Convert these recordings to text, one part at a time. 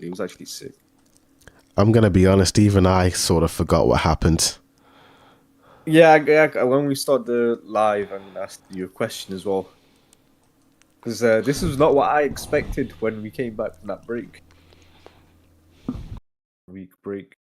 It was actually sick. I'm gonna be honest, even I sort of forgot what happened. Yeah, when we start the live, I'm gonna ask you a question as well. Because this was not what I expected when we came back from that week break.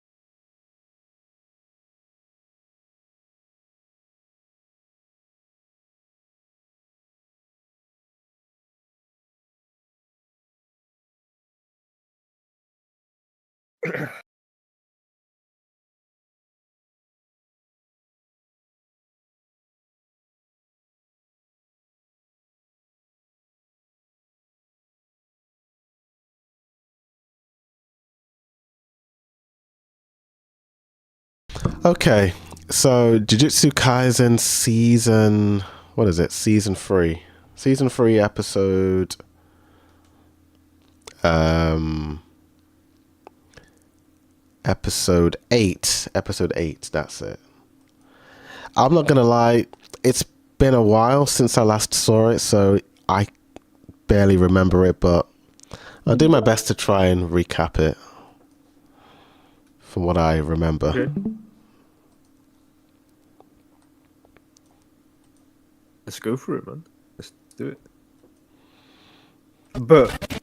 Okay, so Jujutsu Kaisen season, what is it? Season 3 um episode 8, that's it. I'm not gonna lie, it's been a while since I last saw it, so I barely remember it, but I'll do my best to try and recap it from what I remember. Okay, let's go for it, man. Let's do it. But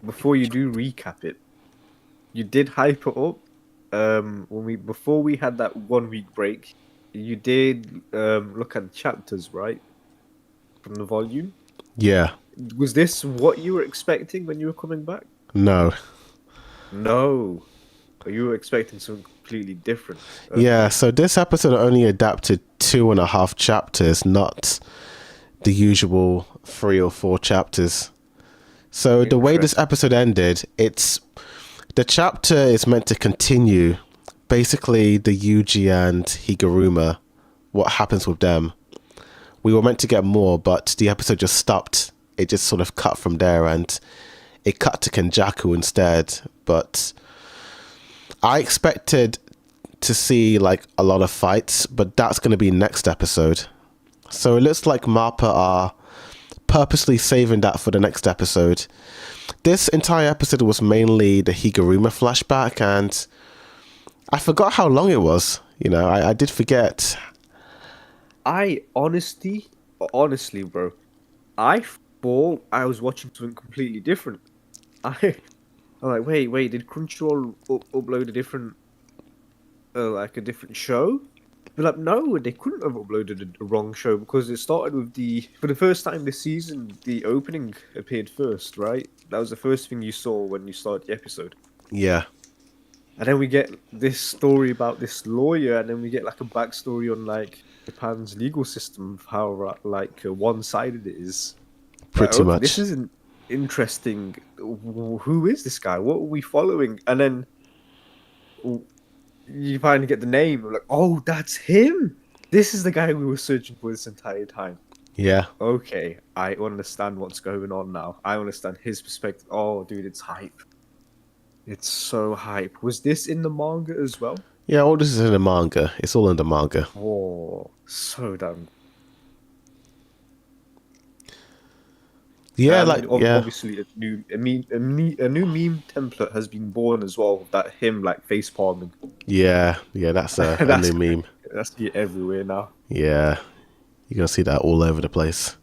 before you do recap it, you did hype it up. When we before we had that 1 week break, you did look at the chapters, right? From the volume. Yeah, Was this what you were expecting when you were coming back? no. No. You were expecting something completely different. Yeah, Okay. so this episode only adapted 2.5 chapters, not the usual 3 or 4 chapters. So the way this Interesting. episode ended, it's the chapter is meant to continue basically the Yuji and Higuruma, what happens with them. We were meant to get more, but the episode just stopped. It just sort of cut from there, and it cut to Kenjaku instead. But I expected to see like a lot of fights, but that's going to be next episode. So it looks like Mappa are purposely saving that for the next episode. This entire episode was mainly the Higuruma flashback, and I forgot how long it was. I did forget. Honestly, bro, I thought I was watching something completely different. I'm like, wait, did Crunchyroll upload a different, like a different show? But like, no, they couldn't have uploaded a wrong show because it started with for the first time this season, the opening appeared first, right? That was the first thing you saw when you started the episode. Yeah, And then we get this story about this lawyer, and then we get like a backstory on like Japan's legal system, of how like one-sided it is. Like, pretty okay, this much. isn't interesting. Who is this guy? What are we following? And then you finally get the name. Like, oh, that's him. This is the guy we were searching for this entire time. Yeah. Okay, I understand what's going on now. I understand his perspective. Oh, dude, it's hype. It's so hype. Was this in the manga as well? Yeah, all this is in the manga. It's all in the manga. Oh, so damn. Yeah, And like, yeah. obviously, a new meme template has been born as well. That him like face palming. Yeah, that's a that's new meme. that's everywhere now. Yeah, you're gonna see that all over the place.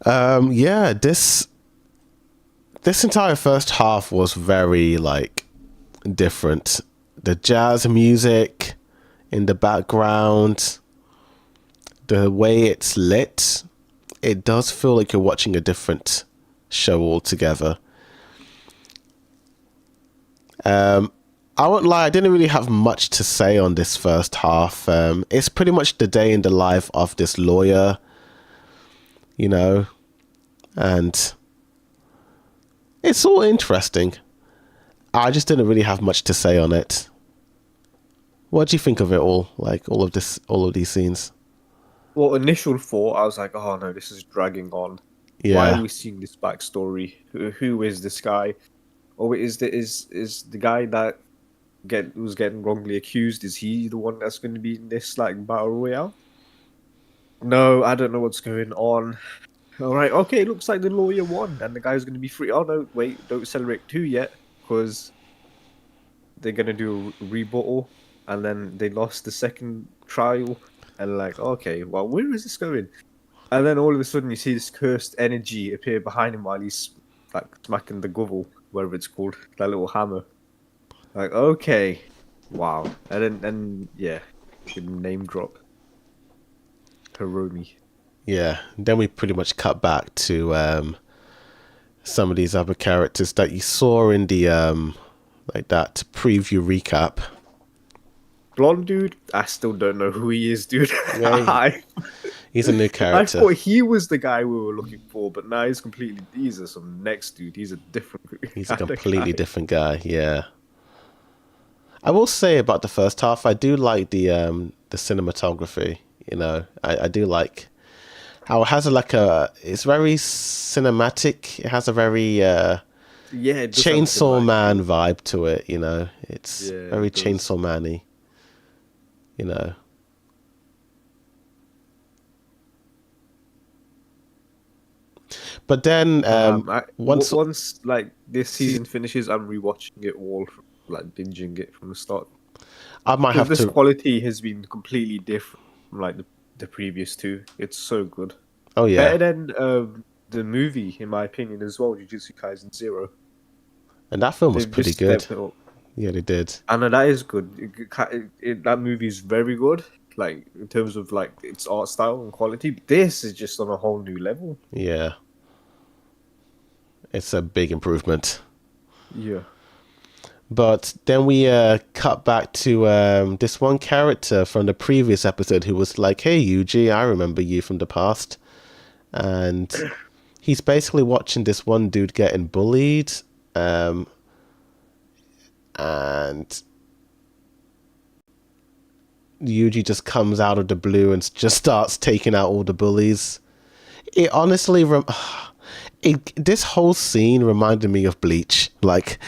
Yeah, this entire first half was very like different. The jazz music in the background, the way it's lit, it does feel like you're watching a different show altogether. I won't lie, I didn't really have much to say on this first half. It's pretty much the day in the life of this lawyer, you know, and it's all interesting. I just didn't really have much to say on it. What do you think of it all? Like all of these scenes? Well, initial thought, I was like, oh no, this is dragging on. Why are Yeah, we seeing this backstory? Who is this guy? Or is the guy that was getting wrongly accused? Is he the one that's going to be in this like battle royale? No, I don't know what's going on. All right, okay, looks like the lawyer won, and the guy's going to be free. Oh no, wait, don't celebrate too yet, because they're going to do a rebuttal, and then they lost the second trial, and like, okay, well, where is this going? And then all of a sudden, you see this cursed energy appear behind him while he's like smacking the gavel, whatever it's called, that little hammer. Like, okay, wow, and yeah, good name drop, Hiromi. Yeah. Then we pretty much cut back to some of these other characters that you saw in the like that preview recap. Blonde dude, I still don't know who he is, dude. Yeah, he's a new I character. thought he was the guy we were looking for, but now he's some next dude. He's a different He's a kind of completely guy. different guy. Yeah. I will say about the first half, I do like the cinematography. You know, I do like how it has it's very cinematic. It has a very Yeah, it does have a Chainsaw cinematic Man feel. vibe to it. You know, it's Yeah, very it does. Chainsaw Man-y. You know, but then once Once like this season finishes, I'm rewatching it all, like binging it from the start, I might because have this to. quality has been completely different from like the previous two. It's so good, Oh yeah, better than the movie, in my opinion, as well. Jujutsu Kaisen Zero. and that film was They've pretty just good. stepped it up. Yeah, they did. And that is good. That movie is very good, like in terms of like its art style and quality. This is just on a whole new level. Yeah, it's a big improvement. Yeah. But then we cut back to this one character from the previous episode who was like, "Hey, Yuji, I remember you from the past," and he's basically watching this one dude getting bullied, and Yuji just comes out of the blue and just starts taking out all the bullies. It honestly, this whole scene reminded me of Bleach. Like,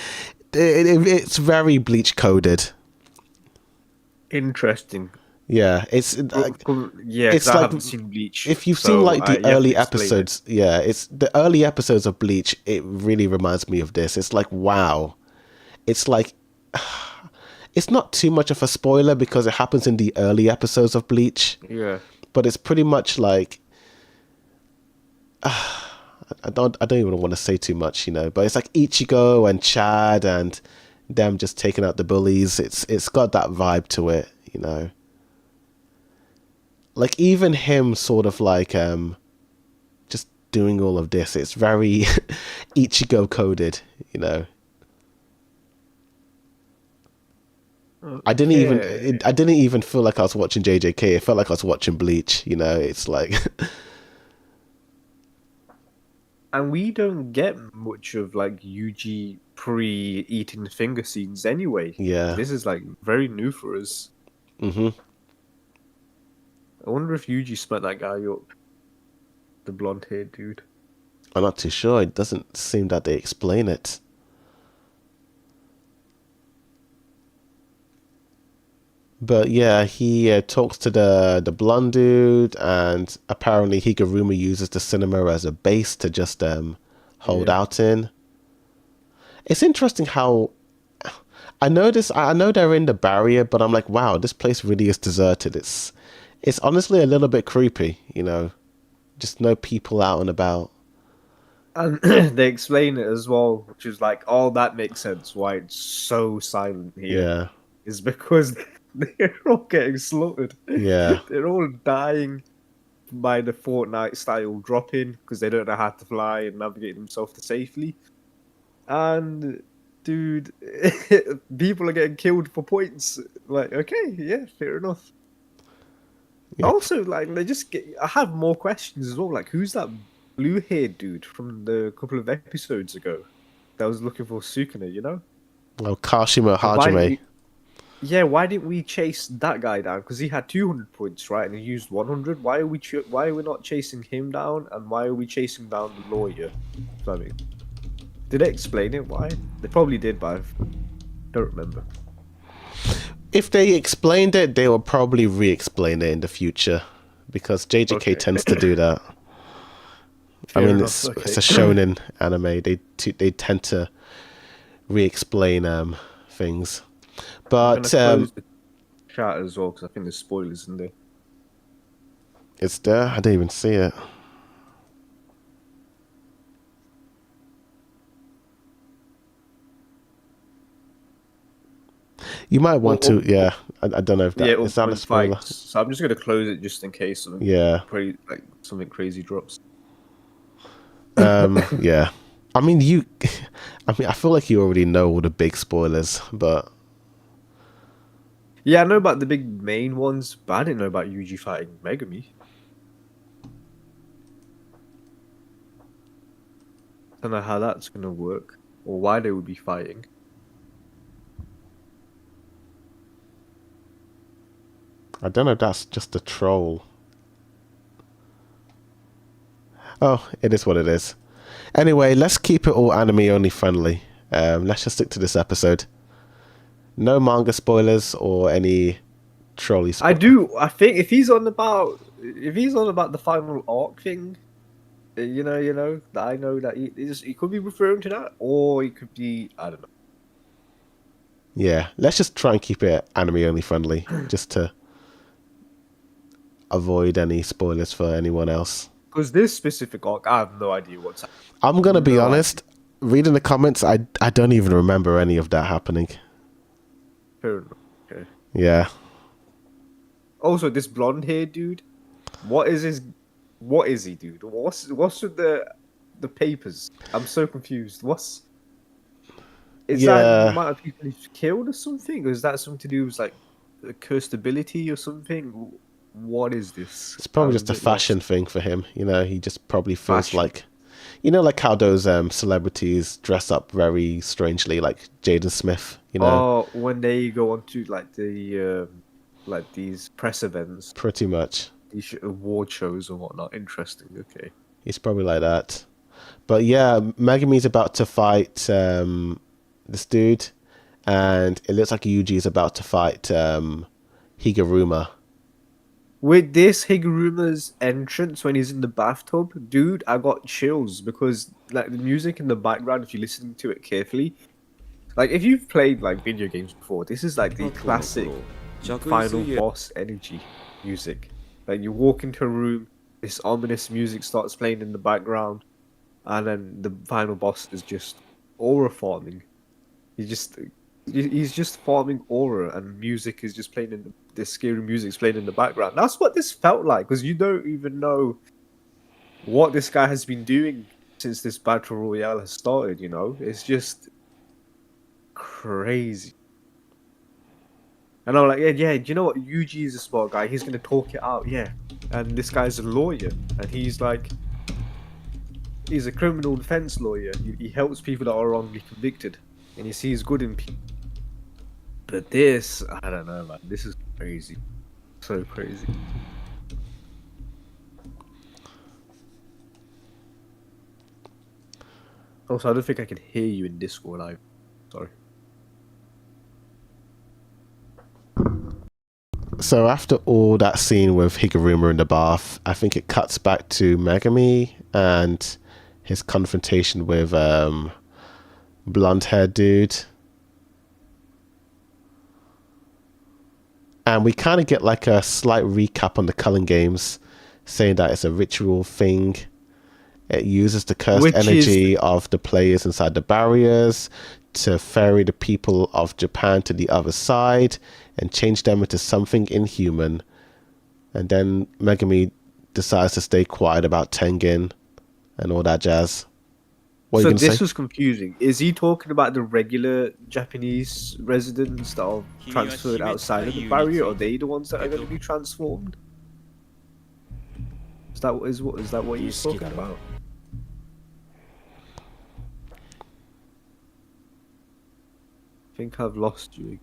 it's very Bleach coded. Interesting. Yeah, it's like Yeah, because it's I like haven't seen Bleach, if you've seen so like the you have to early explain it. episodes. Yeah, it's the early episodes of Bleach. It really reminds me of this. It's like wow, it's like it's not too much of a spoiler because it happens in the early episodes of Bleach, Yeah. but it's pretty much like I don't even want to say too much, you know, but it's like Ichigo and Chad and them just taking out the bullies. It's got that vibe to it, you know. Like even him sort of like just doing all of this, it's very Ichigo coded, you know. Okay. I didn't even feel like I was watching JJK. It felt like I was watching Bleach, you know. It's like And we don't get much of like Yuji pre-eating the finger scenes anyway. yeah. This is like very new for us. Mhm. I wonder if Yuji split that guy up, the blonde-haired dude. I'm not too sure. It doesn't seem that they explain it. But yeah, he talks to the blonde dude, and apparently Higuruma uses the cinema as a base to just hold Yeah. out in. It's interesting how I know this. I know they're in the barrier, but I'm like, wow, this place really is deserted. It's honestly a little bit creepy, you know, just no people out and about. And they explain it as well, which is like, oh, that makes sense why it's so silent here. Yeah, Is because they're all getting slaughtered. yeah, They're all dying by the Fortnite style drop in because they don't know how to fly and navigate themselves to safely. And dude, people are getting killed for points. Like, okay, yeah, fair enough. yeah. Also, like, I have more questions as well. Like, who's that blue-haired dude from the couple of episodes ago that was looking for Sukuna? You know, Oh, Kashima and why didn't Hajime. we? Yeah, why didn't we chase that guy down? Because he had 200 points, right? And he used 100. Why are we not chasing him down? And why are we chasing down the lawyer? I mean, did they explain it? Why? They probably did, but I don't remember. If they explained it, they will probably re-explain it in the future because JJK Okay. tends to do that. I Fair mean, enough. it's Okay. a shonen anime. They tend to re-explain things, I'm gonna but close the chat as well because I think there's spoilers in there. it's there. I didn't even see it. You might want to, yeah. I don't know if Yeah, that is that a upcoming spoiler. fights. So I'm just gonna close it just in case Yeah, something crazy drops. yeah. I mean, I mean, I feel like you already know all the big spoilers, but Yeah, I know about the big main ones, but I didn't know about Yuji fighting Megami. Don't know how that's gonna work or why they would be fighting. I don't know if that's just a troll. Oh, it is what it is. Anyway, let's keep it all anime only friendly. Let's just stick to this episode. No manga spoilers or any trolley I spoilers. do. I think if he's on about the final arc thing, that I know that he could be referring to that, or he could be I don't know. Yeah, let's just try and keep it anime only friendly, just to avoid any spoilers for anyone else. Because this specific arc, I have no idea what's happening. I'm gonna be No honest. Reading the comments, I don't even remember any of that happening. Fair enough. Okay. Yeah, Also, this blonde hair dude, what is his? What is he, dude? What's with the papers? I'm so confused. Is that the yeah. amount of people he's killed or something? Or is that something to do with like a cursed ability or something? What is this? It's probably I'm a just a bit lost. fashion thing for him. You know, he just probably feels Fashion. like, you know, like how those celebrities dress up very strangely, like Jaden Smith. You know, Oh, when they go on to like these press events, pretty much. these award shows and whatnot. Interesting. Okay. He's probably like that. But yeah, Megami's about to fight this dude, and it looks like Yuji is about to fight Higuruma. With this Higuruma's entrance when he's in the bathtub, dude, I got chills because like the music in the background, if you're listening to it carefully, like if you've played like video games before, this is like the classic final boss energy music. Like you walk into a room, this ominous music starts playing in the background, and then the final boss is just aura farming. He just he's just farming aura, and music is just playing in this scary music's playing in the background. That's what this felt like because you don't even know what this guy has been doing since this battle royale has started. You know, it's just crazy. And I'm like, yeah, do you know what? Yuji is a smart guy. He's gonna talk it out, yeah. And this guy's a lawyer, and he's like, he's a criminal defense lawyer. He helps people that are wrongly convicted, and he sees good in people. But this, I don't know, man. This is crazy, so crazy. Also, I don't think I can hear you in Discord. Sorry. So after all that scene with Higuruma in the bath, I think it cuts back to Megami and his confrontation with blonde-haired dude. And we kind of get like a slight recap on the Culling Games, saying that it's a ritual thing. It uses the cursed energy of the players inside the barriers to ferry the people of Japan to the other side and change them into something inhuman. And then Megami decides to stay quiet about Tengen and all that jazz. What are you So going to this say? was confusing. Is he talking about the regular Japanese residents that are transferred outside of the barrier? Or are they the ones that are going to be transformed? Is that what he's talking about? I think I've lost you.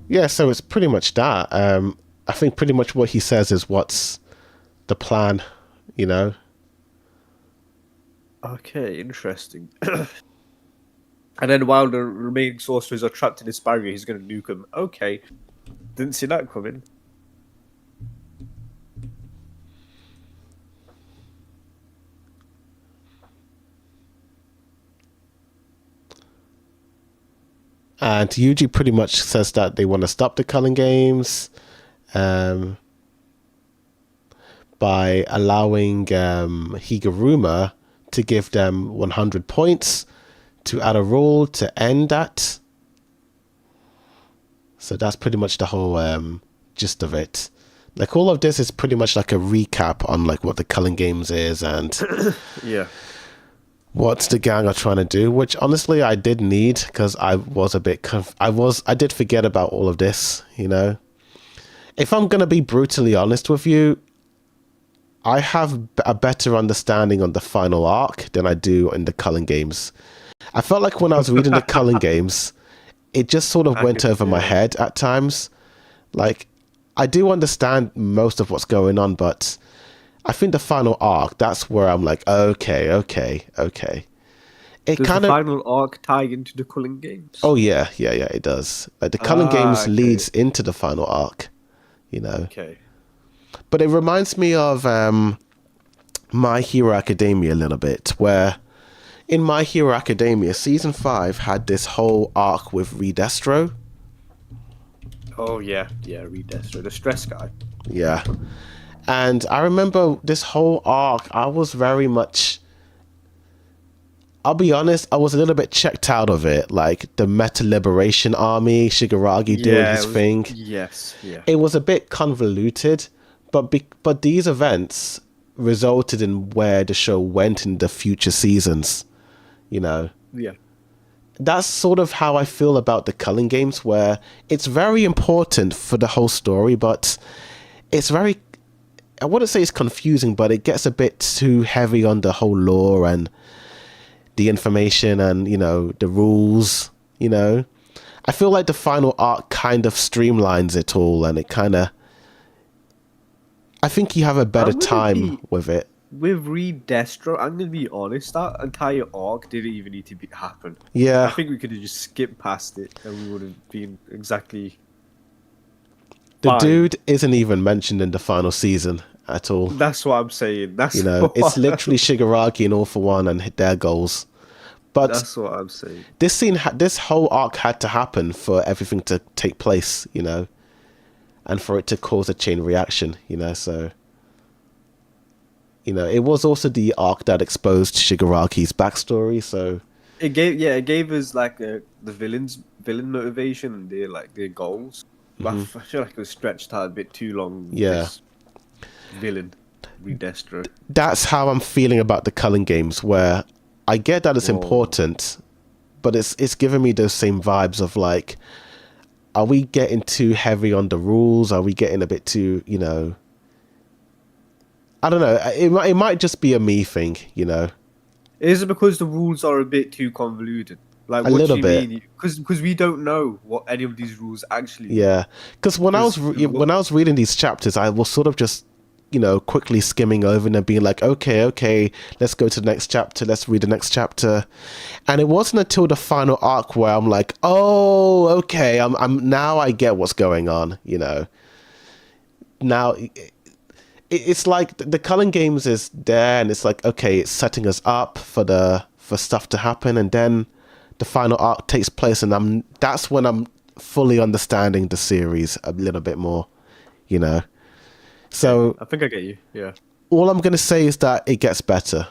Yeah, so it's pretty much that. I think pretty much what he says is what's the plan, you know? Okay, interesting. And then while the remaining sorcerers are trapped in this barrier, he's going to nuke them. Okay, didn't see that coming. And Yuji pretty much says that they want to stop the Culling Games by allowing Higuruma to give them 100 points to add a rule to end that. So that's pretty much the whole gist of it. Like, all of this is pretty much like a recap on like what the Culling Games is and Yeah. what the gang are trying to do, which honestly I did need, because I was a bit I did forget about all of this, you know. If I'm going to be brutally honest with you, I have a better understanding on the final arc than I do in the Culling Games. I felt like when I was reading the Culling Games, it just sort of went over my head at times. Like, I do understand most of what's going on, but I think the final arc, that's where I'm like, okay. It Does kind the of... final arc tie into the Culling Games? Oh, yeah, it does. Like, the Culling Games okay. leads into the final arc, you know. Okay. But it reminds me of My Hero Academia a little bit, where in My Hero Academia, Season 5 had this whole arc with Redestro. Oh, yeah, read Destro, the stress guy. Yeah. And I remember this whole arc, I was very much... I'll be honest, I was a little bit checked out of it. Like, the Meta Liberation Army, Shigaragi doing his thing. Yes, yeah. It was a bit convoluted, but these events resulted in where the show went in the future seasons, you know. Yeah. That's sort of how I feel about the Culling Games, where it's very important for the whole story, but it's very... I wouldn't say it's confusing, but it gets a bit too heavy on the whole lore and the information and, you know, the rules, you know. I feel like the final arc kind of streamlines it all, and it kind of... I think you have a better time with it. With Reed Destro, I'm going to be honest, that entire arc didn't even need to happen. I Yeah, think we could have just skipped past it and we would have been exactly the fine. dude isn't even mentioned in the final season at all. That's what I'm saying. That's You know, it's literally Shigaraki and All For One and their goals. But That's what I'm saying. this whole arc had to happen for everything to take place, you know, and for it to cause a chain reaction, you know. So, you know, it was also the arc that exposed Shigaraki's backstory. So It gave us like the villain motivation and their goals. But I feel like it was stretched out a bit too long. Yeah. This villain, Redestro. that's how I'm feeling about the Culling Games, where I get that it's important, but it's giving me those same vibes of like, are we getting too heavy on the rules? Are we getting a bit too, you know? I don't know. It might just be a me thing, you know. Is it because the rules are a bit too convoluted? Like, A what little do you bit. mean? Because we don't know what any of these rules actually. Yeah, because when I was reading these chapters, I was sort of just, you know, quickly skimming over and then being like, okay, let's go to the next chapter. Let's read the next chapter. And it wasn't until the final arc where I'm like, oh, okay, I'm now I get what's going on. You know, now it's like the Culling Games is there, and it's like, okay, it's setting us up for stuff to happen, and then the final arc takes place, and that's when I'm fully understanding the series a little bit more, you know. So I think I get you. Yeah. all I'm gonna say is that it gets better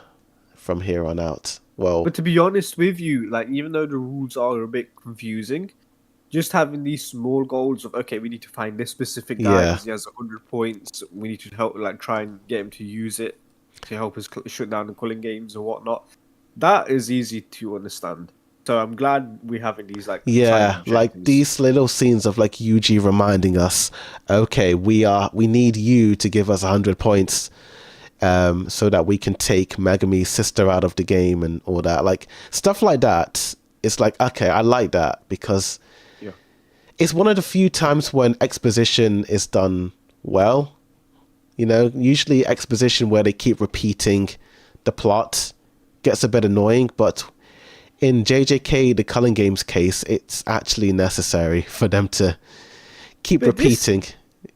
from here on out. Well, But to be honest with you, like, even though the rules are a bit confusing, just having these small goals of, okay, we need to find this specific guy Yeah. because he has 100 points. We need to help, like, try and get him to use it to help us shut down the Culling Games or whatnot. That is easy to understand. So I'm glad we're having these, like, yeah, side like objectives. these little scenes of like Yuji reminding us, okay, we need you to give us 100 points, so that we can take Megami's sister out of the game and all that, like stuff like that. It's like, okay, I like that, because Yeah. it's one of the few times when exposition is done well. You know, usually exposition where they keep repeating the plot gets a bit annoying, but in JJK, the Culling Games case, it's actually necessary for them to keep But repeating.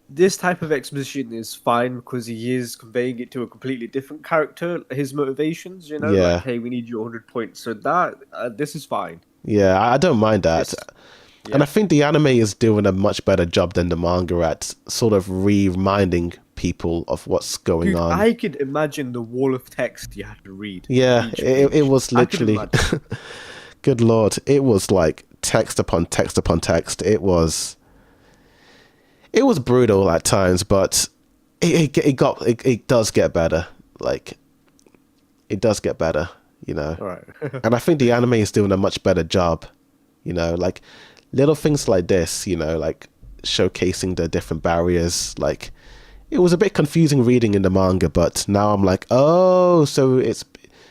This type of exposition is fine because he is conveying it to a completely different character, his motivations, you know? Yeah. Like, hey, we need you 100 points. So that, this is fine. Yeah, I don't mind that. Yes. And I think the anime is doing a much better job than the manga at sort of reminding people of what's going Dude, on. I could imagine the wall of text you had to read Yeah, each it page. was I could literally, imagine. good lord, it was like text upon text upon text. It was brutal at times, but it does get better. Like, it does get better, you know. All right. And I think the anime is doing a much better job, you know, like little things like this, you know, like showcasing the different barriers. Like, it was a bit confusing reading in the manga, but now I'm like, oh, so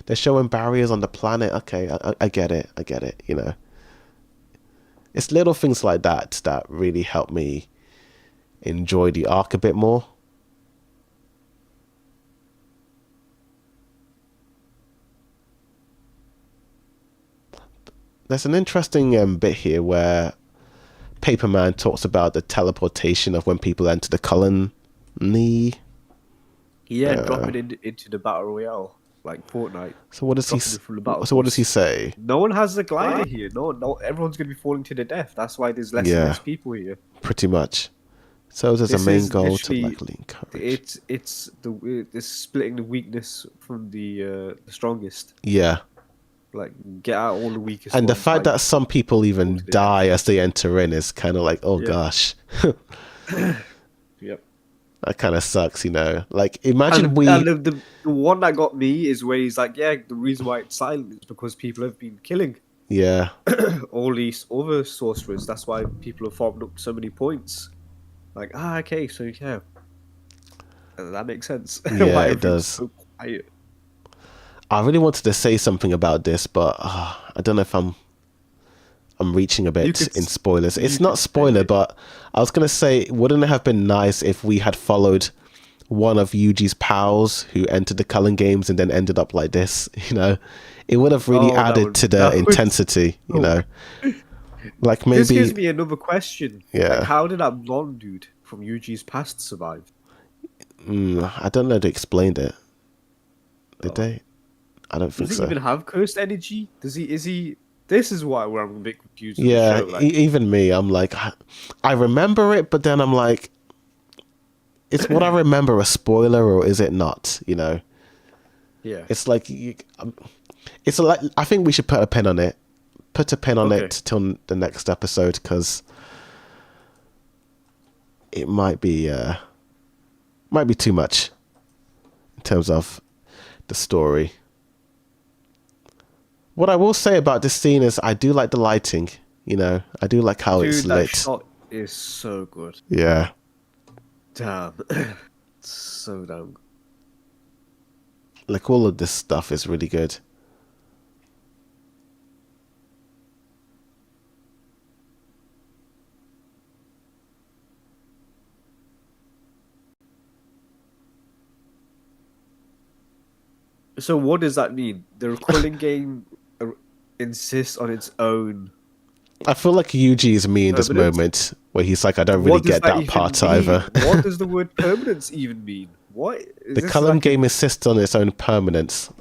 they're showing barriers on the planet. Okay, I get it. I get it, you know. It's little things like that that really help me enjoy the arc a bit more. There's an interesting bit here where Paperman talks about the teleportation of when people enter the colony. Yeah, drop it into the battle royale, like Fortnite. So what does he? Dropping it from the battle So what does he bus. say? No one has a glider here. No, everyone's gonna be falling to their death. That's why there's less and Yeah. less people here. Pretty much. So there's a This main is goal to literally likely encourage. it's splitting the weakness from the strongest. Yeah. Like get out all the weakest. And the ones, fact like, that some people even to the die as they enter in is kind of like, oh Yeah. gosh, Yep. that kind of sucks, you know. Like, imagine And, we, and the one that got me is where he's like, yeah, the reason why it's silent is because people have been killing yeah, all these other sorcerers. That's why people have farmed up so many points. Like, okay, so yeah, that makes sense. Yeah, Why it everything's does. so quiet. I really wanted to say something about this, but I don't know if I'm reaching a You bit could in spoilers. you It's could not say spoiler, it. but I was gonna say, wouldn't it have been nice if we had followed one of Yuji's pals who entered the Cullen Games and then ended up like this? You know, it would have really Oh, that added would- to the that would- intensity. You oh. know, like This gives maybe, me another question. Yeah. Like, how did that blonde dude from Yuji's past survive? I don't know. They explained it. Did they? I don't think Does he so. even have cursed energy? Does he? Is he? This is why where I'm a bit confused. With Yeah, the show. Like, even me, I'm like, I remember it, but then I'm like, is what I remember a spoiler or is it not? You know, yeah. it's like, it's like, I think we should put a pin on it. Put a pin on Okay. it till the next episode, because it might be too much in terms of the story. What I will say about this scene is I do like the lighting. You know, I do like how it's Dude, that lit. shot is so good. Yeah. Damn. So damn good. Like, all of this stuff is really good. So what does that mean? The Culling game insists on its own. I feel like Yuji is me in this Permanent? moment where he's like, I don't really What does get that even part mean? either. What does the word permanence even mean? What? Is The this Cullen like- game insists on its own permanence.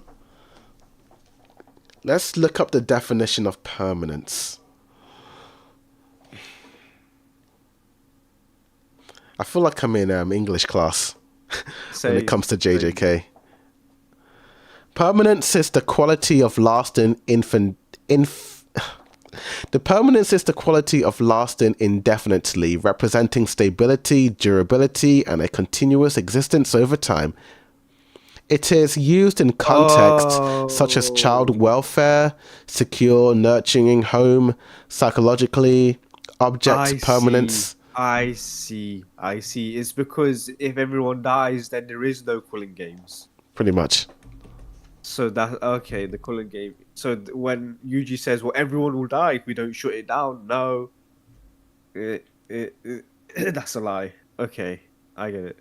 Let's look up the definition of permanence. I feel like I'm in English class when it comes to JJK. Permanence is the quality of lasting The permanence is the quality of lasting indefinitely, representing stability, durability, and a continuous existence over time. It is used in context such as child welfare, secure, nurturing home, psychologically, object permanence. I see. It's because if everyone dies, then there is no Culling games. Pretty much. So that okay, the Culling game. So when Yuji says, "Well, everyone will die if we don't shut it down," no, that's a lie. Okay, I get it.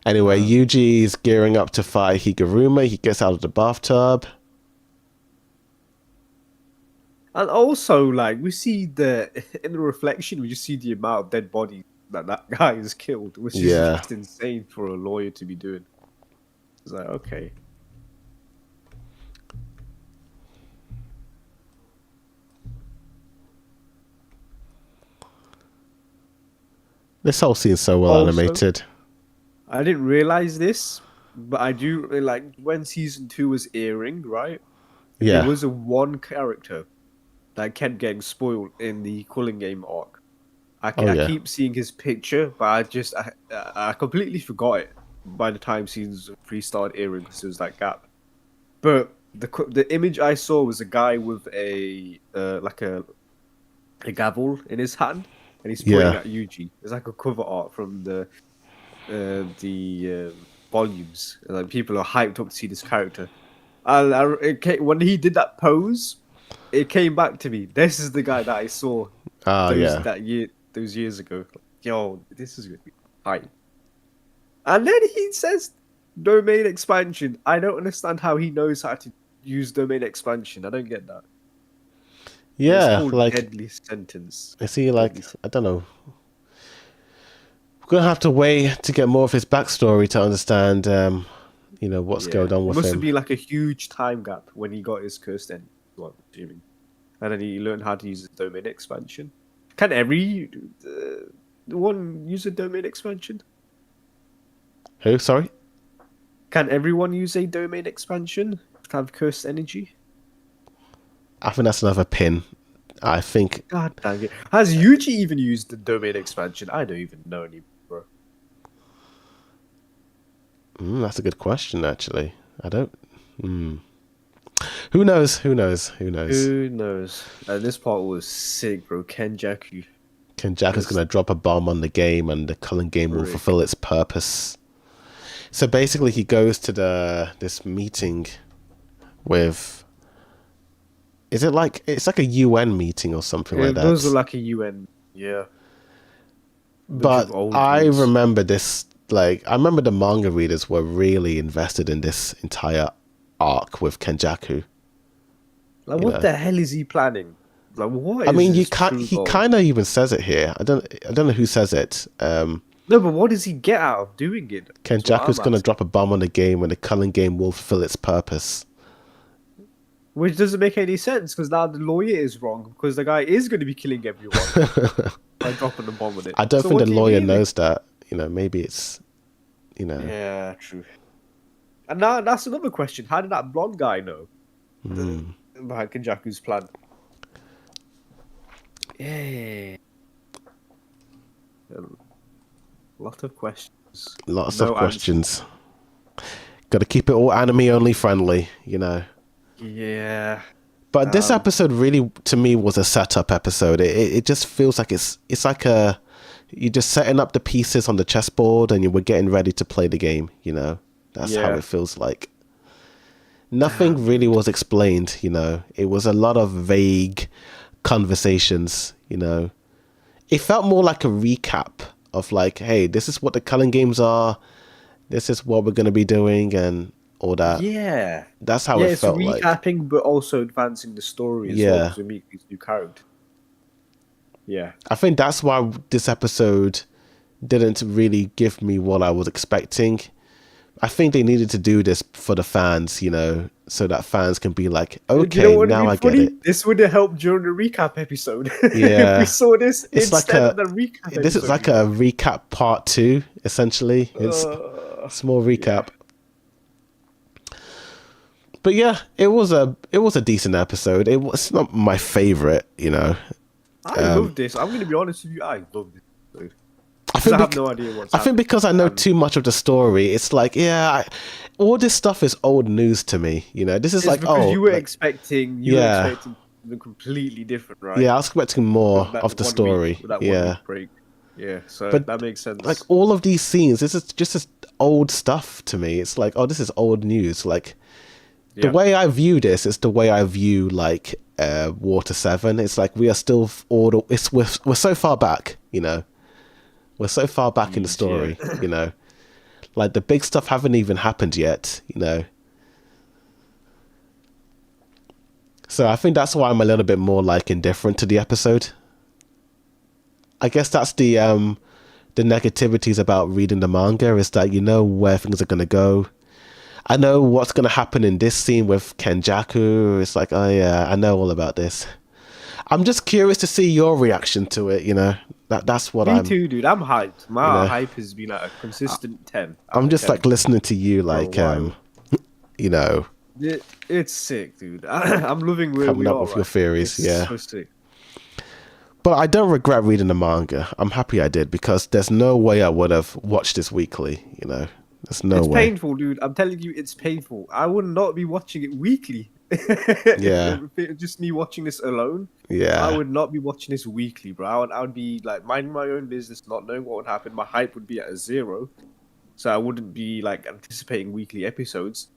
Anyway, Yuji is gearing up to fight Higuruma. He gets out of the bathtub. And also, like, we see in the reflection, we just see the amount of dead bodies that guy has killed, which is Yeah. just insane for a lawyer to be doing. It's like, okay. This whole scene's so well Also, animated. I didn't realize this, but I do like when season 2 was airing, right? There Yeah. was a one character that kept getting spoiled in the Culling Game arc. Oh I yeah. keep seeing his picture, but I completely forgot it by the time season 3 started airing because there was that gap. But the image I saw was a guy with a like a gavel in his hand, and he's pointing Yeah. at Yuji. It's like a cover art from the volumes. And, like, people are hyped up to see this character. And when he did that pose, it came back to me. This is the guy that I saw Oh yeah. those years ago. Yo, this is gonna be hype. And then he says domain expansion. I don't understand how he knows how to use domain expansion. I don't get that. It's Yeah. called Like, deadly sentence. is he like? Deadly I don't know. We're gonna have to wait to get more of his backstory to understand, what's Yeah, going on it with must have him. been like a huge time gap when he got his cursed end. What I'm assuming, and then he learned how to use the domain expansion. Can every one use a domain expansion? Who? Sorry. Can everyone use a domain expansion to have cursed energy? I think that's another pin. I think. God dang it! Has Yuji even used the domain expansion? I don't even know anymore. Bro. That's a good question, actually. I don't. Who knows? Who knows? Who knows? Who knows? And this part was sick, bro. Kenjaku. Kenjaku's Just gonna drop a bomb on the game, and the Cullen game will Frick. fulfill its purpose. So basically, he goes to this meeting with. Is it like it's like a UN meeting or something like It that? does look like a UN. Yeah. Bunch But of old I dudes. remember this. Like, I remember the manga readers were really invested in this entire arc with Kenjaku. Like, you what know. the hell is he planning? Like, what? I Is mean, his true he goal? kind of even says it here. I don't know who says it. No, but what does he get out of doing it? That's what Kenjaku's I'm gonna asking. drop a bomb on the game, and the Cullen game will fulfill its purpose. Which doesn't make any sense because now the lawyer is wrong because the guy is going to be killing everyone by dropping the bomb on it. I don't So think what the do you lawyer mean? knows that. Maybe it's. Yeah, true. And now that's another question. How did that blonde guy know behind Kenjaku's plan? Yeah. A lot of questions. Lots No of questions. Got to keep it all anime only friendly. Yeah. But this episode really, to me, was a setup episode. It just feels like it's like you're just setting up the pieces on the chessboard and you were getting ready to play the game. That's how Yeah. it feels like. Nothing really was explained. It was a lot of vague conversations. It felt more like a recap of like, hey, this is what the Cullen games are. This is what we're going to be doing and all that. Yeah. That's how Yeah, it it's felt like. recapping but also advancing the story as well Yeah. because we meet these new characters. Yeah. I think that's why this episode didn't really give me what I was expecting. I think they needed to do this for the fans, so that fans can be like, okay, You know what would now be I get funny? it. This would have helped during the recap episode. Yeah. If we saw this It's like instead of the recap this is episode. like a recap part 2, essentially. It's small recap. But yeah, it was a decent episode. It was not my favorite, I love this. I'm going to be honest with you. I love this episode. I 'Cause think I have bec- no idea what's I think because I know happening. too much of the story, it's like, all this stuff is old news to me. This is It's like, because you were like, expecting Yeah. something completely different, right? yeah, I was expecting more That of the 1 story. week, that 1 Yeah, week break. Yeah, so But, that makes sense. like all of these scenes, this is just this old stuff to me. It's like, oh, this is old news. Like the Yeah. way I view this is the way I view like Water 7. It's like we are still we're so far back. We're so far back in the story. Like the big stuff haven't even happened yet. So I think that's why I'm a little bit more like indifferent to the episode. I guess that's the negativities about reading the manga is that you know where things are gonna go. I know what's gonna happen in this scene with Kenjaku. It's like, oh yeah, I know all about this. I'm just curious to see your reaction to it. That's what Me I'm. too, dude. I'm hyped. You My know, hype has been at a consistent 10 out I'm of just 10 like listening to you, for a like while. you know, It's sick, dude. I'm loving where coming we up are with your right now. theories. It's Yeah. so sick. But I don't regret reading the manga. I'm happy I did because there's no way I would have watched this weekly. You know, there's no It's way. painful, dude. I'm telling you, it's painful. I would not be watching it weekly. Yeah, If it was just me watching this alone, I yeah. would not be watching this weekly, bro. I would be like minding my own business, not knowing what would happen. My hype would be at a zero, so I wouldn't be like anticipating weekly episodes.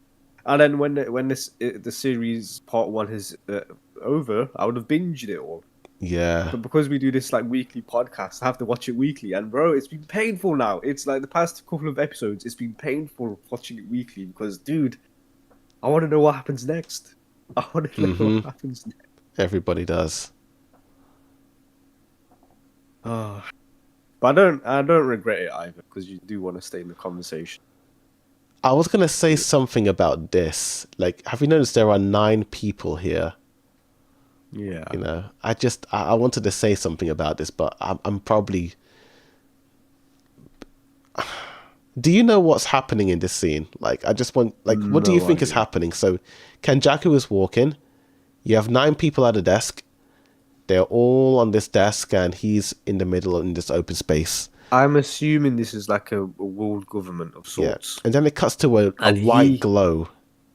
And then the series part one is over, I would have binged it all. Yeah. But because we do this like weekly podcast, I have to watch it weekly. And bro, it's been painful now. It's like the past couple of episodes, it's been painful watching it weekly because, dude, I want to know what happens next. I want to know what Mm-hmm. happens next. Everybody does. Oh. But I don't regret it either because you do want to stay in the conversation. I was gonna say something about this. Like, have you noticed there are 9 people here? Yeah. You know, I wanted to say something about this, but I'm probably. Do you know what's happening in this scene? Like, I just want, like, what do you No think is idea. happening? So, Kenjaku is walking. You have 9 people at a desk. They're all on this desk, and he's in the middle in this open space. I'm assuming this is like a world government of Yeah, sorts. and then it cuts to a And white glow,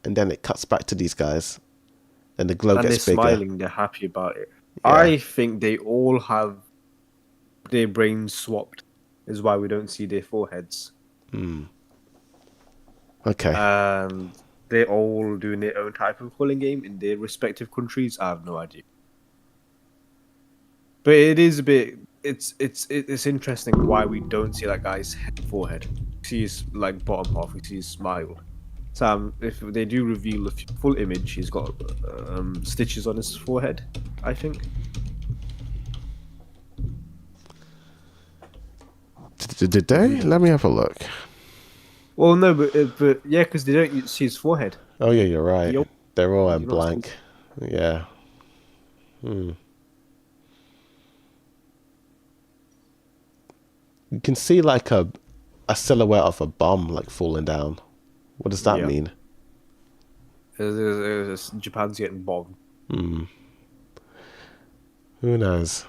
and then it cuts back to these guys, and the glow and they're gets bigger. smiling, they're happy about it. Yeah. I think they all have their brains swapped, is why we don't see their foreheads. Okay. And they're all doing their own type of calling game in their respective countries. I have no idea. But it is a bit. It's interesting why we don't see that guy's forehead. We see his like bottom half. We see his smile. So if they do reveal the full image, he's got stitches on his forehead. I think. Did they? Let me have a look. Well, no, but yeah, because they don't see his forehead. Oh yeah, you're right. Yup. They're all You're not blank. Yeah. You can see like a silhouette of a bomb like falling down. What does that Yeah. mean? Japan's getting bombed. Who knows?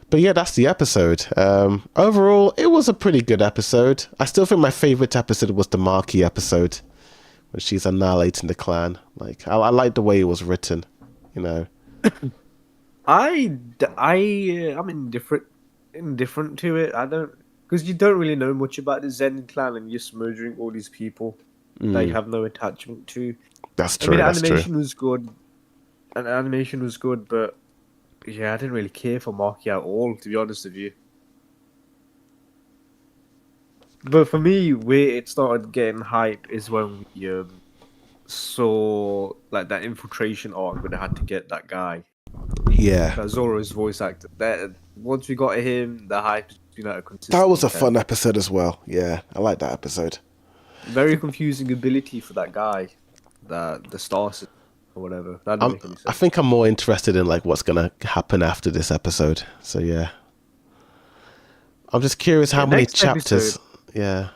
But yeah, that's the episode. Overall, it was a pretty good episode. I still think my favorite episode was the Maki episode, when she's annihilating the clan. Like, I like the way it was written, you know. I'm indifferent to it. I don't, because you don't really know much about the Zen clan, and you're just murdering all these people that you have no attachment to. That's I true. mean, That's true. animation was good, and the animation was good, but yeah, I didn't really care for Maki at all, to be honest with you. But for me, where it started getting hype is when we saw like that infiltration arc when they had to get that guy. Yeah, That Zoro's voice actor. That once we got him, the hype has been at a consistent. that was a 10. fun episode as well. Yeah, I like that episode. Very confusing ability for that guy, the Star System or whatever. That didn't make any I sense. think I'm more interested in like what's gonna happen after this episode. So yeah, I'm just curious how Yeah, many next chapters. episode- Yeah,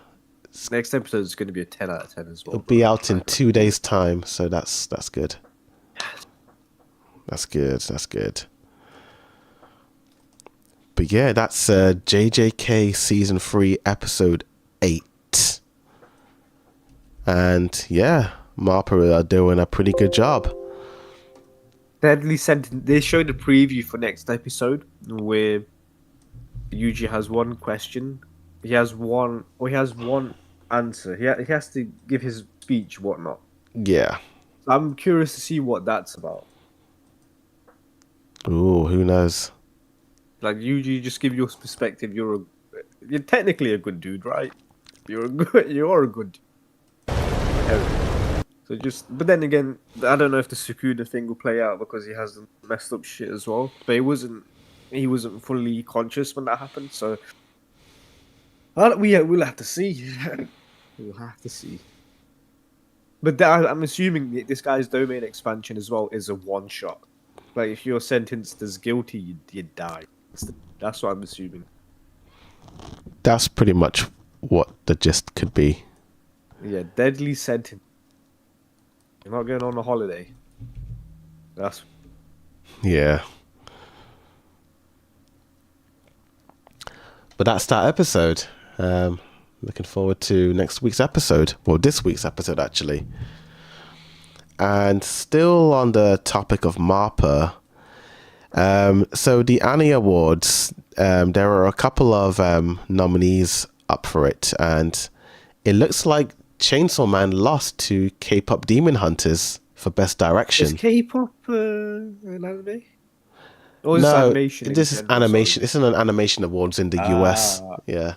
Next episode is going to be a 10 out of 10 as well. it'll be out in 2 days' time. So that's good. That's good. That's good. But yeah, that's JJK season 3, episode 8. And yeah, MAPPA are doing a pretty good job. Deadly Sentence. They showed a preview for next episode where Yuji has one question. He has one answer. He has to give his speech, whatnot. Yeah. I'm curious to see what that's about. Ooh, who knows? Like Yuji, just give your perspective. You're technically a good dude, right? You are a good. So but then again, I don't know if the Sukuna thing will play out because he has messed up shit as well. But he wasn't fully conscious when that happened. So we'll have to see. We'll have to see. But I'm assuming this guy's domain expansion as well is a one shot. Like if you're sentenced as guilty, you die. That's what I'm assuming. That's pretty much what the gist could be. Yeah, deadly sentence. You're not going on a holiday. That's Yeah. But that's that episode. Looking forward to next week's episode. Well, this week's episode, actually. And still on the topic of MARPA. So the Annie Awards, there are a couple of nominees up for it. And it looks like Chainsaw Man lost to K-pop Demon Hunters for Best Direction. is K-pop an anime? Or is No, animation in this is general? animation. It's an animation awards in the US. Yeah.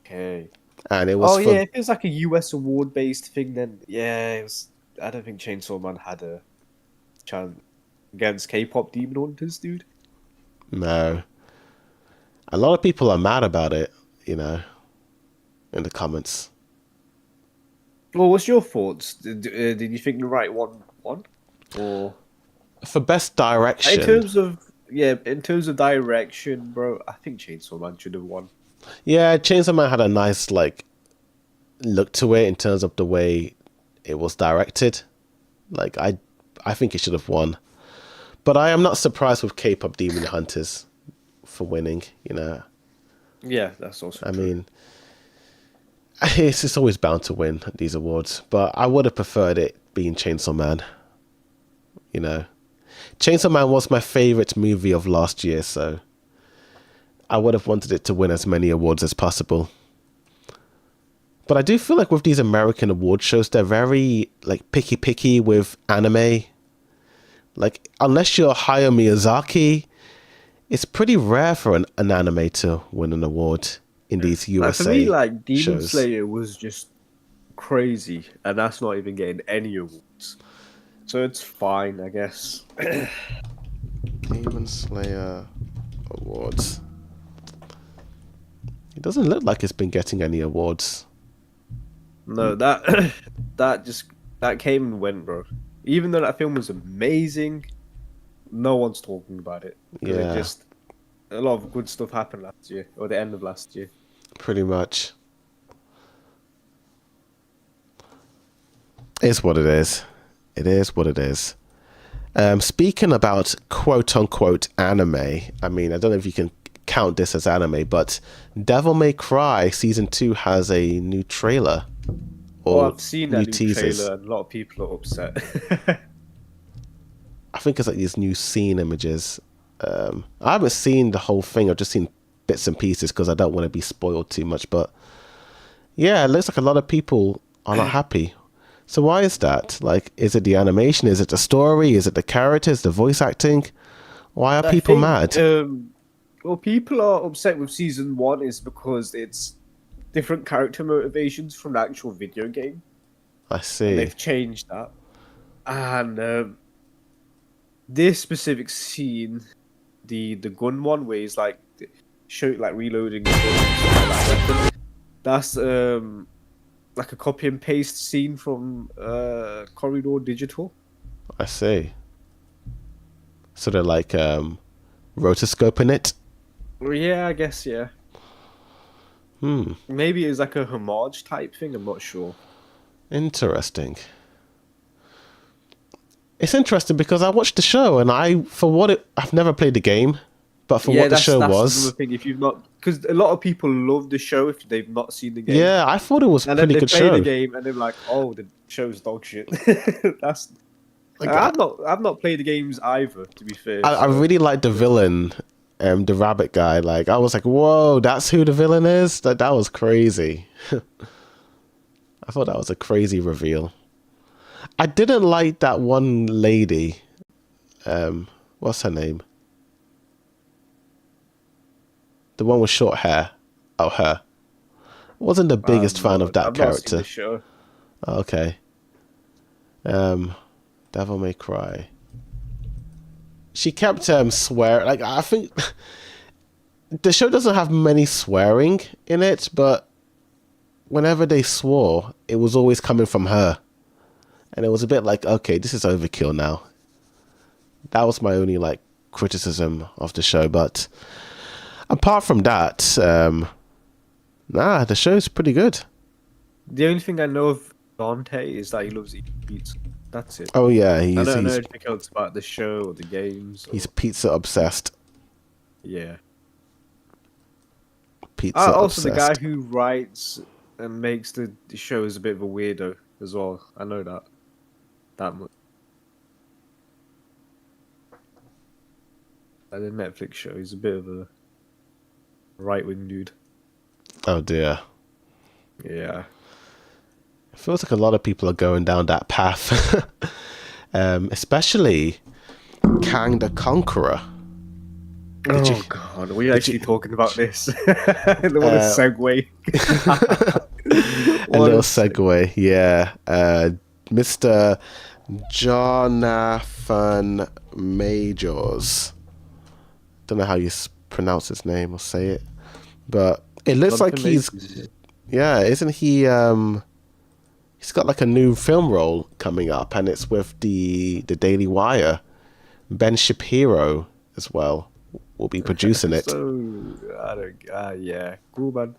Okay. And it was for, yeah, if it was like a US award based thing, then yeah, it was. I don't think Chainsaw Man had a chance against K-pop Demon Hunters, dude. no. A lot of people are mad about it, in the comments. Well, what's your thoughts? Did you think the right one won, or For Best Direction, in terms of direction, bro? I think Chainsaw Man should have won. yeah, Chainsaw Man had a nice, look to it in terms of the way it was directed. I think it should have won. But I am not surprised with K-pop Demon Hunters for winning, Yeah, that's also. I mean, it's always bound to win these awards, but I would have preferred it being Chainsaw Man. Chainsaw Man was my favorite movie of last year, so I would have wanted it to win as many awards as possible. But I do feel like with these American award shows, they're very picky with anime. Unless you're Hayao Miyazaki, it's pretty rare for an anime to win an award in these USA for me, Demon shows. Slayer was just crazy, and that's not even getting any awards. So it's fine, I guess. Demon Slayer awards. It doesn't look like it's been getting any awards. No, that came and went, bro. Even though that film was amazing, no one's talking about it. 'Cause Yeah. A lot of good stuff happened last year, or the end of last year. Pretty much. It's what it is. It is what it is. Speaking about quote unquote anime, I mean, I don't know if you can count this as anime, but Devil May Cry Season 2 has a new trailer. Oh, I've seen that new trailer, and a lot of people are upset. I think it's these new scene images. I haven't seen the whole thing. I've just seen bits and pieces because I don't want to be spoiled too much. But yeah, it looks like a lot of people are not happy. So why is that? Is it the animation? Is it the story? Is it the characters? The voice acting? Why are people mad? Well, people are upset with Season 1 is because it's different character motivations from the actual video game. I see. They've changed that. And this specific scene, the gun one where he's reloading the gun and stuff like that, that's a copy and paste scene from Corridor Digital. I see. So they're rotoscoping it? Yeah, I guess, yeah. Maybe it's like a homage type thing, I'm not sure. Interesting. It's interesting because I watched the show and I've never played the game, but for what the show was, another thing. If you've not, because a lot of people love the show if they've not seen the game. Yeah, I thought it was a and pretty then they good play show. the game and they're like, "Oh, the show's dog shit." I've not played the games either. To be fair, I really liked the villain, the rabbit guy. I was like, "Whoa, that's who the villain is." That was crazy. I thought that was a crazy reveal. I didn't like that one lady. What's her name? The one with short hair. Oh, her. Wasn't the biggest fan of that I've character. Not seen the show. Okay. Devil May Cry. She kept swearing. I think the show doesn't have many swearing in it, but whenever they swore, it was always coming from her. and it was a bit like, okay, this is overkill now. That was my only like criticism of the show, but apart from that, the show's pretty good. The only thing I know of Dante is that he loves eating pizza. That's it. Oh yeah, I don't know he's anything else about the show or the games. he's Or... pizza obsessed. Yeah. Pizza Also, the guy obsessed. who writes and makes the show is a bit of a weirdo as well. I know that much. Like the Netflix show, he's a bit of a right-wing dude. Oh dear. Yeah. It feels like a lot of people are going down that path. Especially Kang the Conqueror. Oh god, are we actually you- talking about this? What a segue. A little segue, yeah. Mr. Jonathan Majors. Don't know how you pronounce his name or say it, but it looks like yeah, isn't he? He's got like a new film role coming up, and it's with the Daily Wire. Ben Shapiro as well will be producing it. So I don't. Yeah, cool man.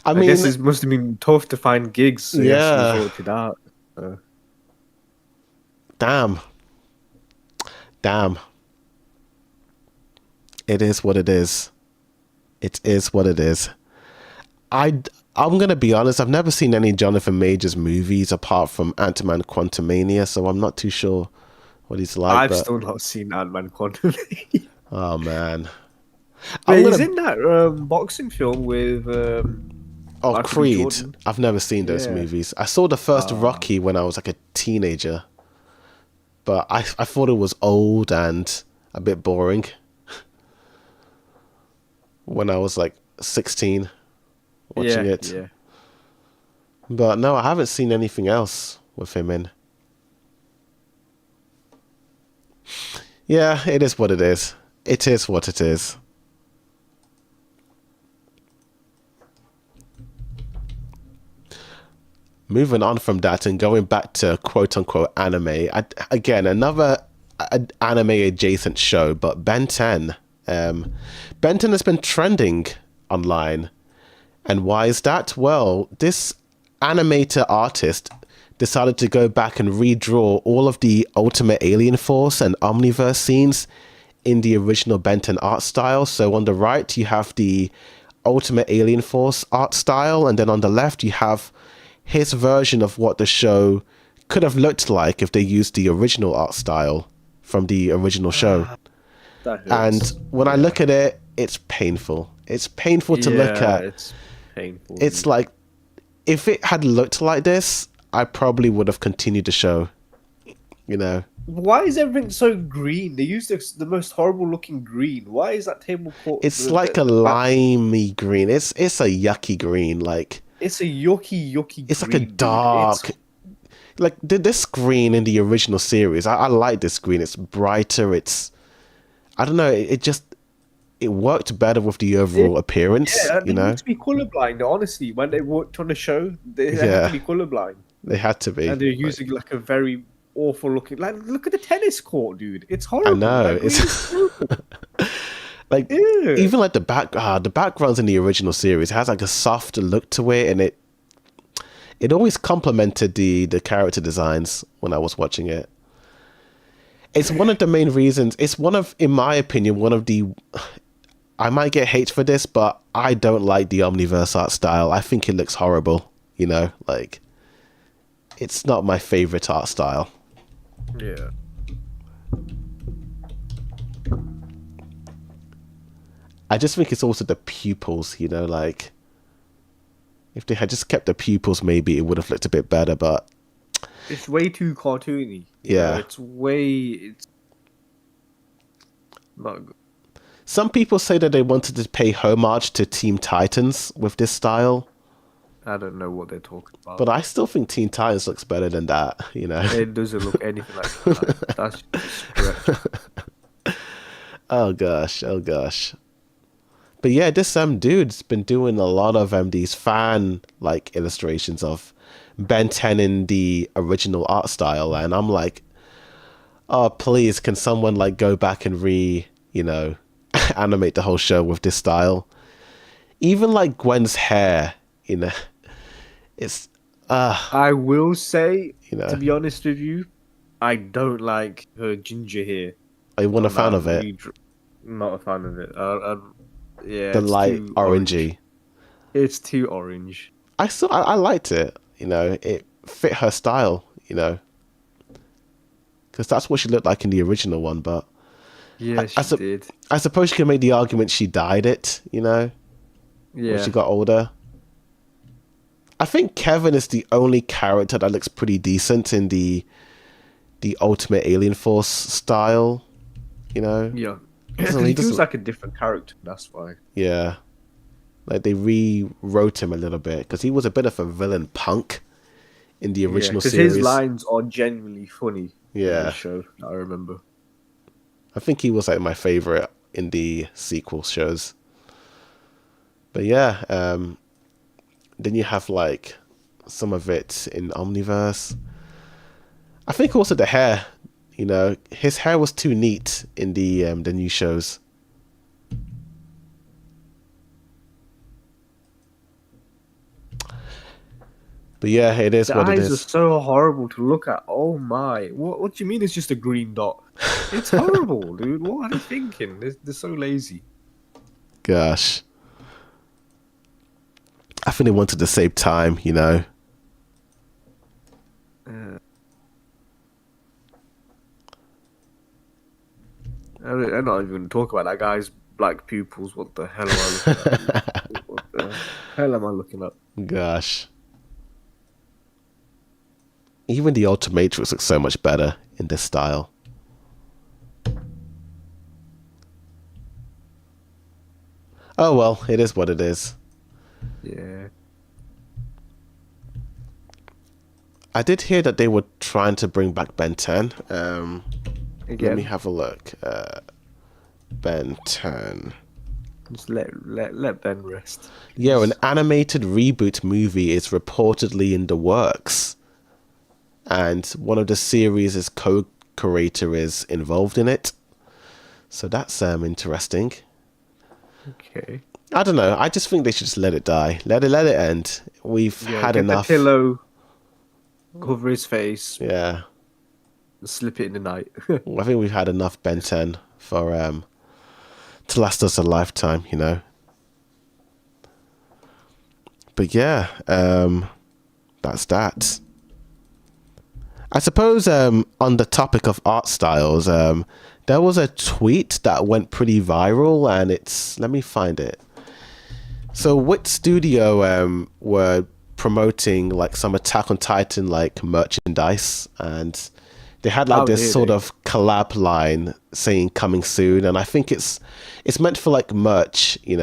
I I mean, guess it must have been tough to find gigs. So Yeah. he sorted out. damn. It is what it is. It is what it is. I'm gonna be honest. I've never seen any Jonathan Majors movies apart from Ant-Man Quantumania, so I'm not too sure what he's like. I've but, still not seen Ant-Man Quantum. oh man, But I'm he's gonna. in that boxing film with Oh, Michael B. Creed. Jordan. I've never seen those Yeah. movies. I saw the first Rocky when I was like a teenager, but I thought it was old and a bit boring when I was like 16 watching yeah, it. Yeah. But no, I haven't seen anything else with him in. Yeah, it is what it is. It is what it is. Moving on from that and going back to quote unquote anime, again, another anime adjacent show, but Ben 10. Ben 10 has been trending online. And why is that? Well, this animator artist decided to go back and redraw all of the Ultimate Alien Force and Omniverse scenes in the original Ben 10 art style. So on the right, you have the Ultimate Alien Force art style, and then on the left, you have his version of what the show could have looked like if they used the original art style from the original show. That hurts. And when I look at it, it's painful. It's painful to look at. It's painful. It's like, if it had looked like this, I probably would have continued the show. You know? Why is everything so green? They used the most horrible looking green. Why is that table called? It's like a limey green. It's a yucky green. Like, It's a yucky. it's like green, a dude. dark. Like this green in the original series, I like this green. It's brighter. It's, I don't know. It just, it worked better with the overall appearance. Yeah, You they know, need to be colorblind. Honestly, when they worked on the show, they had Yeah. to be colorblind, they had to be. and they're using like a very awful looking. Like, look at the tennis court, dude. It's horrible. I know. That green It's is horrible. like, Ew. even like the backgrounds in the original series has like a softer look to it, and it always complemented the character designs when I was watching it. It's one of the main reasons. It's one of, in my opinion, one of the. I might get hate for this, but I don't like the Omniverse art style. I think it looks horrible. You know, like, it's not my favorite art style. Yeah. I just think it's also the pupils. You know, like, if they had just kept the pupils, maybe it would have looked a bit better. But It's way too cartoony. Yeah. It's not good. some people say that they wanted to pay homage to Teen Titans with this style, I don't know what they're talking about. but I still think Teen Titans looks better than that. You know. It doesn't look anything like that. That's just a stretch. Oh gosh. But But yeah, this dude's been doing a lot of these fan like illustrations of Ben 10 in the original art style, and I'm like, oh please, can someone like go back and animate the whole show with this style? Even like Gwen's hair, it's I will say, you know, to be honest with you, I don't like her ginger hair. I wasn't a fan I'm of it. really not a fan of it. Yeah, The it's light too orangey. It's too orange. I liked it. It fit her style. Because that's what she looked like in the original one. But Yeah, she did. I suppose you can make the argument she dyed it. When Yeah. she got older. I think Kevin is the only character that looks pretty decent in the Ultimate Alien Force style. Yeah. He feels like a different character. That's why. Yeah. Like they rewrote him a little bit because he was a bit of a villain punk in the original series. His lines are genuinely funny. Yeah. In the show, I remember. I think he was like my favorite in the sequel shows. But yeah, then you have like some of it in Omniverse. I think also the hair. His hair was too neat in the new shows. But yeah, it is what it is. The eyes are so horrible to look at. Oh my! What do you mean? It's just a green dot? It's horrible, dude. What are they thinking? They're so lazy. Gosh, I think they wanted to save time. I'm not even going to talk about that guy's black pupils. What the hell am I looking at? What the hell am I looking at? Gosh. Even the Ultimatrix looks so much better in this style. Oh well, it is what it is. Yeah. I did hear that they were trying to bring back Ben 10. Let me have a look. Ben 10. Just let Ben rest. Yeah, an animated reboot movie is reportedly in the works. And one of the series' co-creator is involved in it. So that's interesting. Okay. I don't know. I just think they should just let it die. Let it end. We've had get enough. The pillow, cover his face. Yeah. Slip it in the night. I think we've had enough Ben 10 for to last us a lifetime, But yeah, that's that. I suppose on the topic of art styles, there was a tweet that went pretty viral, and let me find it. So Wit Studio were promoting like some Attack on Titan like merchandise, and they had like this sort of collab line saying coming soon, and I think it's meant for like merch, key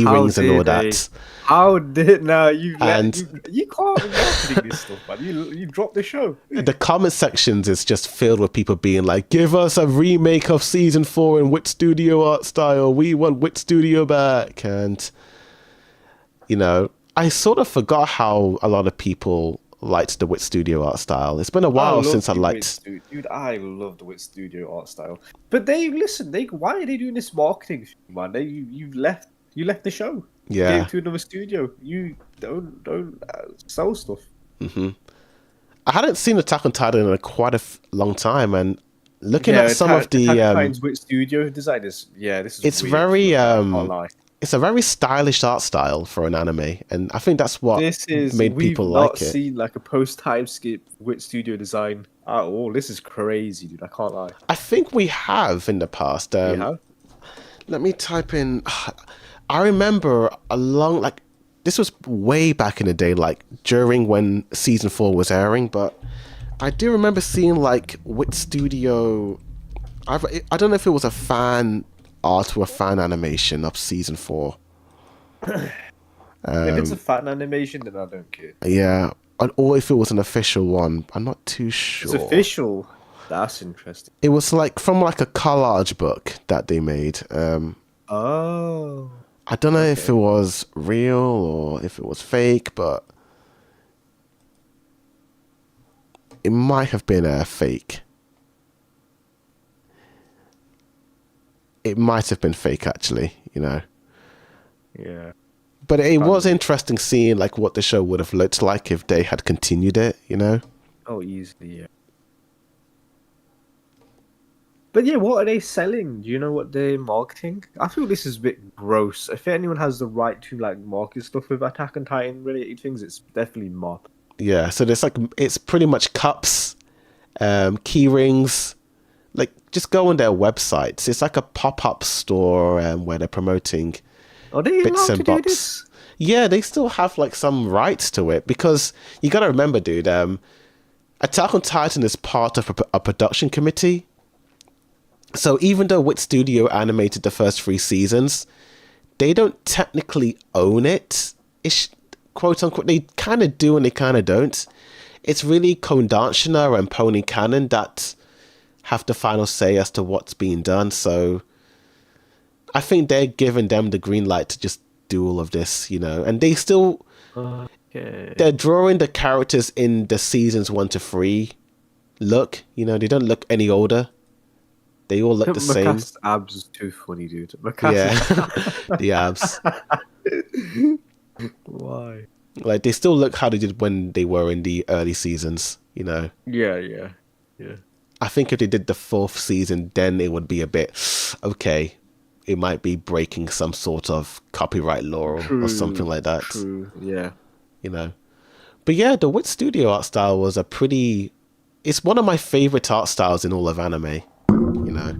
rings and all that. How did you can't be marketing this stuff, man. You dropped the show. The comment sections is just filled with people being like, "Give us a remake of season 4 in Wit Studio art style. We want Wit Studio back." And I sort of forgot how a lot of people liked the Wit Studio art style. It's been a while since I liked. Dude, I love the Wit Studio art style. But why are they doing this marketing, man? You left the show. Yeah. Gave to another studio. You don't sell stuff. Mm-hmm. I hadn't seen Attack on Titan in quite a long time, and looking at some of the Titan's Wit Studio designers, this is. It's weird. very it's a very stylish art style for an anime, and I think that's what made people like it. We've not seen like a post-time skip Wit Studio design at all. This is crazy, dude. I can't lie. I think we have in the past. We have? Let me type in. I remember this was way back in the day, like during when season 4 was airing, but I do remember seeing like Wit Studio. I don't know if it was a fan art or a fan animation of season 4. If it's a fan animation, then I don't care. Yeah, or if it was an official one, I'm not too sure. It's official. That's interesting. It was like from like a collage book that they made. Oh. I don't know if Okay. it was real or if it was fake, but it might have been a fake. It might have been fake, actually, you know. Yeah. But it was Probably. interesting seeing like what the show would have looked like if they had continued it, you know. Oh, easily, yeah. But yeah, what are they selling? Do you know what they're marketing? I feel this is a bit gross. If anyone has the right to like market stuff with Attack on Titan related things, it's definitely Mop. Yeah, so there's like it's pretty much cups, key rings. Like just go on their websites. It's like a pop-up store where they're promoting Are they bits allowed to and do bobs. this? Yeah, they still have like some rights to it because you got to remember, dude. Attack on Titan is part of a production committee. So even though Wit Studio animated the first 3 seasons, they don't technically own it. Ish, quote unquote. They kind of do and they kind of don't. It's really Kodansha and Pony Cannon that have the final say as to what's being done. So I think they're giving them the green light to just do all of this, you know. And they still Okay. they're drawing the characters in the seasons 1 to 3 look. You know, they don't look any older. They all look the same. Makas's abs is too funny, dude. Yeah, Makas's the abs. Why? Like they still look how they did when they were in the early seasons. You know, Yeah, yeah, yeah. I think if they did the 4th season, then it would be a bit okay. It might be breaking some sort of copyright law or something like that. True. Yeah. You know, but yeah, the Wit Studio art style was a pretty. It's one of my favorite art styles in all of anime. You know,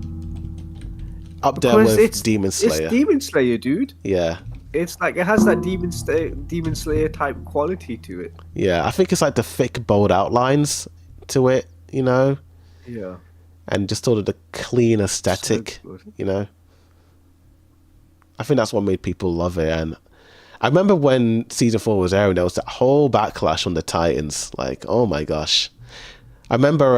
up there Because with Demon Slayer. It's Demon Slayer, dude. Yeah, It's like it has that Demon Slayer type quality to it. yeah. I think it's like the thick, bold outlines to it. You know, Yeah. and just sort of the clean aesthetic. So good. You know, I think that's what made people love it. And I remember when season 4 was airing, there was that whole backlash on the Titans. Like, oh my gosh. I remember,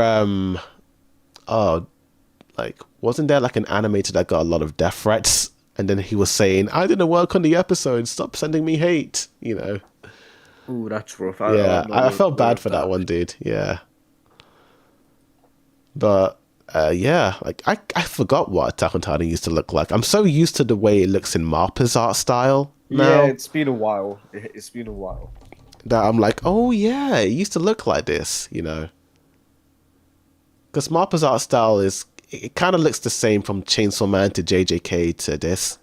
like, wasn't there like an animator that got a lot of death threats? And then he was saying, I didn't work on the episode. Stop sending me hate. You know? Ooh, that's rough. Yeah, I felt bad for that that one, dude. Yeah. But, yeah, like, I forgot what Attack on Titan used to look like. I'm so used to the way it looks in Mappa's art style now. Yeah, it's been a while. It's been a while. That I'm like, oh yeah, it used to look like this, you know. Because Mappa's art style it kind of looks the same from Chainsaw Man to JJK to this.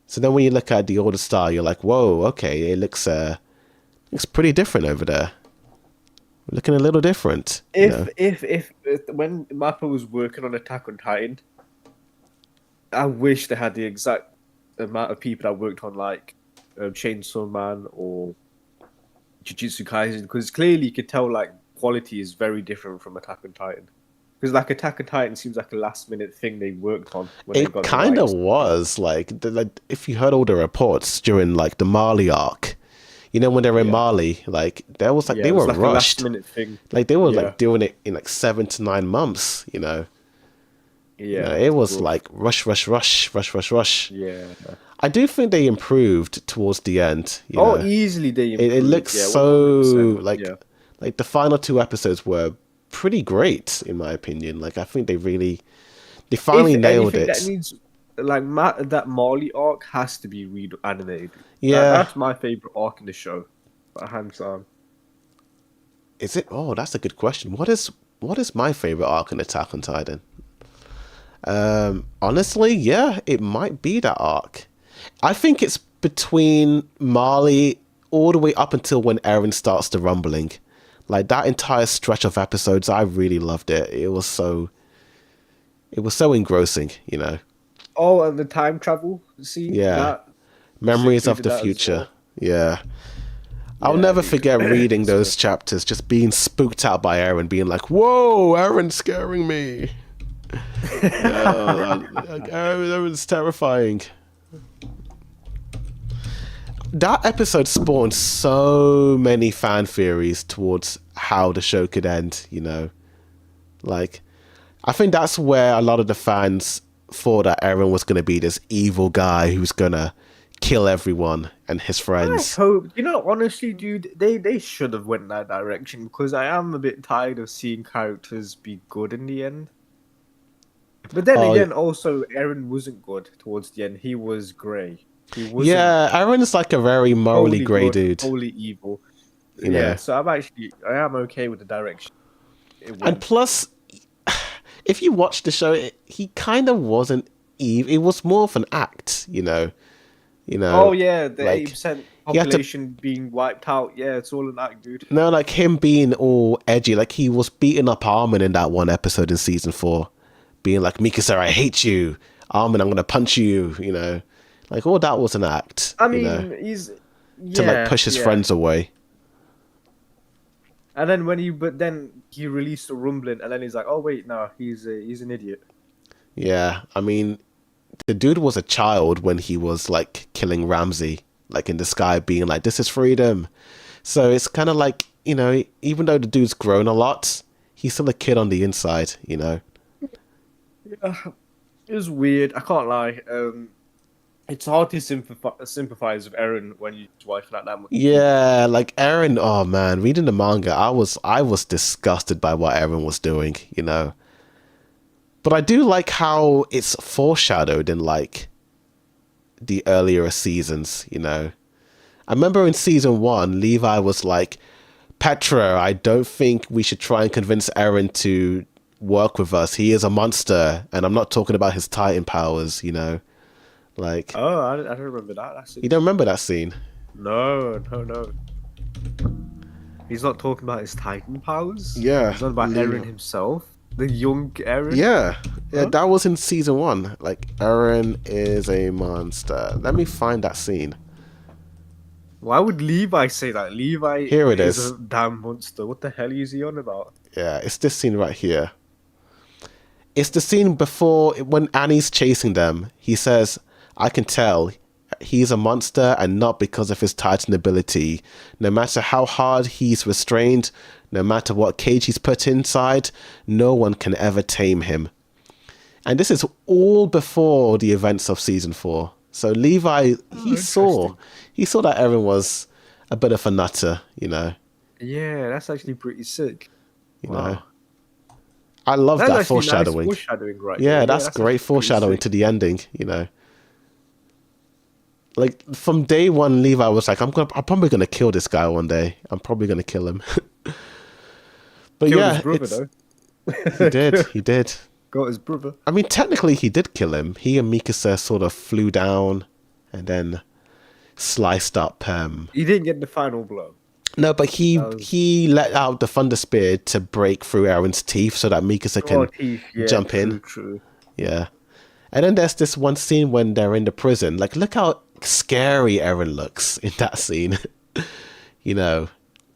So then when you look at the older style, you're like, whoa, okay, it looks pretty different over there. Looking a little different. You know? If when Mappa was working on Attack on Titan, I wish they had the exact amount of people that worked on like Chainsaw Man or Jujutsu Kaisen, because clearly you could tell like quality is very different from Attack on Titan. Because like Attack on Titan seems like a last minute thing they worked on when they It got the kind of rights. was like, if you heard all the reports during like the Mali arc, you know, when they were in Yeah. Mali, like there was like Yeah, they it was were like a rushed. last minute thing. Like they were Yeah. like doing it in like 7 to 9 months, you know. Yeah, You know, it was rough. like rush. Yeah. I do think they improved towards the end. You Oh, know? easily they It improved. looks yeah, so 100%. like Yeah. like the final 2 episodes were pretty great in my opinion. Like I think they finally If nailed anything, it. that needs like that Marley arc has to be animated. Yeah. That's my favorite arc in the show, hands down. Is it? Oh, that's a good question. What is my favorite arc in Attack on Titan? Honestly, yeah, it might be that arc. I think it's between Marley all the way up until when Eren starts the rumbling. Like that entire stretch of episodes, I really loved it. It was so engrossing, you know. Oh, and the time travel scene. Yeah. That Memories of included the that as future. well. Yeah. I'll Yeah, never dude. forget reading those chapters, just being spooked out by Eren, being like, "Whoa, Eren's scaring me." Eren's terrifying. That episode spawned so many fan theories towards how the show could end, you know. Like, I think that's where a lot of the fans thought that Eren was going to be this evil guy who's going to kill everyone and his I friends. hope, honestly, dude, they should have went that direction because I am a bit tired of seeing characters be good in the end. But then Oh, again, also Eren wasn't good towards the end. He was grey. He wasn't yeah, Eren's like a very morally wholly grey good, dude. wholly evil. You know. Yeah, so I am okay with the direction it And went. plus, if you watch the show, he kind of wasn't evil. It was more of an act, you know. Oh yeah, the like 80% he had to population being wiped out. Yeah, it's all an act, dude. no, like him being all edgy, like he was beating up Armin in that one episode in season 4, being like, Mikasa, I hate you, Armin, I'm gonna punch you, you know, like all that was an act. I you know, mean, he's to like push his friends away. And then but then he released a rumbling, and then he's like, "Oh wait, no, he's an idiot." Yeah, I mean, the dude was a child when he was like killing Ramsey, like in the sky, being like, "This is freedom." So it's kind of like, you know, even though the dude's grown a lot, he's still a kid on the inside, you know. Yeah, it was weird. I can't lie. It's hard to sympathize with Eren when you're wifing out that much. Yeah, like Eren. Oh man, reading the manga, I was disgusted by what Eren was doing, you know. But I do like how it's foreshadowed in like the earlier seasons, you know. I remember in season 1, Levi was like, Petra, I don't think we should try and convince Eren to work with us. He is a monster, and I'm not talking about his Titan powers, you know. Like, Oh, I don't remember that. That's it. you don't remember that scene? No. He's not talking about his Titan powers. Yeah, He's not about Levi. Eren himself, the young Eren. Yeah, Huh? that was in season 1. Like, Eren is a monster. Let me find that scene. Why would Levi say that? Levi Here it is. a damn monster. What the hell is he on about? Yeah, it's this scene right here. It's the scene before when Annie's chasing them. He says, I can tell he's a monster, and not because of his Titan ability. No matter how hard he's restrained, no matter what cage he's put inside, no one can ever tame him. And this is all before the events of season 4. So Levi, he saw that Eren was a bit of a nutter, you know. Yeah, that's actually pretty sick. You Wow. know. I love That's that actually foreshadowing. Nice foreshadowing, right? Yeah, there. that's actually great pretty foreshadowing sick. to the ending, you know. Like from day one, Levi was like, I'm probably gonna kill this guy one day. I'm probably gonna kill him. But Killed yeah, his brother, though. he did. Got his brother. I mean, technically, he did kill him. He and Mikasa sort of flew down and then sliced up. He didn't get the final blow. No, but he let out the Thunder Spear to break through Eren's teeth so that Mikasa can teeth, yeah, jump in. True. Yeah. And then there's this one scene when they're in the prison. Like, look how scary Eren looks in that scene. You know,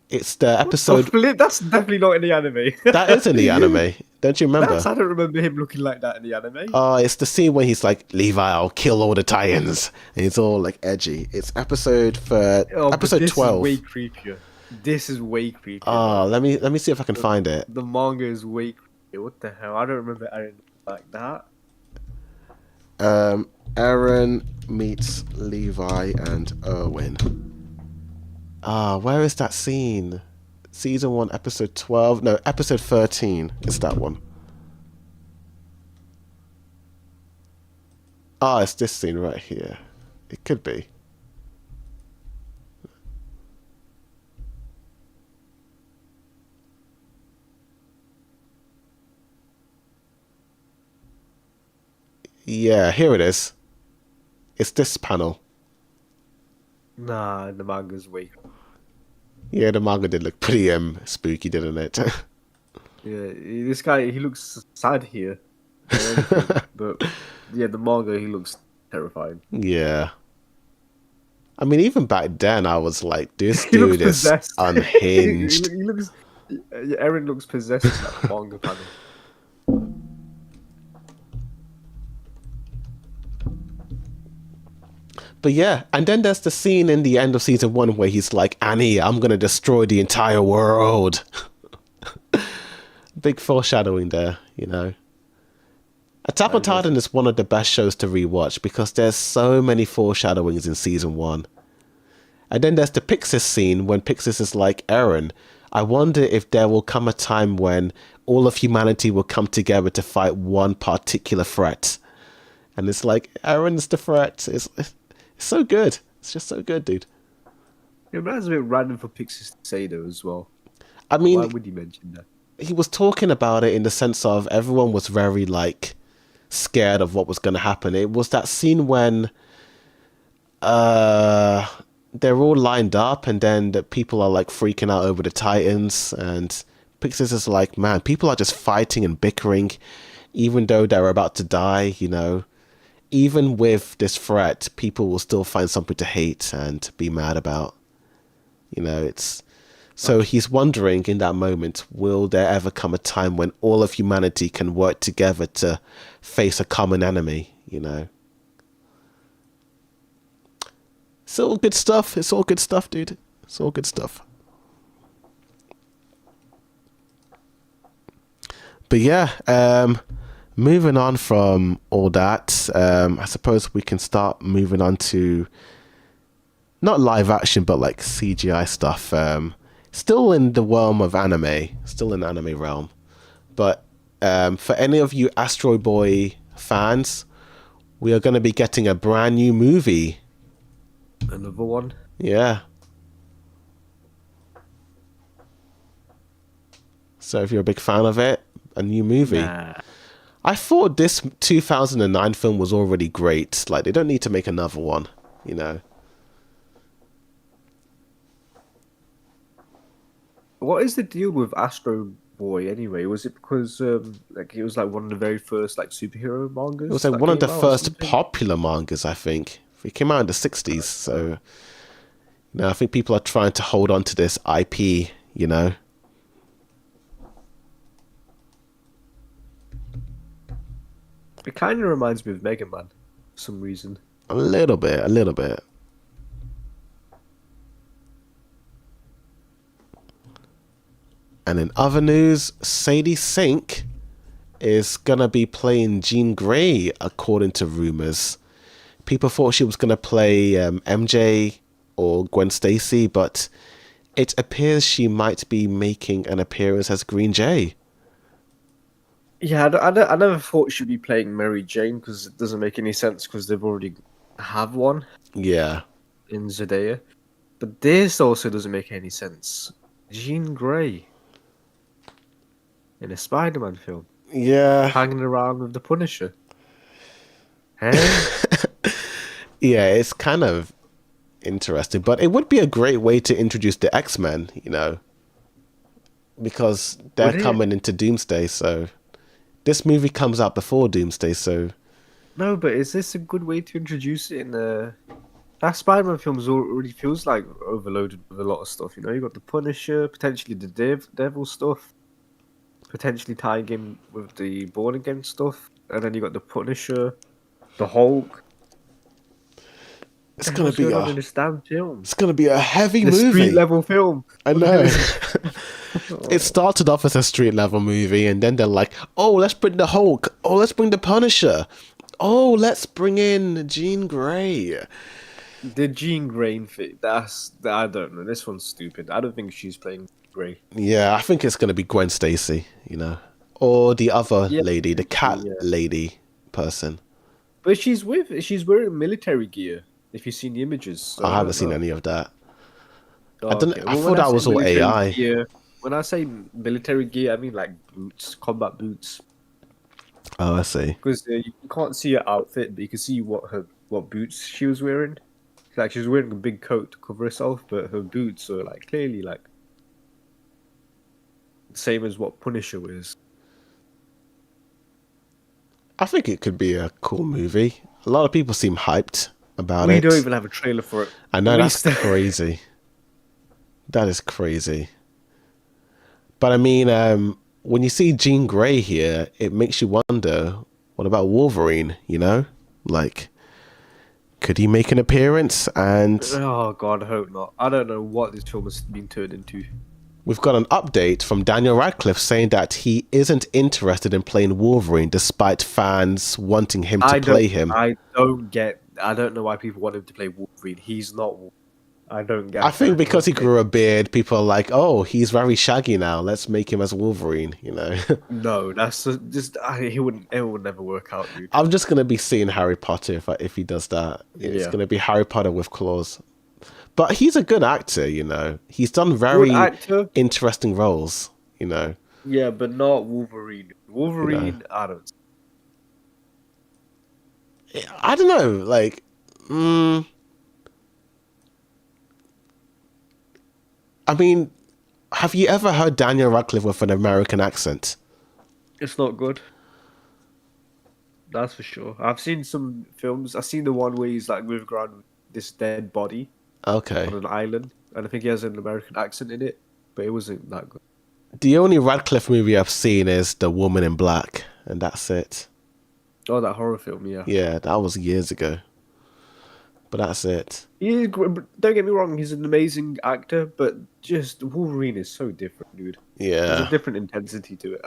it's the episode. That's definitely not in the anime. That is in the anime. Don't you remember? I don't remember him looking like that in the anime. Oh, it's the scene when he's like, Levi, I'll kill all the Titans. And he's all like edgy. It's episode But episode this 12. is way creepier. This is way creepier. Oh, let me see if I can find it. The manga is way creepier. What the hell? I don't remember Eren like that. Eren meets Levi and Erwin. Where is that scene? Season 1, episode 12. No, episode 13. It's that one. It's this scene right here. It could be. Yeah, here it is. It's this panel. Nah, the manga's way. Yeah, the manga did look pretty spooky, didn't it? Yeah, this guy, he looks sad here. But yeah, the manga, he looks terrifying. Yeah. I mean, even back then, I was like, this He looks dude is possessed. unhinged. he looks. Eren looks possessed in that manga panel. But yeah, and then there's the scene in the end of season 1 where he's like, Annie, I'm going to destroy the entire world. Big foreshadowing there, you know. Attack on Titan is one of the best shows to rewatch because there's so many foreshadowings in season 1. And then there's the Pixis scene when Pixis is like, Eren, I wonder if there will come a time when all of humanity will come together to fight one particular threat. And it's like, Eren's the threat. It's so good. It's just so good, dude. It reminds me of random for Pixis to say though as well. I mean, why would you mention that? He was talking about it in the sense of everyone was very like scared of what was going to happen. It was that scene when they're all lined up and then the people are like freaking out over the Titans, and Pixis is like, man, people are just fighting and bickering even though they're about to die, you know. Even with this threat, people will still find something to hate and be mad about. You know, it's... So he's wondering in that moment, will there ever come a time when all of humanity can work together to face a common enemy, you know? It's all good stuff. It's all good stuff, dude. It's all good stuff. But yeah, moving on from all that, I suppose we can start moving on to not live action, but like CGI stuff. Still in the realm of anime, still in the anime realm. But for any of you Astro Boy fans, we are going to be getting a brand new movie. Another one? Yeah. So if you're a big fan of it, a new movie. Nah. I thought this 2009 film was already great. Like, they don't need to make another one, you know. What is the deal with Astro Boy anyway? Was it because like it was like one of the very first like superhero mangas? It was like one of the first popular mangas, I think. It came out in the 60s, so you know, I think people are trying to hold on to this IP, you know. It kind of reminds me of Mega Man for some reason. A little bit, a little bit. And in other news, Sadie Sink is gonna be playing Jean Grey, according to rumors. People thought she was gonna play MJ or Gwen Stacy, but it appears she might be making an appearance as Green Jay. Yeah, I never thought she'd be playing Mary Jane because it doesn't make any sense because they've already have one Yeah. in Zendaya. But this also doesn't make any sense. Jean Grey in a Spider-Man film, Yeah. hanging around with the Punisher. Hey? Yeah, it's kind of interesting, but it would be a great way to introduce the X-Men, you know, because they're coming into Doomsday, so this movie comes out before Doomsday, so... No, but is this a good way to introduce it in the... That Spider-Man film already feels like overloaded with a lot of stuff, you know? You got the Punisher, potentially the Devil stuff, potentially tying in with the Born Again stuff, and then you got the Punisher, the Hulk. It's gonna be in this damn film. It's gonna be a heavy The movie. street level film. I know. It started off as a street level movie, and then they're like, "Oh, let's bring the Hulk. Oh, let's bring the Punisher. Oh, let's bring in Jean Grey." The Jean Grey fit. I don't know. This one's stupid. I don't think she's playing Grey. Yeah, I think it's gonna be Gwen Stacy, you know, or the other lady, the cat lady person. But she's wearing military gear. If you've seen the images, so I haven't seen any of that. Oh, I okay. thought that was all AI. Gear, when I say military gear, I mean like boots, combat boots. Oh, I see. Because you can't see her outfit, but you can see what boots she was wearing. Like she was wearing a big coat to cover herself, but her boots are like clearly like the same as what Punisher wears. I think it could be a cool movie. A lot of people seem hyped about We it. don't even have a trailer for it. I know, that's crazy. That is crazy. But I mean, when you see Jean Grey here, it makes you wonder, what about Wolverine, you know? Like, could he make an appearance? And Oh god, I hope not. I don't know what this film has been turned into. we've got an update from Daniel Radcliffe saying that he isn't interested in playing Wolverine despite fans wanting him to play him. I don't know why people want him to play Wolverine. He's not. I don't get. I think because he grew a beard, people are like, "Oh, he's very shaggy now. Let's make him as Wolverine." You know. No, that's just he wouldn't. It would never work out, dude. I'm just gonna be seeing Harry Potter if he does that. It's gonna be Harry Potter with claws. But he's a good actor, you know. He's done very interesting roles, you know. Yeah, but not Wolverine. Wolverine, you know. I don't know, like, I mean, have you ever heard Daniel Radcliffe with an American accent? It's not good. That's for sure. I've seen some films. I've seen the one where he's like moving around with this dead body. Okay. On an island. And I think he has an American accent in it, but it wasn't that good. The only Radcliffe movie I've seen is The Woman in Black, and that's it. Oh, that horror film, yeah. Yeah, that was years ago. But that's it. Don't get me wrong, he's an amazing actor, but just Wolverine is so different, dude. Yeah. There's a different intensity to it.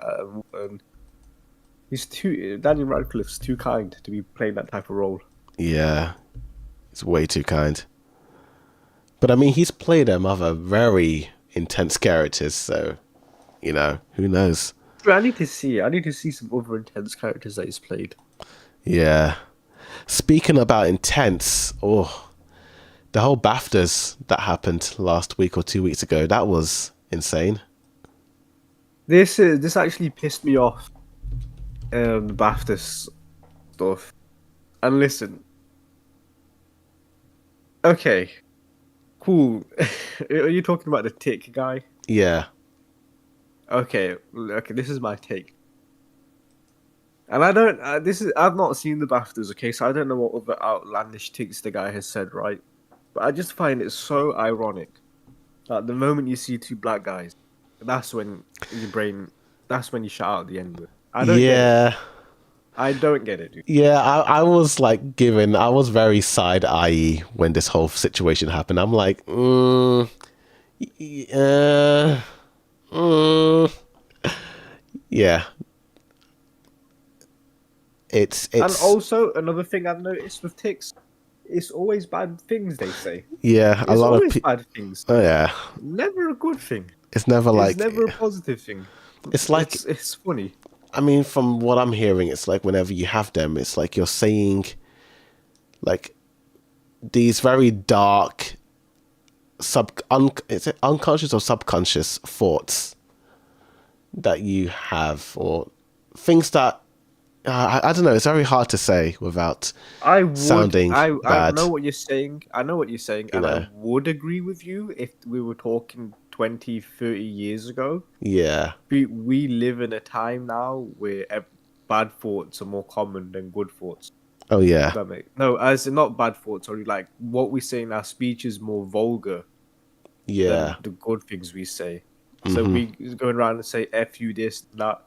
Daniel Radcliffe's too kind to be playing that type of role. Yeah. He's way too kind. But I mean, he's played other very intense characters, so, you know, who knows? I need to see some other intense characters that he's played. Yeah. Speaking about intense, the whole BAFTAs that happened last week or 2 weeks ago, that was insane. This actually pissed me off. The BAFTA stuff. And listen. Okay. Cool. Are you talking about the Tick guy? Yeah. Okay, this is my take. And I've not seen the BAFTAs, okay, so I don't know what other outlandish takes the guy has said, right? But I just find it so ironic that the moment you see two black guys, that's when you shout out the N-word. I don't get it, dude. Yeah, I was very side-eye when this whole situation happened. I'm like, yeah. It's and also another thing I've noticed with ticks, it's always bad things they say. Yeah, a lot of bad things. Oh yeah, never a good thing. It's never never a positive thing. It's like it's funny. I mean, from what I'm hearing, it's like whenever you have them, it's like you're saying, like, these very dark, is it unconscious or subconscious thoughts that you have, or things that I don't know. It's very hard to say without sounding bad. I know what you're saying. I would agree with you if we were talking 20, 30 years ago. Yeah. We live in a time now where bad thoughts are more common than good thoughts. Oh, yeah. As in not bad thoughts, sorry. Like, what we say in our speech is more vulgar than the good things we say. So we going around and say, F you this, that.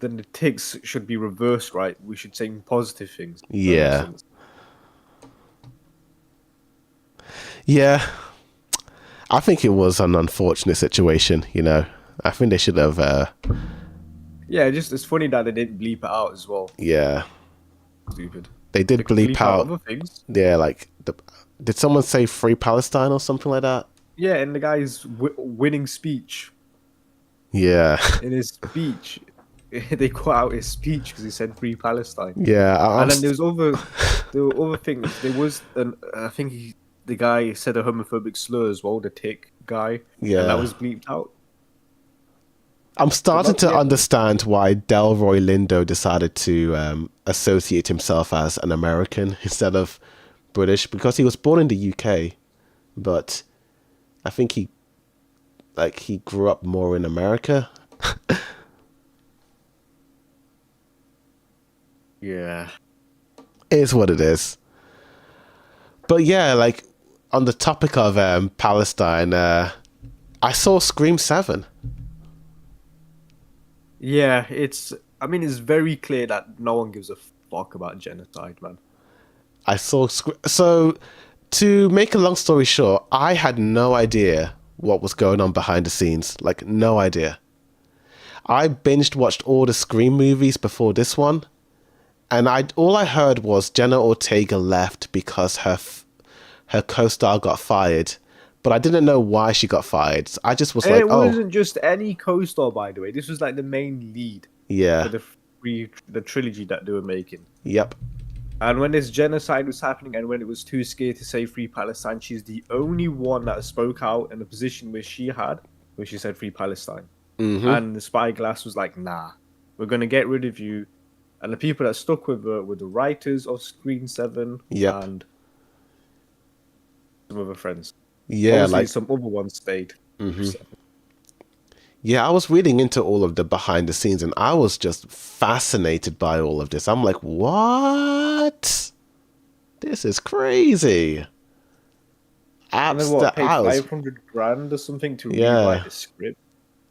Then the ticks should be reversed, right? We should say positive things. Yeah. Yeah. I think it was an unfortunate situation, you know. I think they should have... Yeah, it's funny that they didn't bleep it out as well. Yeah. Stupid. They did bleep out other things. Yeah, like... Did someone say Free Palestine or something like that? Yeah, in the guy's winning speech. Yeah. In his speech... They cut out his speech because he said Free Palestine. Yeah, and then there were other things. There was, I think the guy said a homophobic slur as well. The tick guy. Yeah, and that was bleeped out. I'm starting to understand why Delroy Lindo decided to associate himself as an American instead of British, because he was born in the UK, but I think he grew up more in America. Yeah. It is what it is. But yeah, like, on the topic of Palestine, I saw Scream 7. Yeah, it's very clear that no one gives a fuck about genocide, man. So, to make a long story short, I had no idea what was going on behind the scenes. Like, no idea. I binged watched all the Scream movies before this one, and all I heard was Jenna Ortega left because her co-star got fired, but I didn't know why she got fired. I just was like, it oh, wasn't just any co-star, by the way. This was like the main lead for yeah, the trilogy that they were making. yep, And when this genocide was happening, and when it was too scared to say Free Palestine, she's the only one that spoke out in a position where she said Free Palestine. And the Spyglass was like, nah, we're going to get rid of you. And the people that stuck with her were the writers of Screen 7 Yep. and some other friends. yeah, Obviously, like some other ones stayed. yeah, I was reading into all of the behind the scenes, and I was just fascinated by all of this. I'm like, what? This is crazy. And then what, paid I was, 500 grand or something to Yeah. rewrite the script?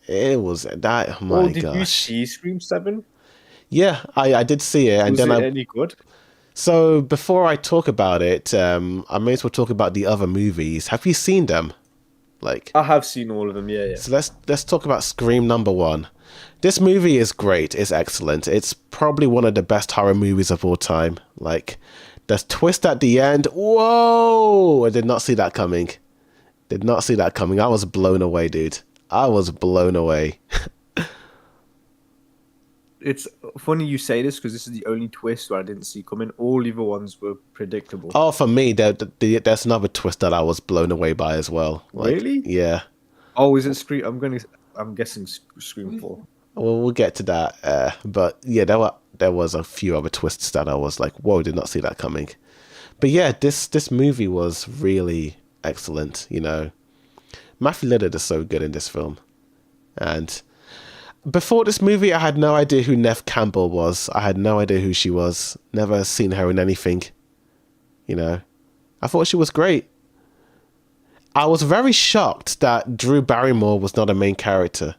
it was that. Oh my Oh, did you gosh. see Scream 7? Yeah, I did see it, and Was then it any good? So before I talk about it, I may as well talk about the other movies. Have you seen them? Like, I have seen all of them, yeah. so let's talk about Scream number 1. This movie is great. It's excellent. It's probably one of the best horror movies of all time. Like, the twist at the end. Whoa! I did not see that coming. Did not see that coming. I was blown away, dude. I was blown away. It's funny you say this because this is the only twist where I didn't see coming. All the other ones were predictable. Oh, for me, there's another twist that I was blown away by as well. Like, Really? Yeah. Oh, is it Scream? I'm guessing Scream 4. Well, we'll get to that. But yeah, there was a few other twists that I was like, whoa, did not see that coming. But yeah, this movie was really excellent. You know, Matthew Lillard is so good in this film. And before this movie, I had no idea who Neve Campbell was. I had no idea who she was. Never seen her in anything. You know, I thought she was great. I was very shocked that Drew Barrymore was not a main character.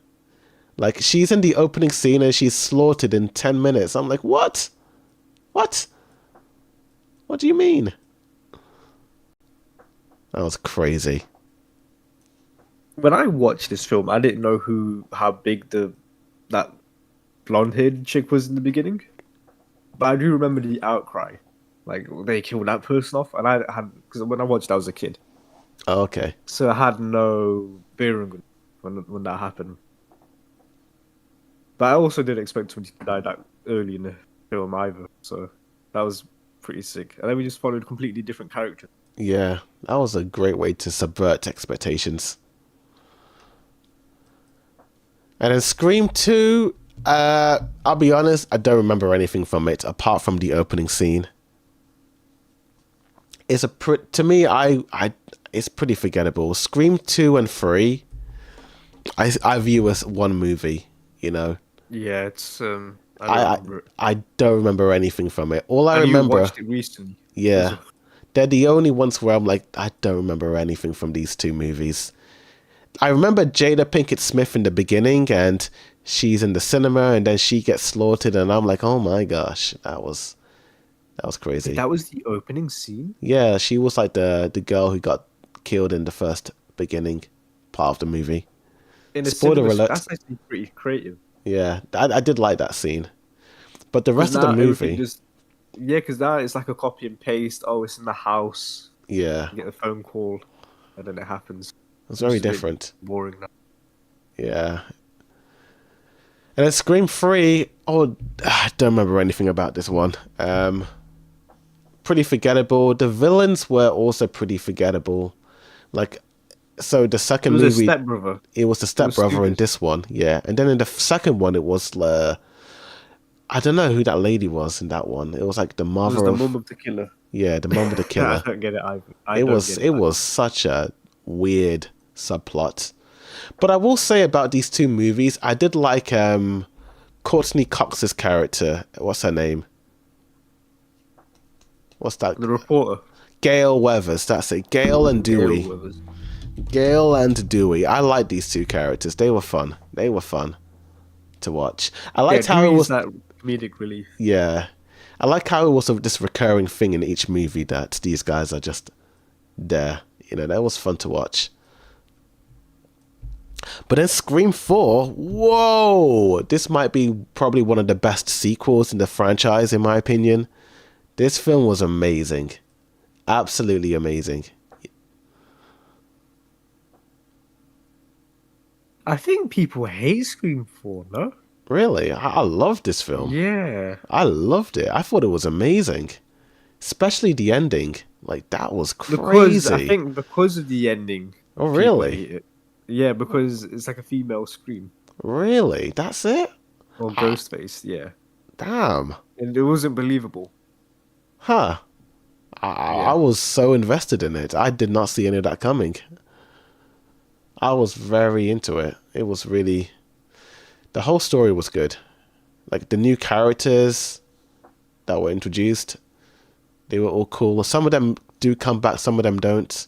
Like, she's in the opening scene and she's slaughtered in 10 minutes. I'm like, what? What? What do you mean? That was crazy. When I watched this film, I didn't know how big that blonde-haired chick was in the beginning. But I do remember the outcry. Like, they killed that person off. And because when I watched, I was a kid. Oh, okay. So I had no bearing when that happened. But I also didn't expect somebody to die that early in the film either. So that was pretty sick. And then we just followed completely different characters. Yeah, that was a great way to subvert expectations. And then Scream 2, I'll be honest, I don't remember anything from it apart from the opening scene. It's to me, it's pretty forgettable. Scream 2 and 3, I view as one movie, you know. Yeah, it's I don't remember it. I don't remember anything from it. All I And remember, you watched it recently. yeah, they're the only ones where I'm like, I don't remember anything from these two movies. I remember Jada Pinkett Smith in the beginning, and she's in the cinema, and then she gets slaughtered, and I'm like, oh my gosh, that was crazy. That was the opening scene? Yeah, she was like the girl who got killed in the first beginning part of the movie. In a Spoiler cinema, alert. that's actually pretty creative. Yeah, I did like that scene. But the rest of the Now everything movie, yeah, because now it's like a copy and paste. Oh, it's in the house. yeah, You get a phone call, and then it happens. it's very It's a bit different. boring now. Yeah. And then Scream 3, I don't remember anything about this one. Pretty forgettable. The villains were also pretty forgettable. Like, so the second It was movie, a stepbrother. it was the stepbrother in stupid. this one, yeah. And then in the second one, it was, I don't know who that lady was in that one. It was like the It mother was the of, mum of the killer. yeah, the mum of the I killer. don't get it either. It was such a weird subplot. But I will say about these two movies, I did like Courtney Cox's character. What's her name? What's that? The reporter. Gail Weathers. That's it. Gail and Dewey. Gail Weathers. Gail and Dewey. I like these two characters. They were fun. They were fun to watch. I liked how it Dewey's was. that comedic relief. Yeah, I like how it was this recurring thing in each movie that these guys are just there. You know, that was fun to watch. But then Scream 4, whoa! This might be probably one of the best sequels in the franchise, in my opinion. This film was amazing. Absolutely amazing. I think people hate Scream 4, no? Really, I loved this film. Yeah. I loved it. I thought it was amazing. Especially the ending. Like, that was Because I crazy. think because of the ending, Oh, people really? hate it. Yeah, because it's like a female scream Really? That's it? or Ah, Ghostface, yeah. damn. And it wasn't believable. Huh. I Yeah. was so invested in it. I did not see any of that coming. I was very into it. It was really. The whole story was good. Like, the new characters that were introduced, they were all cool. Some of them do come back, some of them don't.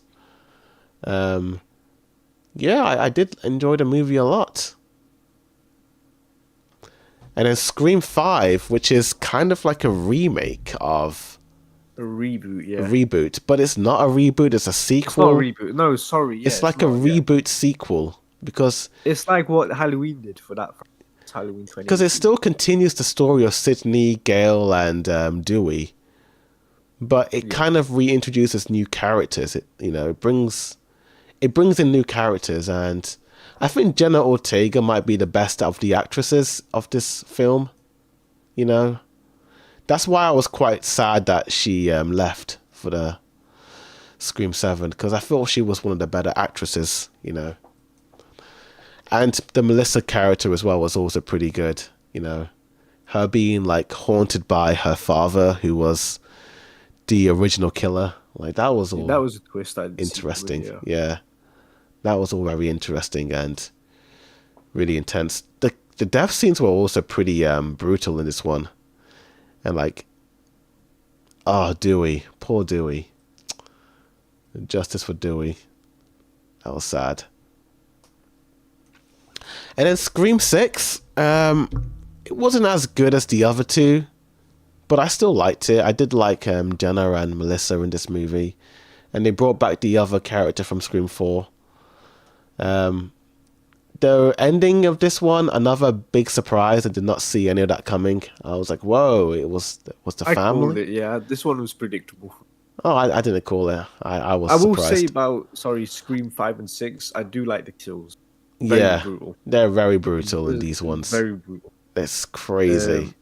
Um, yeah, I did enjoy the movie a lot. And then Scream 5, which is kind of like a remake of A reboot, a yeah. reboot, but it's not a reboot, it's a It's not a sequel. reboot. No, sorry, yeah, It's it's like a not, yeah. reboot sequel because It's like what Halloween did for that. It's Halloween it 2018. still continues the story of Sydney, Gale, and Dewey, but it Yeah. kind of reintroduces new characters. It brings in new characters, and I think Jenna Ortega might be the best of the actresses of this film. You know, that's why I was quite sad that she left for the Scream 7 because I thought she was one of the better actresses. And the Melissa character as well was also pretty good. Her being like haunted by her father, who was the original killer. Like, that was Yeah, that all was a twist I didn't see coming, interesting. yeah. Yeah, that was all very interesting and really intense. The death scenes were also pretty brutal in this one, and like, oh, Dewey, poor Dewey. Justice for Dewey. That was sad. And then Scream 6, it wasn't as good as the other two, but I still liked it. I did like Jenna and Melissa in this movie, and they brought back the other character from Scream 4. The ending of this one, another big surprise. I did not see any of that coming. I was like, whoa, it was the I called family? it, yeah. This one was predictable. Oh, I didn't call it. I was I will say surprised. about, sorry, Scream 5 and 6, I do like the kills. Very Yeah, brutal. they're very brutal in these It's ones. very brutal. It's crazy. Um,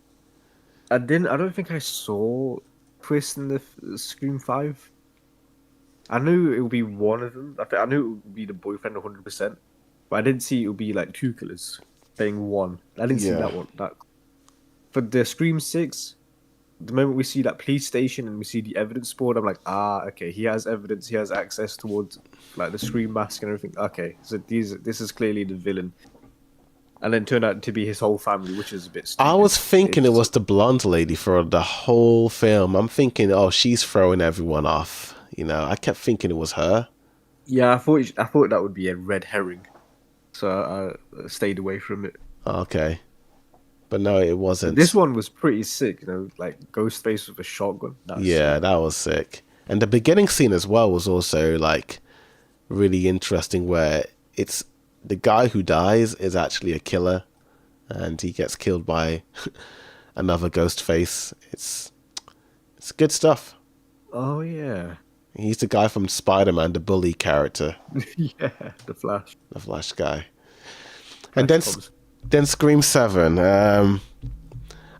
I don't think I saw Twist in the Scream 5. I knew it would be one of them. I knew it would be the boyfriend 100%. But I didn't see it would be like two killers playing one. I didn't see Yeah. that one. That For the Scream 6, the moment we see that police station and we see the evidence board, I'm like, okay, he has evidence, he has access towards like the Scream mask and everything. Okay, so this is clearly the villain. And then turned out to be his whole family, which is a bit stupid. I was thinking it It's- was the blonde lady for the whole film. I'm thinking, oh, she's throwing everyone off. I kept thinking it was her. Yeah, I thought that would be a red herring, so I stayed away from it. Okay. But no, it This wasn't. one was pretty sick, like Ghostface with a shotgun. That's Yeah, sick. that was sick. And the beginning scene as well was also like really interesting where it's the guy who dies is actually a killer and he gets killed by another ghost face. It's good stuff. Oh yeah, He's the guy from Spider-Man, the bully character, yeah, the Flash. the Flash guy. And Flash then Thompson. then Scream 7.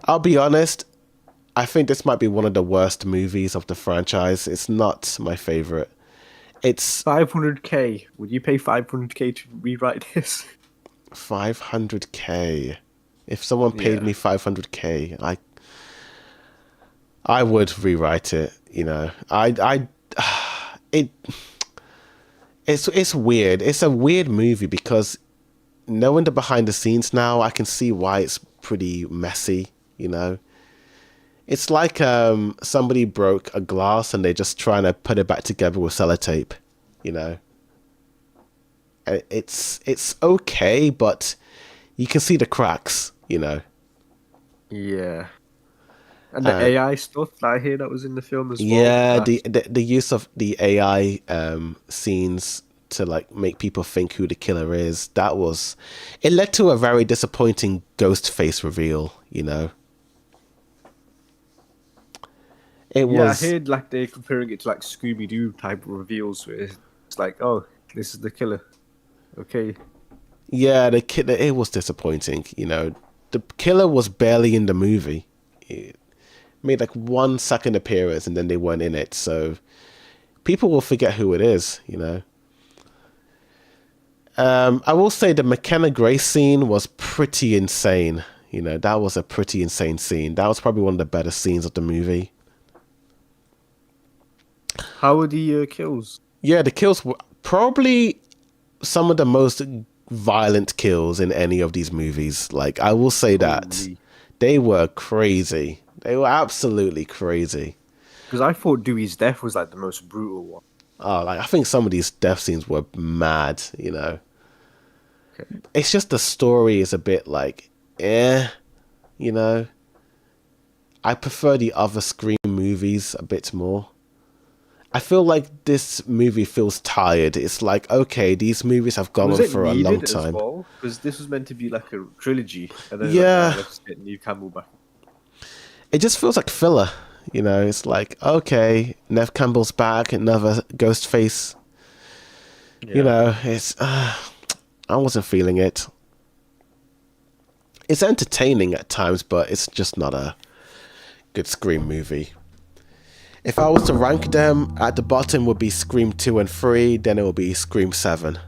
I'll be honest, I think this might be one of the worst movies of the franchise. It's not my favorite. It's 500K. Would you pay 500K to rewrite this? 500K. If someone paid Yeah. me 500K, I would rewrite it. It it's weird. It's a weird movie because knowing the behind the scenes now, I can see why it's pretty messy. It's like somebody broke a glass and they're just trying to put it back together with sellotape. You know, it's okay, but you can see the cracks. Yeah. And the AI stuff that I hear that was in the film as well. Yeah, That's the use of the AI scenes to like make people think who the killer is. It led to a very disappointing Ghostface reveal, you know. I heard like they're comparing it to like Scooby Doo type reveals where it's like, oh, this is the killer. Okay. Yeah, the killer, it was disappointing, you know. The killer was barely in the movie. It made like 1 second appearance and then they weren't in it, so people will forget who it is, you know. I will say the McKenna Grace scene was pretty insane. You know, that was a pretty insane scene. That was probably one of the better scenes of the movie. How were the kills? Yeah, the kills were probably some of the most violent kills in any of these movies. Like, I will say that. Holy. They were crazy. They were absolutely crazy. Because I thought Dewey's death was like the most brutal one. Oh, like I think some of these death scenes were mad, you know. Okay. It's just the story is a bit like, you know. I prefer the other Scream movies a bit more. I feel like this movie feels tired. It's like, okay, these movies have gone on for a long time. Because this was meant to be like a trilogy. And then let's get Neve Campbell back. It just feels like filler. You know, it's like, okay, Neve Campbell's back, another Ghostface. Yeah. You know, it's... I wasn't feeling it. It's entertaining at times, but it's just not a good Scream movie. If I was to rank them, at the bottom would be Scream 2 and 3, then it will be Scream 7.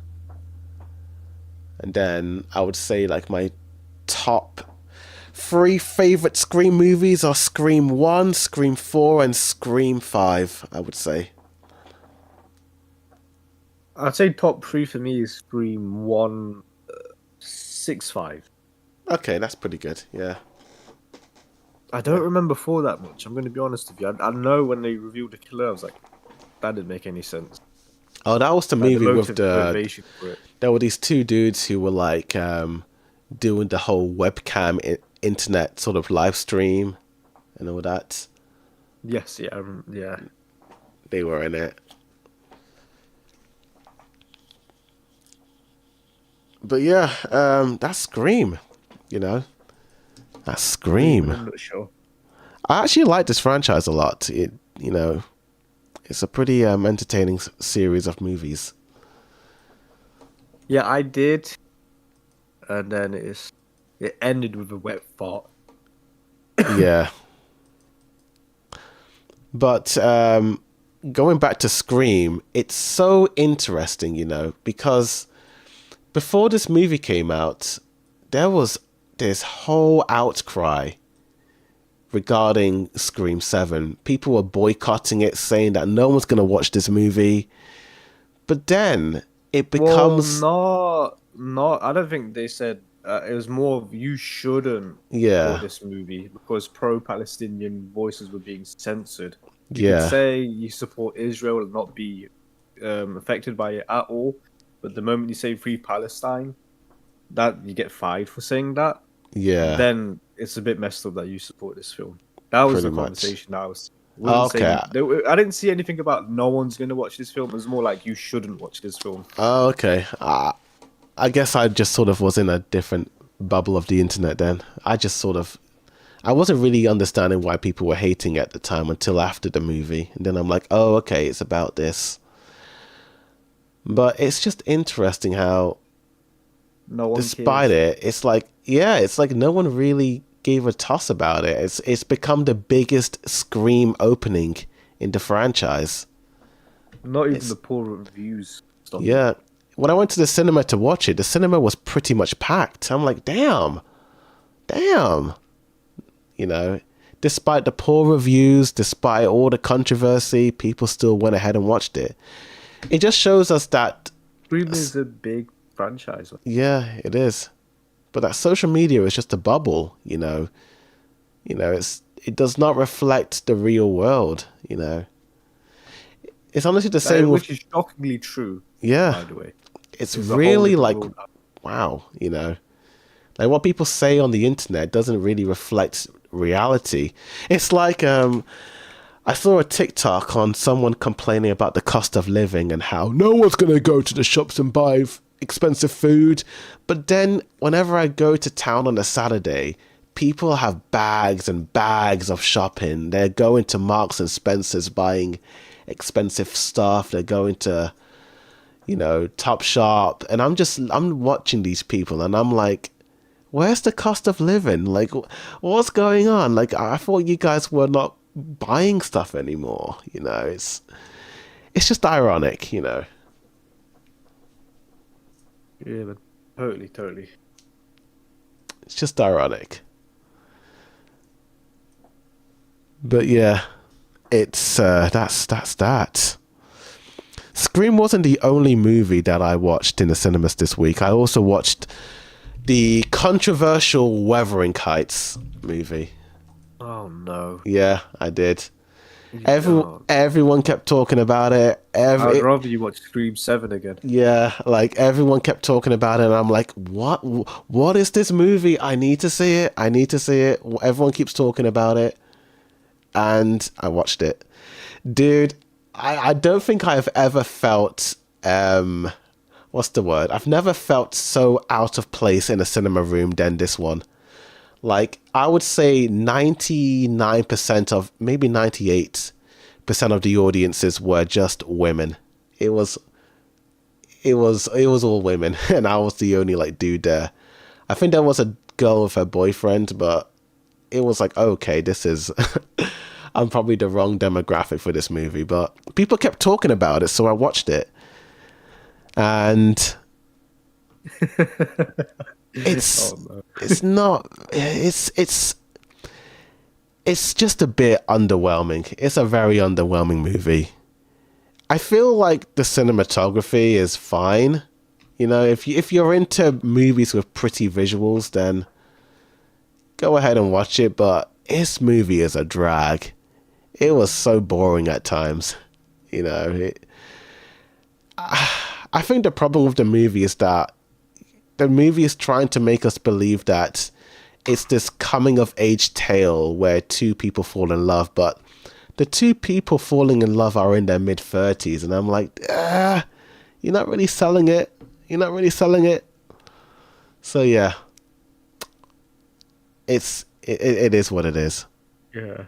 And then I would say like my top 3 favorite Scream movies are Scream 1, Scream 4, and Scream 5, I would say. I'd say top 3 for me is Scream 1, 6, 5. Okay, that's pretty good, yeah. I don't remember 4 that much, I'm going to be honest with you. I know when they revealed the killer, I was like, that didn't make any sense. Oh, that was the movie with there were these 2 dudes who were like doing the whole webcam internet sort of live stream and all that. Yes, yeah. They were in it. But yeah, that's Scream, you know. That's Scream. I'm not sure. I actually like this franchise a lot. It, you know, it's a pretty entertaining series of movies. Yeah, I did. And then it ended with a wet fart. Yeah. But going back to Scream, it's so interesting, you know, because before this movie came out, there was this whole outcry regarding Scream 7. People were boycotting it, saying that no one's going to watch this movie. But then it becomes... Well, not. I don't think they said... it was more of you shouldn't watch this movie because pro-Palestinian voices were being censored. You could say you support Israel and not be affected by it at all. But the moment you say Free Palestine, that you get fired for saying that. Yeah. Then it's a bit messed up that you support this film. That was the conversation that I was. I didn't see anything about no one's going to watch this film. It was more like you shouldn't watch this film. Oh, okay. I guess I just sort of was in a different bubble of the internet then. I wasn't really understanding why people were hating at the time until after the movie. And then I'm like, oh, okay, it's about this. But it's just interesting how, despite it, it's like no one really gave a toss about it. It's become the biggest Scream opening in the franchise. Not even the poor reviews. Yeah. When I went to the cinema to watch it, the cinema was pretty much packed. I'm like, damn. You know, despite the poor reviews, despite all the controversy, people still went ahead and watched it. It just shows us that Scream is a big franchise. Yeah, it is. But that social media is just a bubble, you know. You know, it does not reflect the real world, you know. It's honestly the same which is shockingly true. Yeah. By the way. It's really like, wow, you know. Like what people say on the internet doesn't really reflect reality. It's like I saw a TikTok on someone complaining about the cost of living and how no one's going to go to the shops and buy expensive food. But then, whenever I go to town on a Saturday, people have bags and bags of shopping. They're going to Marks and Spencer's buying expensive stuff. They're going to, Top Shop. And I'm watching these people and I'm like, where's the cost of living? Like, what's going on? Like, I thought you guys were not buying stuff anymore. It's just ironic. Yeah, man. Totally. It's just ironic. But yeah, it's that's that. Scream wasn't the only movie that I watched in the cinemas this week. I also watched the controversial Wuthering Heights movie. Oh no. Yeah, I did. No. Everyone kept talking about it. I'd rather you watch Scream 7 again. Yeah, like everyone kept talking about it, and I'm like, what? What is this movie? I need to see it. I need to see it. Everyone keeps talking about it, and I watched it. Dude, I don't think I've ever felt what's the word? I've never felt so out of place in a cinema room than this one. Like, I would say 99% of, maybe 98% of the audiences were just women. It was all women, and I was the only like dude there. I think there was a girl with her boyfriend, but it was like, okay, this is I'm probably the wrong demographic for this movie, but people kept talking about it, so I watched it. And it's it's just a bit underwhelming. It's a very underwhelming movie. I feel like the cinematography is fine. If you're into movies with pretty visuals, then go ahead and watch it, but this movie is a drag. It was so boring at times. I think the problem with the movie is that the movie is trying to make us believe that it's this coming of age tale where two people fall in love, but the two people falling in love are in their mid-30s, and I'm like, you're not really selling it. You're not really selling it. So yeah, it is what it is. Yeah.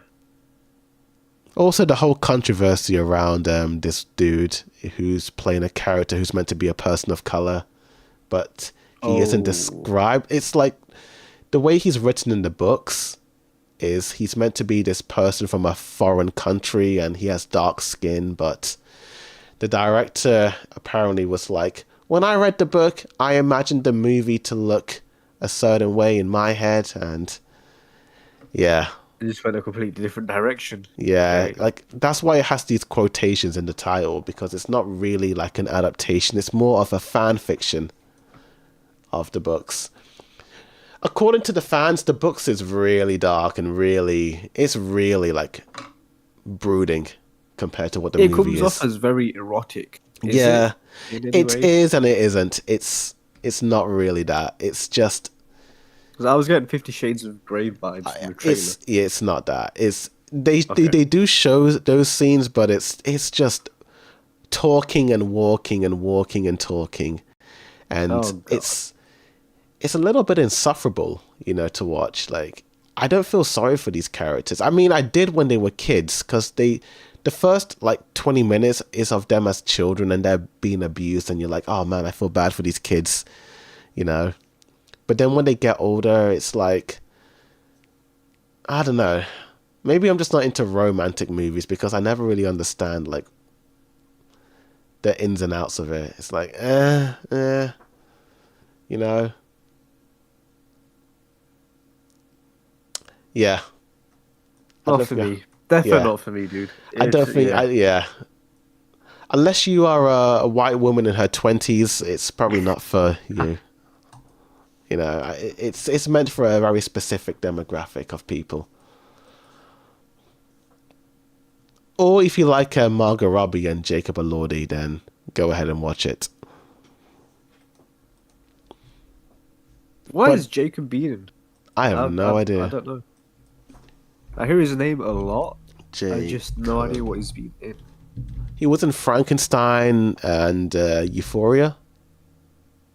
Also, the whole controversy around this dude who's playing a character who's meant to be a person of color, but he isn't described. It's like the way he's written in the books is he's meant to be this person from a foreign country and he has dark skin, but the director apparently was like, when I read the book, I imagined the movie to look a certain way in my head, and yeah. It just went a completely different direction. Yeah, Right. like that's why it has these quotations in the title, because it's not really like an adaptation. It's more of a fan fiction of the books. According to the fans, the books is really dark and it's really like brooding compared to what the It movie comes is. off as very erotic. Is Yeah, it in any it way? is and it isn't. It's not really that. It's just Because I was getting 50 Shades of Grey vibes from the trailer. it's not that. It's they Okay. they do show those scenes, but it's just talking and walking and walking and talking, and Oh, God. it's a little bit insufferable, to watch. Like, I don't feel sorry for these characters. I mean, I did when they were kids, because the first like 20 minutes is of them as children and they're being abused, and you're like, oh man, I feel bad for these kids, But then when they get older, it's like, I don't know. Maybe I'm just not into romantic movies because I never really understand like the ins and outs of it. It's like, Yeah. I Not don't for think me. Definitely yeah. not for me, dude. I don't think, Yeah. Unless you are a white woman in her 20s, it's probably not for you. It's meant for a very specific demographic of people. Or if you like Margot Robbie and Jacob Elordi, then go ahead and watch it. Why But- is Jacob Beaton? I have no idea. I don't know. I hear his name a lot. I Jacob. just no idea what he's been in. He was in Frankenstein and Euphoria.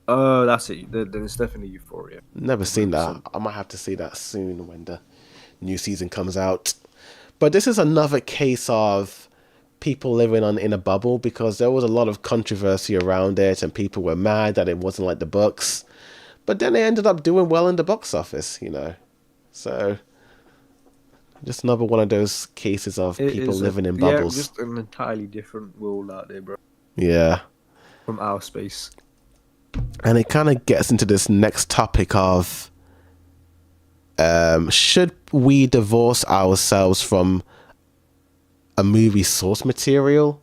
Oh, that's it. Then it's definitely Euphoria. Never seen that. 100%. I might have to see that soon when the new season comes out. But this is another case of people living in a bubble, because there was a lot of controversy around it and people were mad that it wasn't like the books. But then it ended up doing well in the box office, you know. So just another one of those cases of It people is living in yeah, bubbles. just an entirely different world out there, bro, Yeah. from our space. And it kind of gets into this next topic of should we divorce ourselves from a movie source material?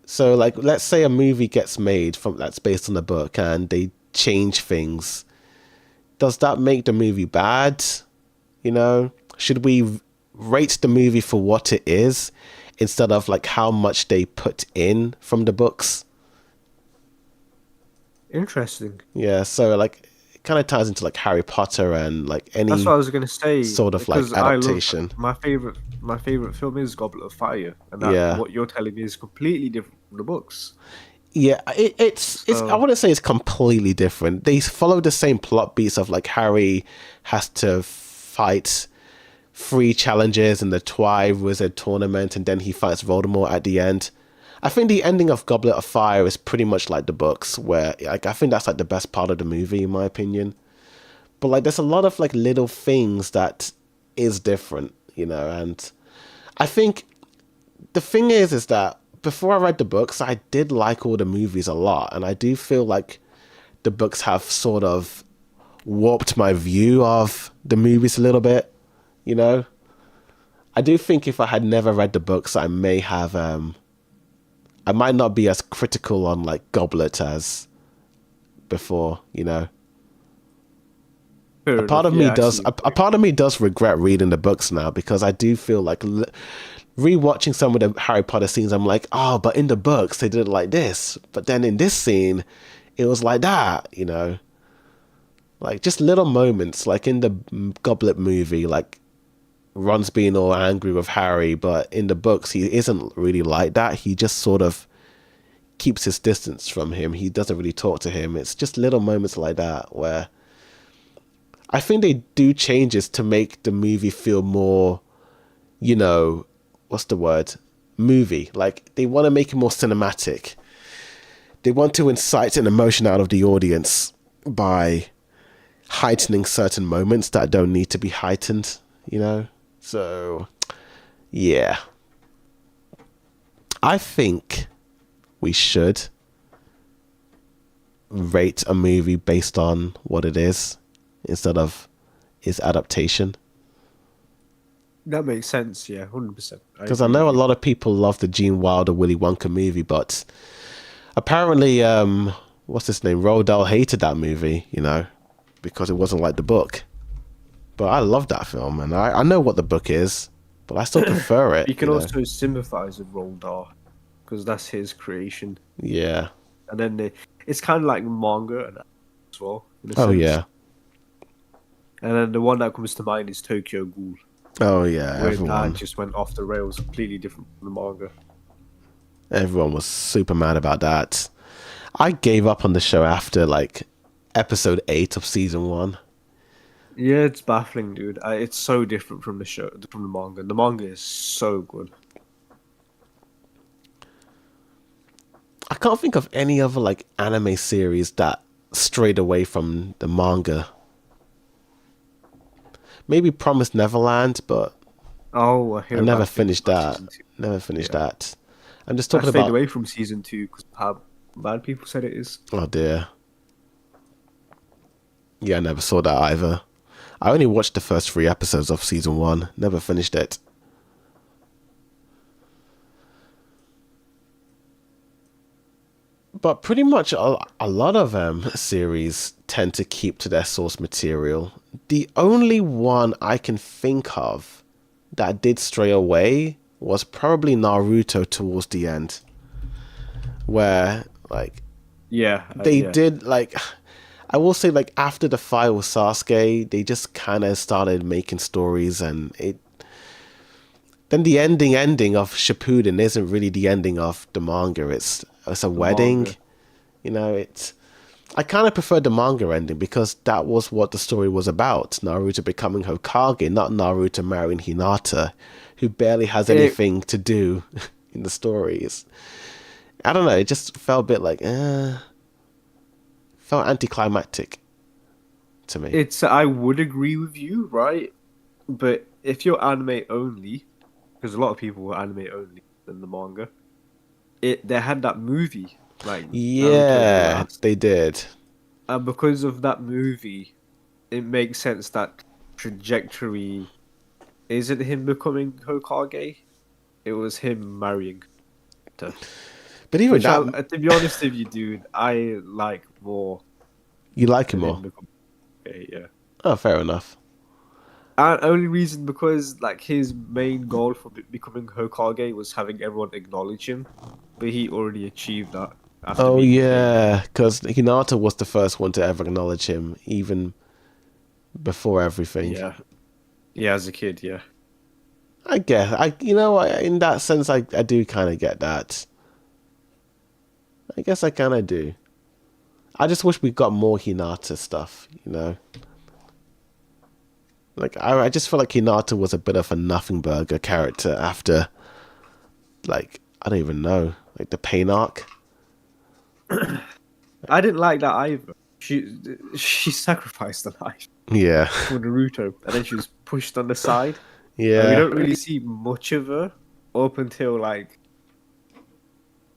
So, like, let's say a movie gets made from that's based on the book and they change things. Does that make the movie bad? You know, should we rate the movie for what it is instead of like how much they put in from the books? Interesting. Yeah, so like it kind of ties into like Harry Potter and like any That's what I was gonna say. sort of like Because I love adaptation. my favorite film is Goblet of Fire, and that Yeah. what you're telling me is completely different from the books. Yeah, it's I So wouldn't say it's completely different. They follow the same plot beats of like Harry has to fight three challenges in the Triwizard Tournament, and then he fights Voldemort at the end. I think the ending of Goblet of Fire is pretty much like the books, where like I think that's like the best part of the movie in my opinion. But like there's a lot of like little things that is different, you know, and I think the thing is that before I read the books, I did like all the movies a lot, and I do feel like the books have sort of warped my view of the movies a little bit, you know. I do think if I had never read the books, I may have I might not be as critical on like Goblet as before, you know. fair A part enough. of me Yeah, I does see a, your a point. part of me does regret reading the books now, because I do feel like rewatching some of the Harry Potter scenes, I'm like, oh, but in the books they did it like this, but then in this scene it was like that, you know. Like just little moments, like in the Goblet movie, like Ron's being all angry with Harry, but in the books he isn't really like that. He just sort of keeps his distance from him. He doesn't really talk to him. It's just little moments like that where I think they do changes to make the movie feel more, you know, what's the word? Movie. Like they want to make it more cinematic. They want to incite an emotion out of the audience by heightening certain moments that don't need to be heightened, you know? So, yeah. I think we should rate a movie based on what it is instead of its adaptation. That makes sense. Yeah, 100%. Because I know a lot of people love the Gene Wilder Willy Wonka movie, but apparently, what's his name? Roald Dahl hated that movie, you know, because it wasn't like the book. But I love that film, and I know what the book is, but I still prefer it. You can you know? also sympathize with Roald Dahl because that's his creation, Yeah. and then it's kind of like manga and as well. In a Oh, sense. yeah. And then the one that comes to mind is Tokyo Ghoul, Oh, yeah. where Everyone. that just went off the rails, completely different from the manga. Everyone was super mad about that. I gave up on the show after like episode 8 of season 1. Yeah, it's baffling, dude. It's so different from the show, from the manga. The manga is so good. I can't think of any other like anime series that strayed away from the manga. Maybe Promised Neverland, but Oh, I hear I never bad things finished about that. season two. Never finished Yeah. that. I'm just I talking stayed about. away from season 2 because how bad people said it is. Oh dear. Yeah, I never saw that either. I only watched the first 3 episodes of season 1. Never finished it. But pretty much a lot of series tend to keep to their source material. The only one I can think of that did stray away was probably Naruto towards the end, where like Yeah, they yeah. did like I will say like after the fight with Sasuke, they just kind of started making stories, and then the ending of Shippuden isn't really the ending of the manga. It's a wedding. manga. You know, it's. I kind of prefer the manga ending because that was what the story was about. Naruto becoming Hokage, not Naruto marrying Hinata, who barely has anything to do in the stories. I don't know. It just felt a bit like, felt anticlimactic to me. I would agree with you, right? But if you're anime only, because a lot of people were anime only than the manga, they had that movie, like Naruto the Yeah, Last. they did. And because of that movie, it makes sense that trajectory isn't him becoming Hokage. It was him marrying her. But even Which, that, to be honest with you, dude, I like more you like him than more. him becoming Hokage, yeah. Oh, fair enough. And only reason because like his main goal for becoming Hokage was having everyone acknowledge him, but he already achieved that after Oh being a kid. yeah, because Hinata was the first one to ever acknowledge him, even before everything. Yeah, yeah, as a kid, yeah. I guess you know what, in that sense, I do kind of get that. I guess I kind of do. I just wish we got more Hinata stuff, you know. Like I just feel like Hinata was a bit of a nothing burger character after, like I don't even know, like the pain arc. I didn't like that either. She sacrificed the life Yeah, for Naruto, and then she was pushed on the side, and we yeah, don't really see much of her up until like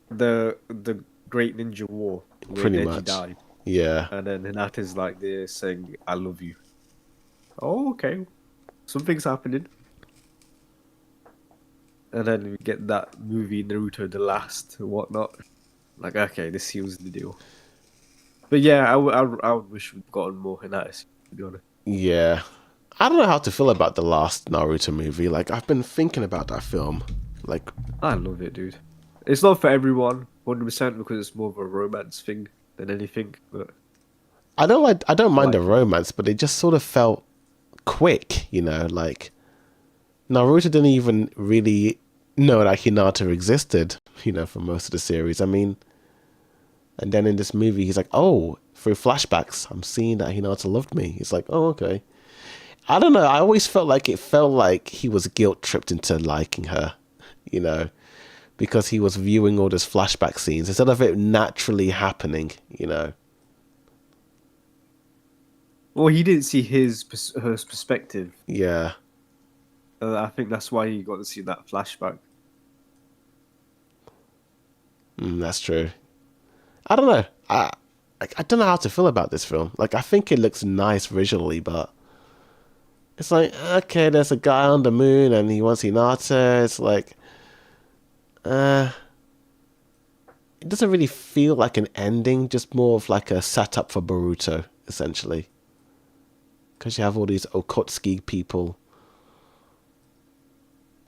the Great Ninja War where pretty Neji much. died, Yeah, and then Hinata's like there saying "I love you." Oh, okay, something's happening, and then we get that movie Naruto the Last and whatnot. Like, okay, this seals the deal. But yeah, I would wish we'd gotten more Hinata, to be honest. yeah. I don't know how to feel about the last Naruto movie. Like I've been thinking about that film. Like I love it, dude. It's not for everyone, 100%, because it's more of a romance thing than anything. But I don't I mind the like it. romance, but it just sort of felt quick, you know, like Naruto didn't even really know that Hinata existed, you know, for most of the series. I mean, and then in this movie, he's like, oh, through flashbacks, I'm seeing that Hinata loved me. He's like, oh, okay. I don't know. I always felt like he was guilt tripped into liking her, you know, because he was viewing all those flashback scenes instead of it naturally happening, you know. Well, he didn't see her perspective. Yeah. I think that's why he got to see that flashback. That's true. I don't know. I don't know how to feel about this film. Like I think it looks nice visually, but it's like okay, there's a guy on the moon and he wants Hinata. It's like, it doesn't really feel like an ending. Just more of like a setup for Boruto, essentially. Because you have all these Okotsuki people.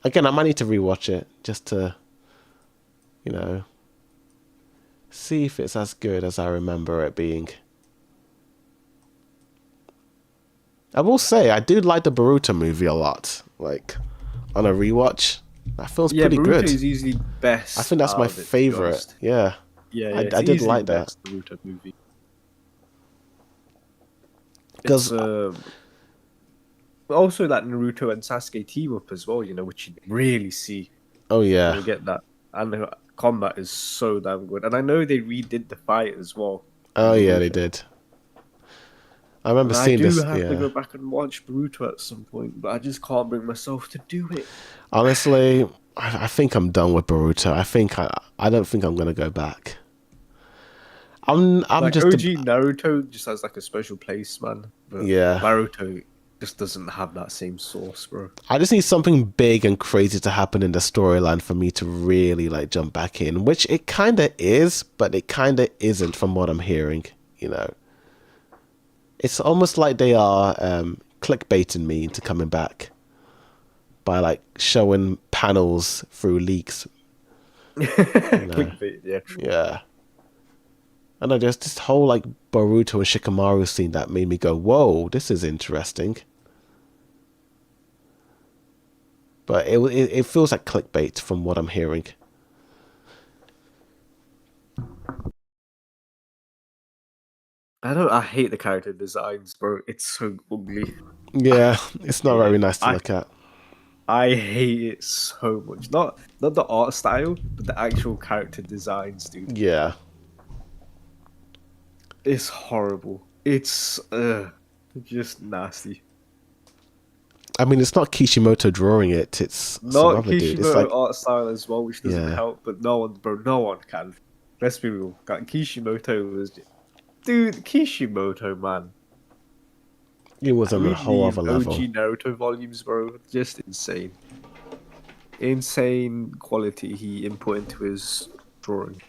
Again, I might need to rewatch it just to, you know, see if it's as good as I remember it being. I will say I do like the Boruto movie a lot. Like on a rewatch, that feels Yeah, pretty Naruto good. is easily best. I think that's my out of it, to be favorite. honest. Yeah, Yeah, I it's did easily like the that best Naruto movie. because It's also that Naruto and Sasuke team up as well. You know, which you really see. oh yeah, You get that, and the combat is so damn good. And I know they redid the fight as well. oh in yeah, they Naruto. did. I remember And I seeing do this. have to Yeah, go back and watch Naruto at some point, but I just can't bring myself to do it. honestly, I think I'm done with Boruto. I don't think I'm gonna go back. I'm Like just OG Naruto just has like a special place, man. But yeah. Naruto just doesn't have that same sauce, bro. I just need something big and crazy to happen in the storyline for me to really like jump back in, which it kind of is, but it kind of isn't from what I'm hearing. You know, it's almost like they are clickbaiting me into coming back by like showing panels through leaks. Clickbait, yeah, true. Yeah, I know there's this whole like Boruto and Shikamaru scene that made me go, "Whoa, this is interesting." But it feels like clickbait from what I'm hearing. I hate the character designs, bro. It's so ugly. Yeah, it's not very nice to I look at. I hate it so much. Not the art style, but the actual character designs, dude. Yeah. It's horrible. It's just nasty. I mean, it's not Kishimoto drawing it. It's some Not other dude. It's Kishimoto like, art style as well, which doesn't yeah. help. But no one, bro, no one can. Let's be real. Kishimoto was, dude, Kishimoto, man. It was on a Read whole the other level. OG Naruto volumes, bro. Just insane. Insane quality he input into his drawing.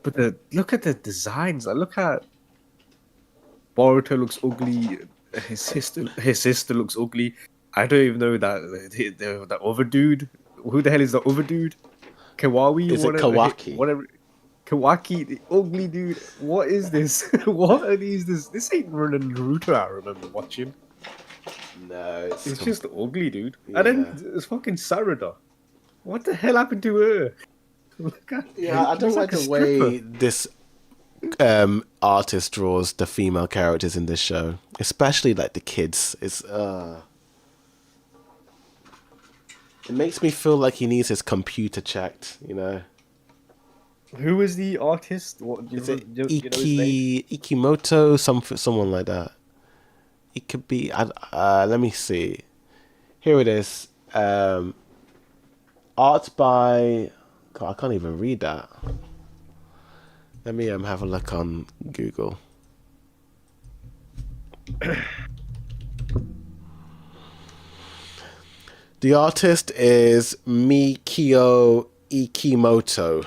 But look at the designs. Like, look at Boruto looks ugly. His sister looks ugly. I don't even know that other dude. Who the hell is the other dude? Kawaii? Is it whatever, Kawaki? Whatever. Kawaki, the ugly dude. What is this? What are these? This ain't running Naruto. I remember watching. No, It's just ugly, dude. Yeah. And then it's fucking Sarada. What the hell happened to her? Look at, Yeah, I don't she's like a the way stripper. this artist draws the female characters in this show, especially like the kids. It makes me feel like he needs his computer checked. You know, Who is the artist? What do is you, it do you know his name? Ikimoto? Someone like that. It could be. Let me see. Here it is. Art by. God, I can't even read that. Let me have a look on Google. The artist is Mikio Ikimoto.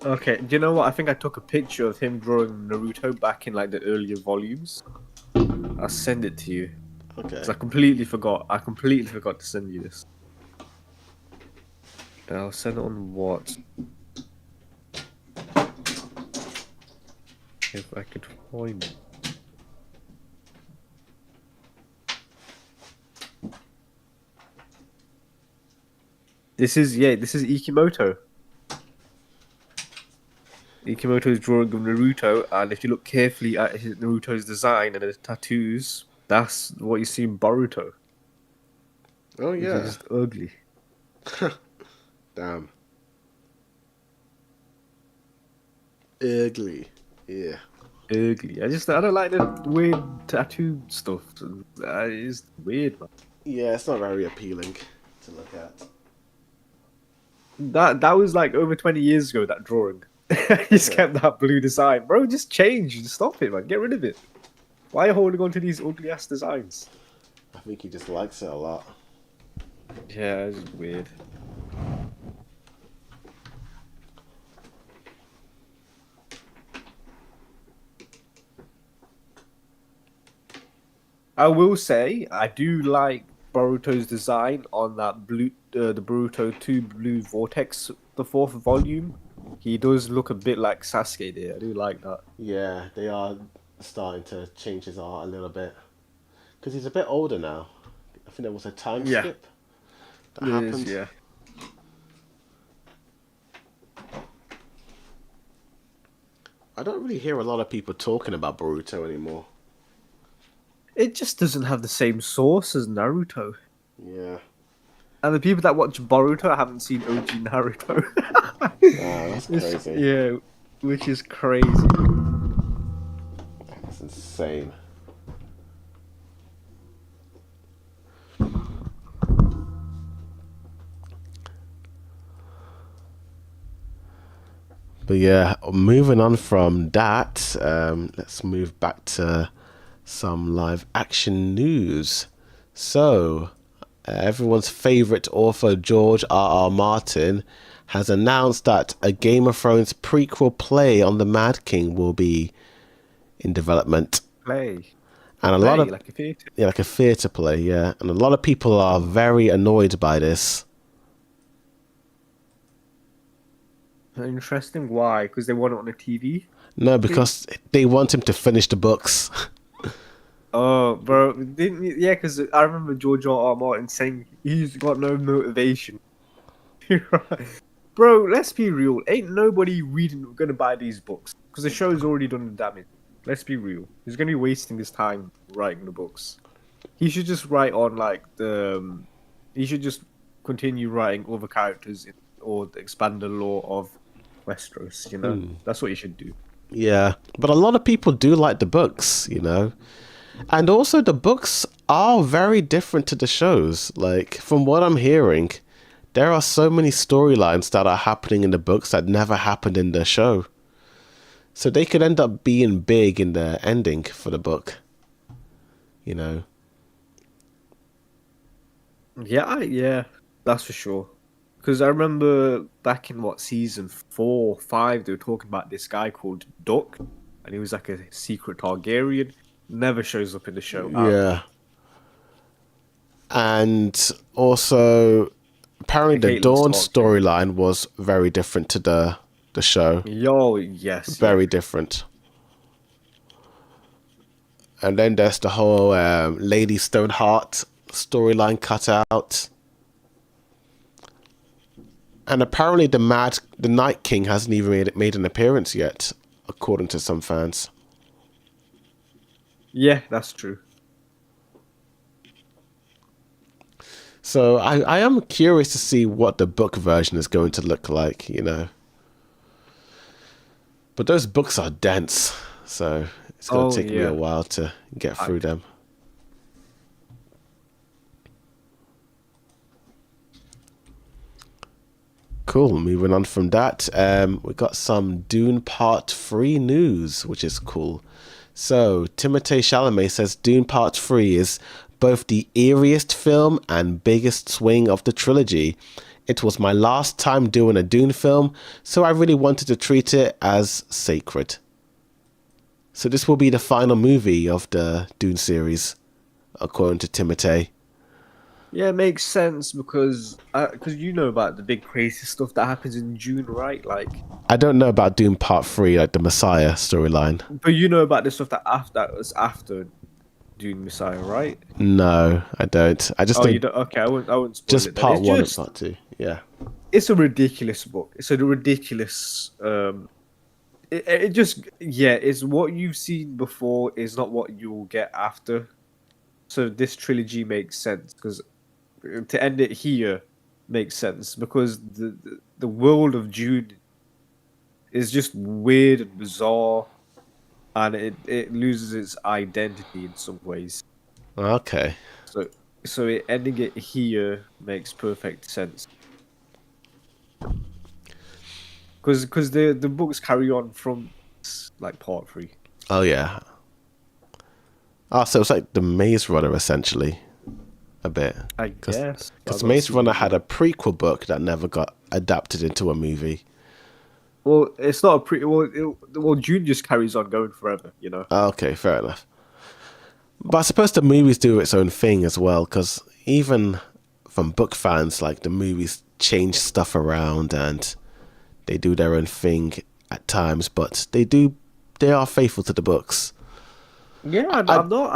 Okay, do you know what? I think I took a picture of him drawing Naruto back in like the earlier volumes. I'll send it to you. Okay. 'Cause I completely forgot. I completely forgot to send you this. And I'll send it on what? If I could find it. This is Ikimoto. Ikimoto is drawing of Naruto, and if you look carefully at Naruto's design and his tattoos, that's what you see in Boruto. Oh Which yeah. is just ugly. Damn. Ugly. Yeah. Ugly. I don't like the weird tattoo stuff. It's weird, man. Yeah, it's not very appealing to look at. That was like over 20 years ago, that drawing. I just kept that blue design. Bro, just change. Just stop it, man. Get rid of it. Why are you holding on to these ugly ass designs? I think he just likes it a lot. Yeah, it's weird. I will say, I do like Boruto's design on that blue, the Boruto 2 Blue Vortex, the fourth volume. He does look a bit like Sasuke there. I do like that. Yeah, they are starting to change his art a little bit. Because he's a bit older now. I think there was a time Yeah. skip that It is, happened. yeah. I don't really hear a lot of people talking about Boruto anymore. It just doesn't have the same source as Naruto. Yeah. And the people that watch Boruto haven't seen OG Naruto. Wow, that's crazy. Yeah, which is crazy. That's insane. But yeah, moving on from that, let's move back to some live action news. So, everyone's favorite author, George R. R. Martin, has announced that a Game of Thrones prequel play on the Mad King will be in development. Play. And a lot of like a theater. yeah, like a theater play, yeah. And a lot of people are very annoyed by this. Interesting. Why? Because they want it on a TV? No, because they want him to finish the books. Oh, bro, didn't you, yeah? Because I remember George R. R. Martin saying he's got no motivation. Bro, let's be real. Ain't nobody reading gonna buy these books because the show's already done the damage. Let's be real. He's gonna be wasting his time writing the books. He should just write on like the. He should just continue writing other characters or expand the lore of Westeros. You know, that's what he should do. Yeah, but a lot of people do like the books, you know. And also the books are very different to the shows. Like from what I'm hearing, there are so many storylines that are happening in the books that never happened in the show. So they could end up being big in the ending for the book. You know. Yeah, that's for sure. Because I remember back in season 4, 5, they were talking about this guy called Duck, and he was like a secret Targaryen. Never shows up in the show. Yeah. And also, apparently the Caitlyn Dawn Stark. storyline was very different to the show. Yo, yes. Very different. And then there's the whole Lady Stoneheart storyline cut out. And apparently the Night King hasn't even made an appearance yet, according to some fans. Yeah, that's true. So I am curious to see what the book version is going to look like, you know. But those books are dense, so it's going to take me a while to get through them. Cool. Moving on from that, we got some Dune Part 3 news, which is cool. So Timothée Chalamet says Dune Part 3 is both the eeriest film and biggest swing of the trilogy. It was my last time doing a Dune film, so I really wanted to treat it as sacred. So this will be the final movie of the Dune series, according to Timothée. Yeah, it makes sense because you know about the big crazy stuff that happens in Dune, right? Like, I don't know about Dune Part 3, like the Messiah storyline. but you know about the stuff that was after Dune Messiah, right? No, I don't. I just think you don't. Okay, I wouldn't spoil just it then. Part It's 1 just- and Part 2. Yeah. It's a ridiculous book. It's a ridiculous. It just it's what you've seen before is not what you will get after. So this trilogy makes sense because to end it here makes sense because the world of Dune is just weird and bizarre, and it loses its identity in some ways. Okay. So ending it here makes perfect sense. Because the books carry on from like part 3. Oh, yeah. Oh, so it's like the Maze Runner, essentially. A bit. I guess. Because Maze Runner had a prequel book that never got adapted into a movie. Well, it's not a well, Dune just carries on going forever, you know? Okay, fair enough. But I suppose the movies do its own thing as well, because even from book fans, like the movies change stuff around and they do their own thing at times, but they are faithful to the books. Yeah, I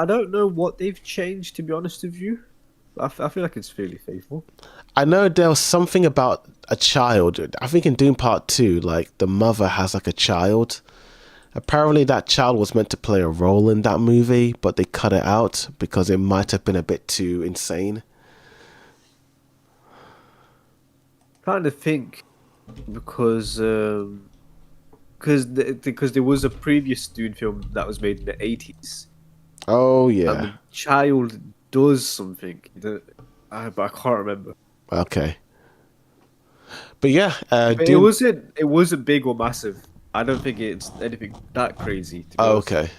don't know what they've changed, to be honest with you. I feel like it's fairly faithful. I know there was something about a child. I think in Dune Part 2, like the mother has like a child. Apparently that child was meant to play a role in that movie, but they cut it out because it might have been a bit too insane. Kind of think because there was a previous Dune film that was made in the 80s. Oh, And yeah. the child does something but I can't remember. Okay. But yeah, But Dune... it wasn't big or massive. I don't think it's anything that crazy. To be Oh, honest. okay.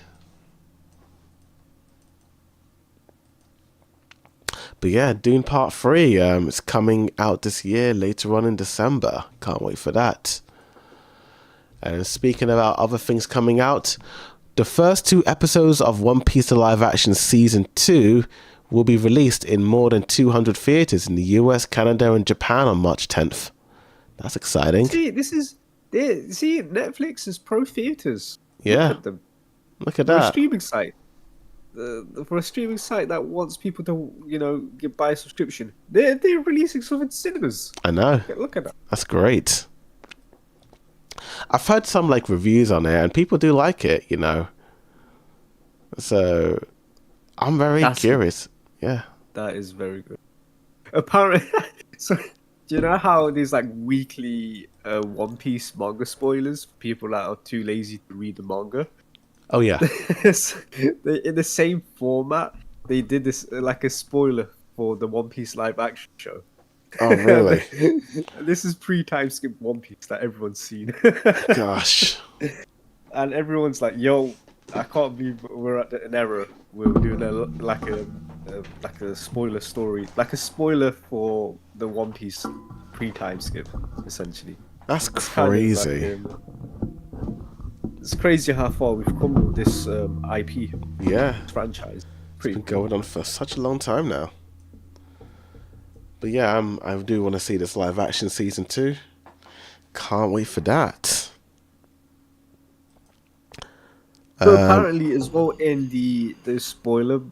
But yeah, Dune Part 3, it's coming out this year, later on in December. Can't wait for that. And speaking about other things coming out, the first 2 episodes of One Piece the Live Action Season 2 will be released in more than 200 theaters in the US, Canada, and Japan on March 10th. That's exciting. See, Netflix is pro theaters. Yeah. Look at them. Look at They're a that. streaming site. for a streaming site that wants people to, buy a subscription, they're releasing stuff in cinemas. I know. Look at that. That's great. I've heard some like reviews on it, and people do like it. So I'm very curious. Yeah. That is very good. Apparently, so do you know how there's like weekly One Piece manga spoilers? People that are too lazy to read the manga. Oh yeah. In the same format, they did this like a spoiler for the One Piece live action show. Oh really? This is pre-time skip One Piece that everyone's seen. Gosh. And everyone's like, "Yo, I can't believe we're at an error. We're doing like a spoiler story, like a spoiler for the One Piece pre-time skip, essentially." That's It's kind of crazy. like, it's crazy how far we've come with this IP Yeah. franchise. It's Pretty been cool. going on for such a long time now. But yeah, I do want to see this live action season 2. Can't wait for that. So apparently, as well, in the spoilers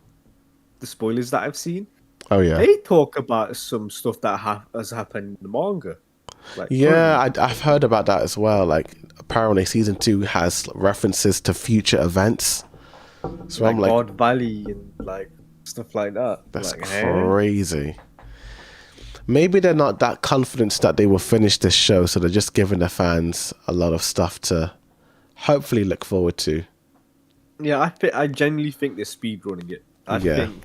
that I've seen, Oh yeah. they talk about some stuff that has happened in the manga. Like Yeah, currently. I've heard about that as well. Like, apparently, season 2 has references to future events. So Like I'm like, God Valley and like stuff like that. that's Like, crazy. Maybe they're not that confident that they will finish this show, so they're just giving the fans a lot of stuff to hopefully look forward to. Yeah, I genuinely think they're speedrunning it. I Yeah. think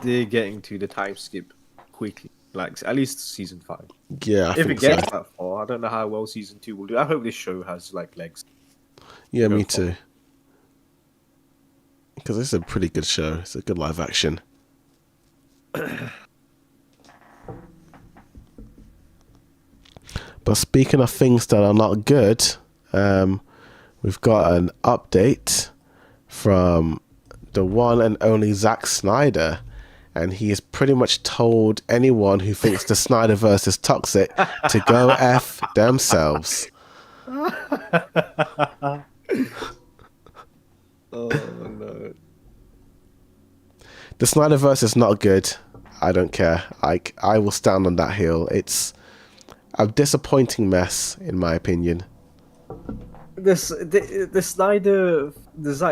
they're getting to the time skip quickly. Like at least season 5. Yeah, I If it think so. gets that far, I don't know how well season 2 will do. I hope this show has like legs. Yeah, go me for too. Because it's a pretty good show. It's a good live action. But speaking of things that are not good, we've got an update from the one and only Zack Snyder. And he has pretty much told anyone who thinks the Snyderverse is toxic to go F themselves. Oh no. The Snyderverse is not good. I don't care. I will stand on that hill. It's a disappointing mess, in my opinion. The Zack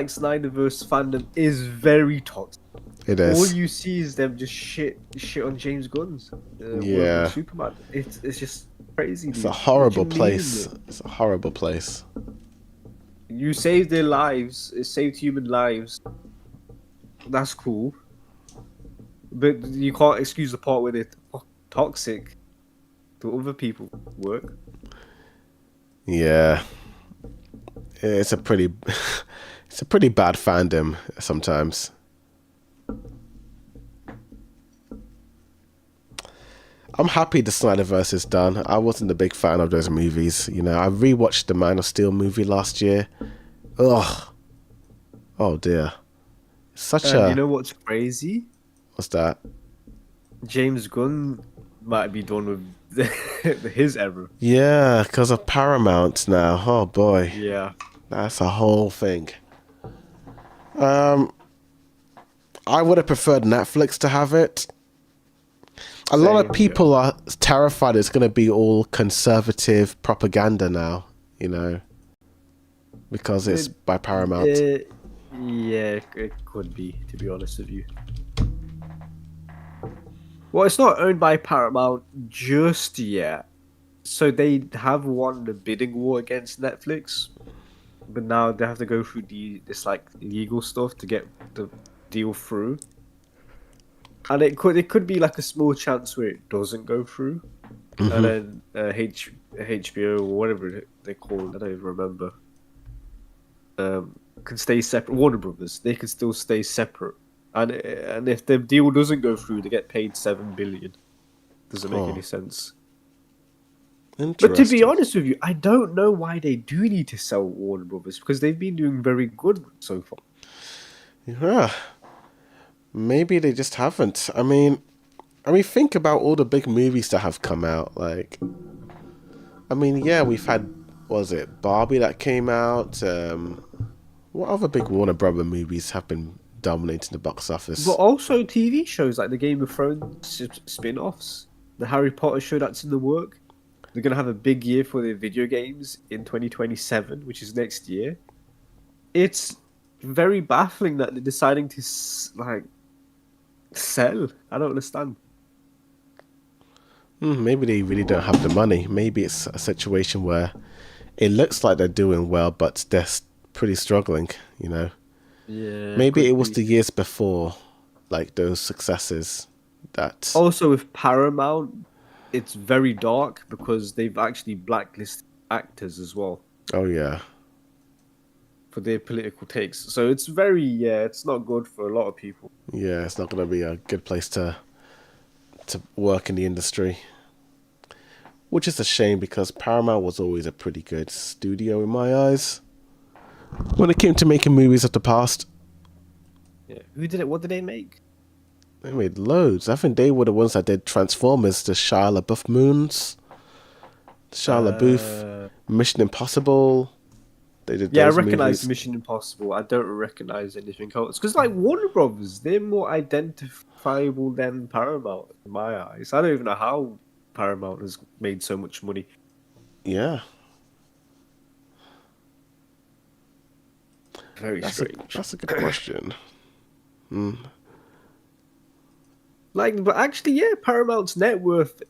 Snyderverse fandom is very toxic. It All is. you see is them just shit on James Gunn's work Yeah. on Superman. It's just crazy. It's dude. a horrible What do you mean? place. It's a horrible place. You saved their lives. It saved human lives. That's cool. But you can't excuse the part where they're toxic to other people's work. Yeah. It's a pretty it's a pretty bad fandom sometimes. I'm happy the Snyderverse is done. I wasn't a big fan of those movies. I rewatched the Man of Steel movie last year. Ugh. Oh dear. Such a... You know what's crazy? What's that? James Gunn might be done with his error. Yeah, because of Paramount now. Oh boy. Yeah. That's a whole thing. I would have preferred Netflix to have it. A lot Same, of people are terrified it's going to be all conservative propaganda now, because it's by Paramount. Yeah, it could be, to be honest with you. Well, it's not owned by Paramount just yet. So they have won the bidding war against Netflix. But now they have to go through this like legal stuff to get the deal through. And it could be like a small chance where it doesn't go through. And then HBO or whatever they call it, I don't even remember. Can stay separate. Warner Brothers, they can still stay separate. And if the deal doesn't go through, they get paid $7 billion. Doesn't make any sense. But to be Interesting. honest with you, I don't know why they do need to sell Warner Brothers because they've been doing very good so far. Yeah. Maybe they just haven't. I mean, think about all the big movies that have come out. Like, yeah, we've had, was it Barbie that came out? What other big Warner Brother movies have been dominating the box office. But also TV shows like the Game of Thrones spin-offs, the Harry Potter show that's in the work. They're gonna have a big year for their video games in 2027, which is next year. It's very baffling that they're deciding to like sell. I don't understand. Maybe they really don't have the money. Maybe it's a situation where it looks like they're doing well, but they're pretty struggling, you know. Yeah. Maybe it was the years before, like those successes that. Also with Paramount, it's very dark because they've actually blacklisted actors as well Oh yeah, for their political takes. So it's very it's not good for a lot of people. yeah. It's not going to be a good place to work in the industry, which is a shame because Paramount was always a pretty good studio in my eyes when it came to making movies of the past. Yeah. Who did it? What did they make? They made loads. I think they were the ones that did Transformers, the Shia LaBeouf moons, Shia LaBeouf, Mission Impossible. They did. Yeah, I those recognize movies. Mission Impossible. I don't recognize anything else because, like, Warner Brothers, they're more identifiable than Paramount in my eyes. I don't even know how Paramount has made so much money. Yeah, Very strange. that's a good question. Like, but actually, yeah, Paramount's net worth,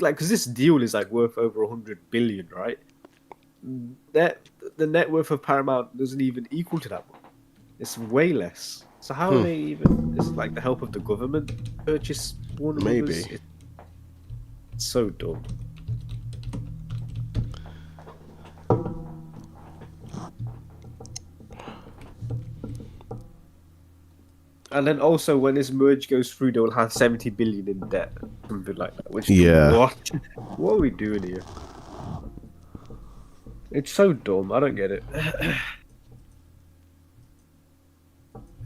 like, because this deal is like worth over 100 billion, right? The net worth of Paramount doesn't even equal to that one. It's way less. So how are they even? Is it like the help of the government purchase Warner Maybe. Brothers? It's so dumb. And then also, when this merge goes through, they'll have 70 billion in debt, something like that. Which Yeah. what are we doing here? It's so dumb. I don't get it.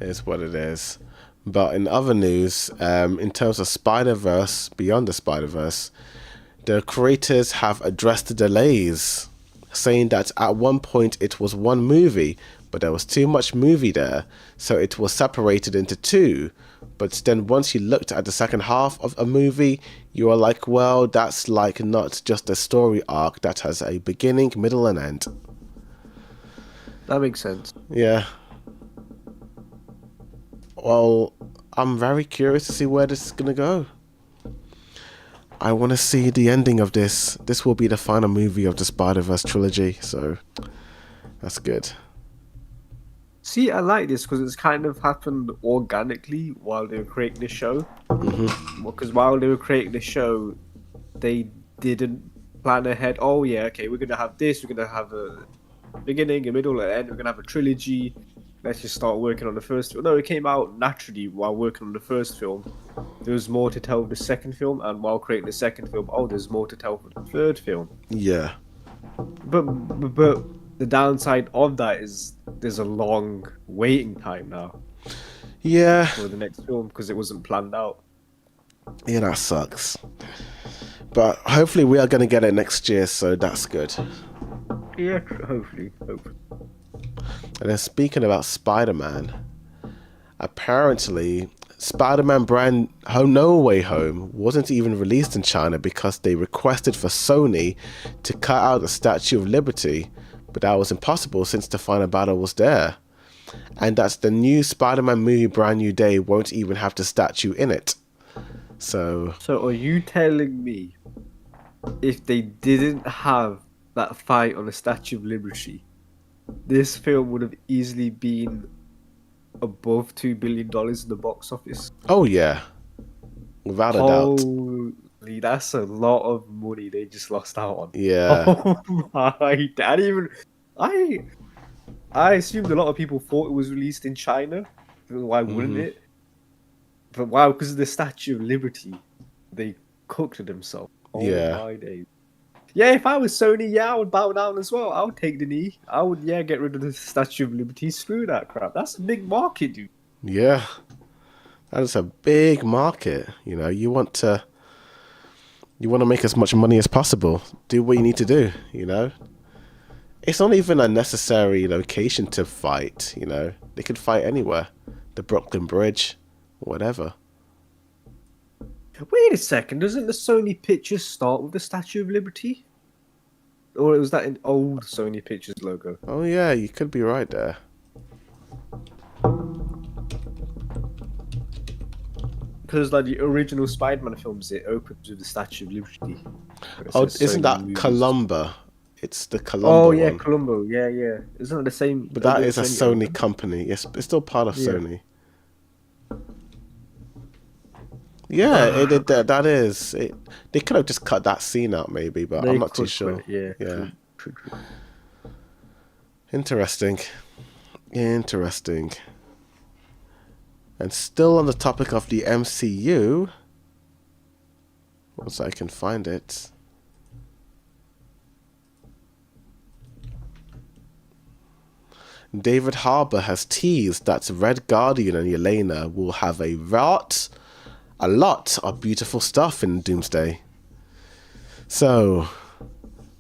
Is what it is. But in other news, in terms of Spider-Verse, Beyond the Spider-Verse, the creators have addressed the delays, saying that at one point it was one movie, but there was too much movie there, so it was separated into two. But then once you looked at the second half of a movie, you are like, well, that's like not just a story arc that has a beginning, middle, and end. That makes sense. Yeah. Well, I'm very curious to see where this is going to go. I want to see the ending of this. This will be the final movie of the Spider-Verse trilogy, so that's good. See, I like this because it's kind of happened organically while they were creating the show. Because while they were creating the show, they didn't plan ahead. Oh yeah, okay, we're gonna have this. We're gonna have a beginning, a middle, and end. We're gonna have a trilogy. Let's just start working on the first film. No, it came out naturally while working on the first film. There was more to tell with the second film, and while creating the second film, oh, there's more to tell for the third film. Yeah. But the downside of that is there's a long waiting time now Yeah. for the next film because it wasn't planned out. Yeah, that sucks. But hopefully we are going to get it next year, so that's good. Yeah, hopefully. And then speaking about Spider-Man, apparently Spider-Man Brand Home No Way Home wasn't even released in China because they requested for Sony to cut out the Statue of Liberty, but that was impossible since the final battle was there. And that the new Spider-Man movie Brand New Day won't even have the statue in it. So are you telling me if they didn't have that fight on the Statue of Liberty, this film would have easily been above $2 billion in the box office? oh yeah, without a doubt. Holy, that's a lot of money they just lost out on. Yeah. Oh my! I assumed a lot of people thought it was released in China. Why wouldn't it? But wow, because of the Statue of Liberty, they cooked it themselves. Oh Yeah. my days. Yeah, if I was Sony, yeah, I would bow down as well. I would take the knee. I would, get rid of the Statue of Liberty. Screw that crap. That's a big market, dude. Yeah, that is a big market. You know, you want to make as much money as possible. Do what you need to do. You know, it's not even a necessary location to fight. You know, they could fight anywhere. the Brooklyn Bridge, whatever. Wait a second, doesn't the Sony Pictures start with the Statue of Liberty? Or was that an old Sony Pictures logo? Oh yeah, you could be right there. Because like the original Spider-Man films, it opens with the Statue of Liberty. It Oh, says isn't Sony that Movies. Columba? It's the Columba Oh yeah, one. Columbo. Yeah, yeah. Isn't it the same? But that is a Sony Sony owner? company. It's still part of Yeah. Sony. Yeah, that is. They could have just cut that scene out, maybe, but They I'm not too could sure. put it, yeah. Yeah. True. Interesting. Interesting. And still on the topic of the MCU, once I can find it. David Harbour has teased that Red Guardian and Yelena will have a lot of beautiful stuff in Doomsday. So,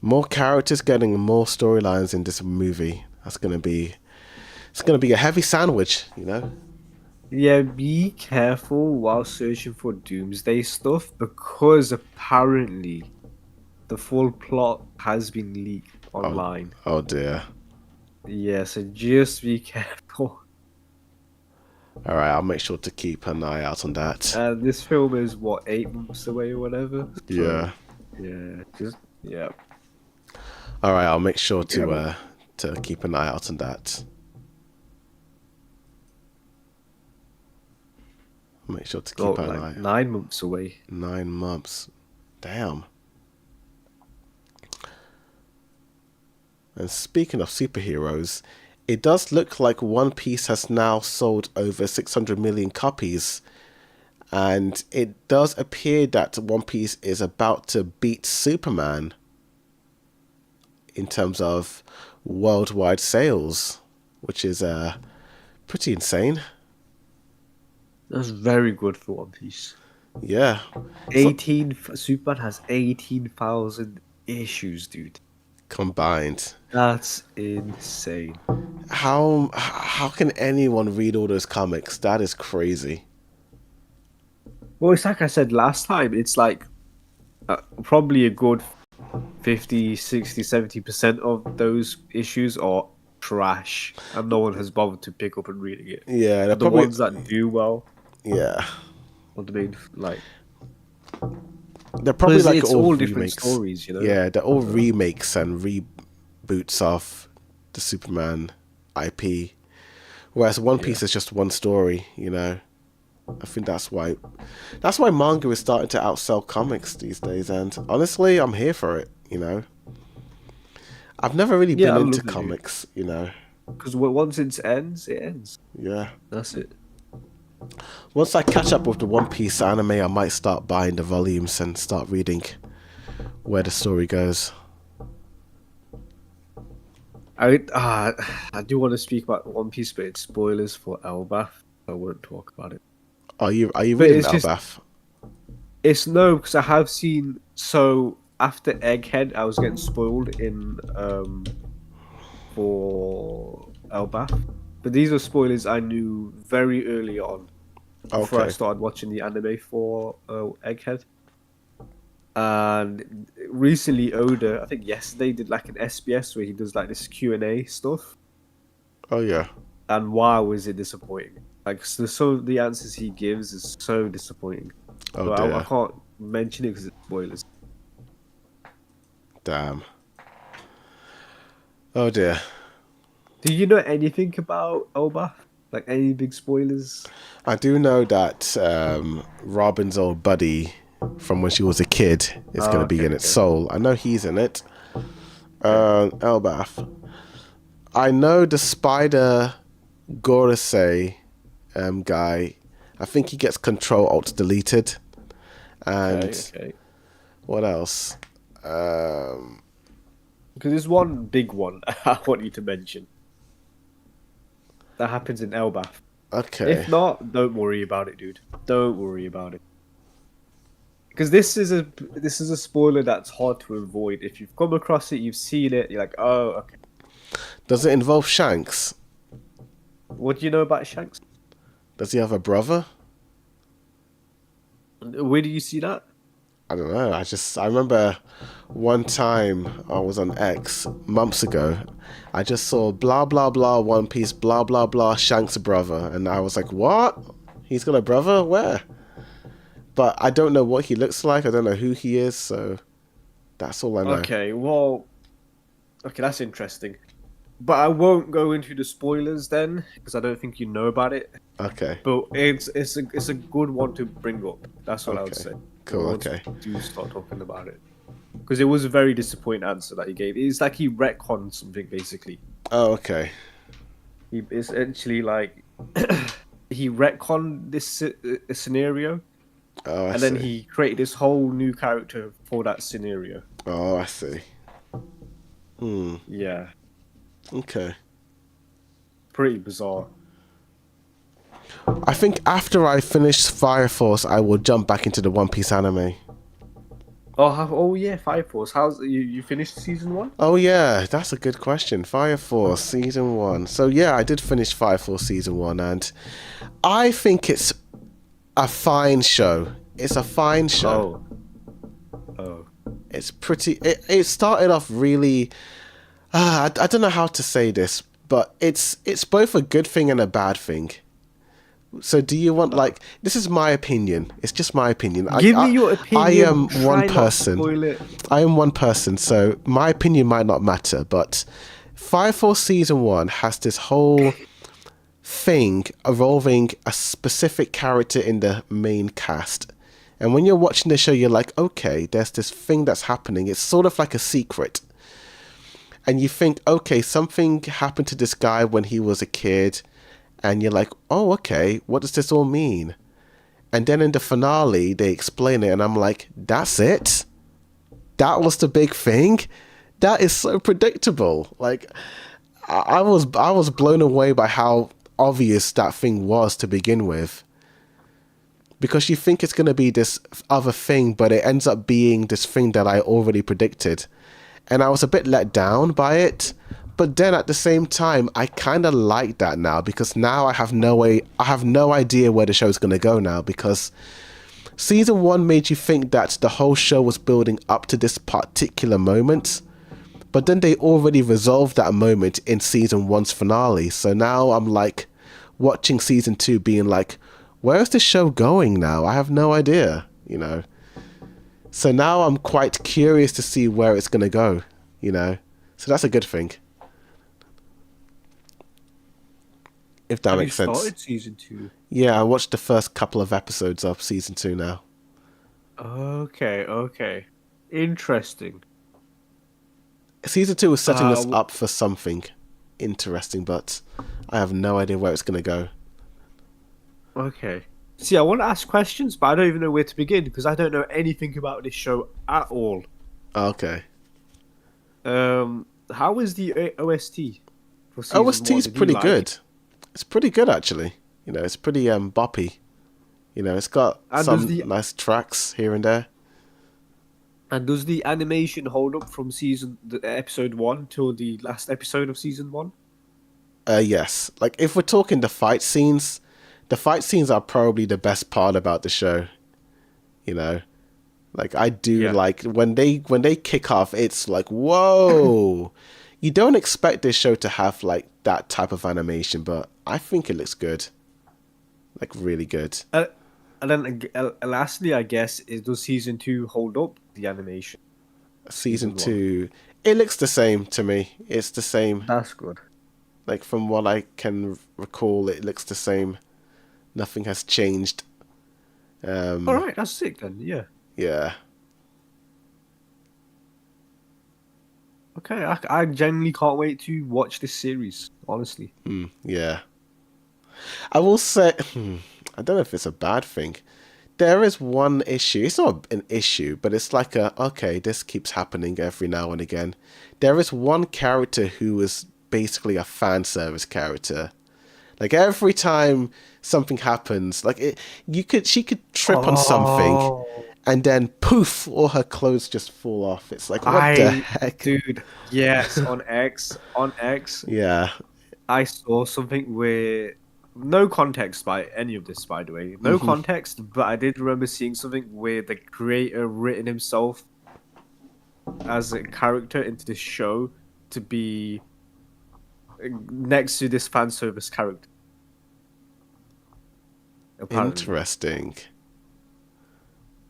more characters getting more storylines in this movie. It's gonna be a heavy sandwich, you know. Yeah, be careful while searching for Doomsday stuff because apparently the full plot has been leaked online. Oh dear. Yeah, so just be careful. All right, I'll make sure to keep an eye out on that. This film is what, 8 months away or whatever. So, Yeah. Yeah. All right, I'll make sure to keep an eye out on that. I'll make sure to keep an eye. 9 months away. 9 months. Damn. And speaking of superheroes, it does look like One Piece has now sold over 600 million copies. And it does appear that One Piece is about to beat Superman in terms of worldwide sales, which is pretty insane. That's very good for One Piece. Yeah. Superman has 18,000 issues, dude. Combined. That's insane. How can anyone read all those comics? That is crazy. Well, it's like I said last time, it's like probably a good 50, 60, 70% of those issues are trash and no one has bothered to pick up and reading it. Yeah, The ones that do well yeah, are the main, like... they're probably like it's all different remakes. stories, you know? Yeah, they're all remakes and reboots of the Superman IP. Whereas One Piece is just one story, you know. I think that's why manga is starting to outsell comics these days, and honestly, I'm here for it, you know. I've never really been into comics, you know. Because once it ends, it ends. Yeah. That's it. Once I catch up with the One Piece anime, I might start buying the volumes and start reading where the story goes. I do want to speak about One Piece, but it's spoilers for Elbaf. I won't talk about it. Are you reading it's just- Elbaf? It's no, because I have seen. So after Egghead, I was getting spoiled in for Elbaf, but these are spoilers I knew very early on before I Okay. started watching the anime for Egghead. And recently, Oda, I think yesterday, did like an SBS where he does like this Q&A stuff. Oh yeah. And wow, is it disappointing! Like some of the answers he gives is so disappointing. Oh But dear. I can't mention it because it's spoilers. Damn. Oh dear. Do you know anything about Elbaf? Like any big spoilers? I do know that Robin's old buddy from when she was a kid is going to be in it. Soul. I know he's in it. Elbaf. I know the Spider Gorosei guy. I think he gets Control Alt deleted. And Okay. what else? Because there's one big one I want you to mention. That happens in Elbaf. Okay. If not, don't worry about it, dude. Don't worry about it. Because this is a spoiler that's hard to avoid. If you've come across it, you've seen it, you're like, oh, okay. Does it involve Shanks? What do you know about Shanks? Does he have a brother? Where do you see that? I don't know. I remember one time I was on X months ago. I just saw blah blah blah One Piece blah blah blah Shanks' brother, and I was like, what? He's got a brother? Where? But I don't know what he looks like. I don't know who he is. So that's all I know. Okay, well, okay, that's interesting. But I won't go into the spoilers then, because I don't think you know about it. Okay. But it's a good one to bring up. That's what I would Okay. say. Cool. Once Okay. we do start talking about it, because it was a very disappointing answer that he gave. It's like he retconned something basically. Oh, okay. He essentially like he retconned this scenario, Oh, I and see. then he created this whole new character for that scenario. Oh, I see. Hmm. Yeah, Okay. pretty bizarre. I think after I finish Fire Force, I will jump back into the One Piece anime. Oh yeah, Fire Force. How's you finished season 1? Oh yeah, that's a good question. Fire Force season 1. So yeah, I did finish Fire Force season 1, and I think it's a fine show. It's a fine show. Oh. It's pretty. It started off really. I don't know how to say this, but it's both a good thing and a bad thing. So do you want like this is my opinion. It's just my opinion. Give me your opinion. I am Try one not to person. spoil it. I am one person, so my opinion might not matter, but Fire Force season 1 has this whole thing involving a specific character in the main cast. And when you're watching the show, you're like, okay, there's this thing that's happening. It's sort of like a secret. And you think, okay, something happened to this guy when he was a kid. And you're like, oh, okay, what does this all mean? And then in the finale, they explain it, and I'm like, that's it? That was the big thing? That is so predictable. Like, I was blown away by how obvious that thing was to begin with. Because you think it's going to be this other thing, but it ends up being this thing that I already predicted. And I was a bit let down by it. But then at the same time, I kind of like that now, because now I have no idea where the show's going to go now, because season 1 made you think that the whole show was building up to this particular moment, but then they already resolved that moment in season 1's finale. So now I'm like watching season 2 being like, where's the show going now? I have no idea, you know. So now I'm quite curious to see where it's going to go, you know. So that's a good thing. If that makes sense. Started season 2. Yeah, I watched the first couple of episodes of season 2 now. Okay. Interesting. Season 2 was setting us w- up for something interesting, but I have no idea where it's going to go. Okay. See, I want to ask questions, but I don't even know where to begin because I don't know anything about this show at all. Okay. How is the OST for season 1? OST's Did you pretty like good. it? It's pretty good, actually. You know, it's pretty boppy. You know, it's got And some does the nice tracks here and there. and does the animation hold up from the episode 1 till the last episode of season 1? Yes. Like, if we're talking the fight scenes are probably the best part about the show. You know? Like, I do Yeah. like when they kick off, it's like, whoa. You don't expect this show to have like that type of animation, but I think it looks good. Like, really good. And then lastly, I guess, does season 2 hold up the animation? Season Season 2, it looks the same to me. It's the same. That's good. Like, from what I can recall, it looks the same. Nothing has changed. All right, that's sick then. Yeah. Yeah. Okay, I genuinely can't wait to watch this series. Honestly. Yeah. I will say, I don't know if it's a bad thing. There is one issue. It's not an issue, but it's like okay, this keeps happening every now and again. There is one character who is basically a fan service character. Like, every time something happens, like she could trip on something, and then poof, all her clothes just fall off. It's like, what the heck? Dude, yes, on X, Yeah. I saw something where no context by any of this, by the way. No context, but I did remember seeing something where the creator written himself as a character into this show to be next to this fan service character. Apparently. Interesting.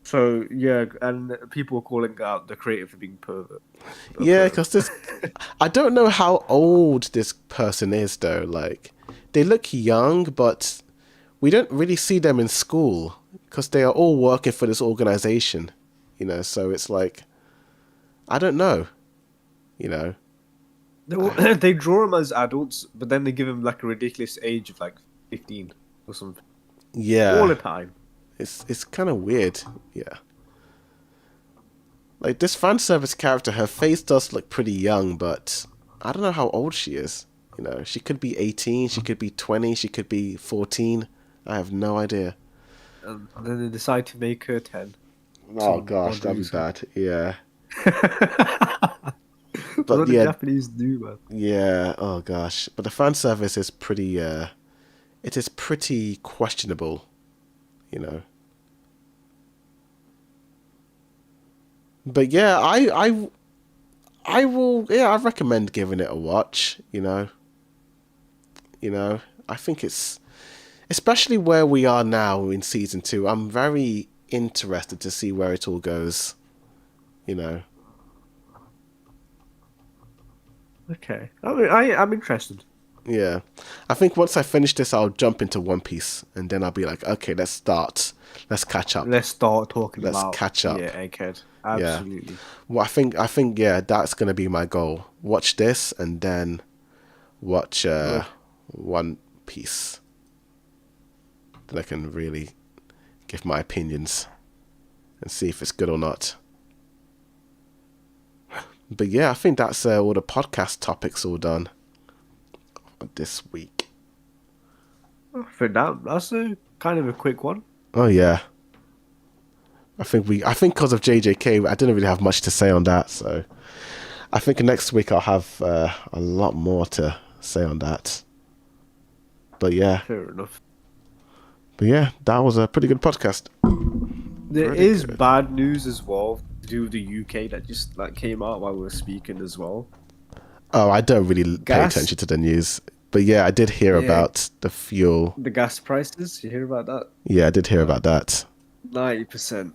So yeah, and people were calling out the creator for being pervert. Yeah, because this, I don't know how old this person is though. Like, they look young, but we don't really see them in school because they are all working for this organization, you know. So it's like, I don't know, you know. They draw them as adults, but then they give them like a ridiculous age of like 15 or something Yeah, all the time. it's kind of weird. Yeah. Like this fan service character, her face does look pretty young, but I don't know how old she is. You know, she could be 18, she could be 20, she could be 14. I have no idea. And then they decide to make her 10. Oh gosh, that'd be bad. Yeah. But what yeah, the Japanese do, man. yeah. Oh gosh, but the fan service is pretty. It is pretty questionable, you know. But yeah, I will. Yeah, I recommend giving it a watch. I think it's, especially where we are now in season 2. I'm very interested to see where it all goes. You know. Okay, I'm interested. Yeah, I think once I finish this, I'll jump into One Piece, and then I'll be like, okay, let's catch up. Let's start talking Let's about catch up. Yeah, Egghead. Yeah. Absolutely. Well, I think, yeah, that's gonna be my goal. Watch this, and then watch One Piece. Then I can really give my opinions and see if it's good or not. But yeah, I think that's all the podcast topics all done this week. For now, that's a kind of a quick one. Oh yeah. I think because of JJK, I didn't really have much to say on that. So I think next week I'll have a lot more to say on that. But yeah. Fair enough. But yeah, that was a pretty good podcast. There Pretty is good. bad news as well to do with the UK that just came out while we were speaking as well. Oh, I don't really pay Gas? attention to the news. But yeah, I did hear Yeah. about the fuel. The gas prices, you hear about that? Yeah, I did hear about that. 90%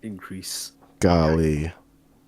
increase. Golly.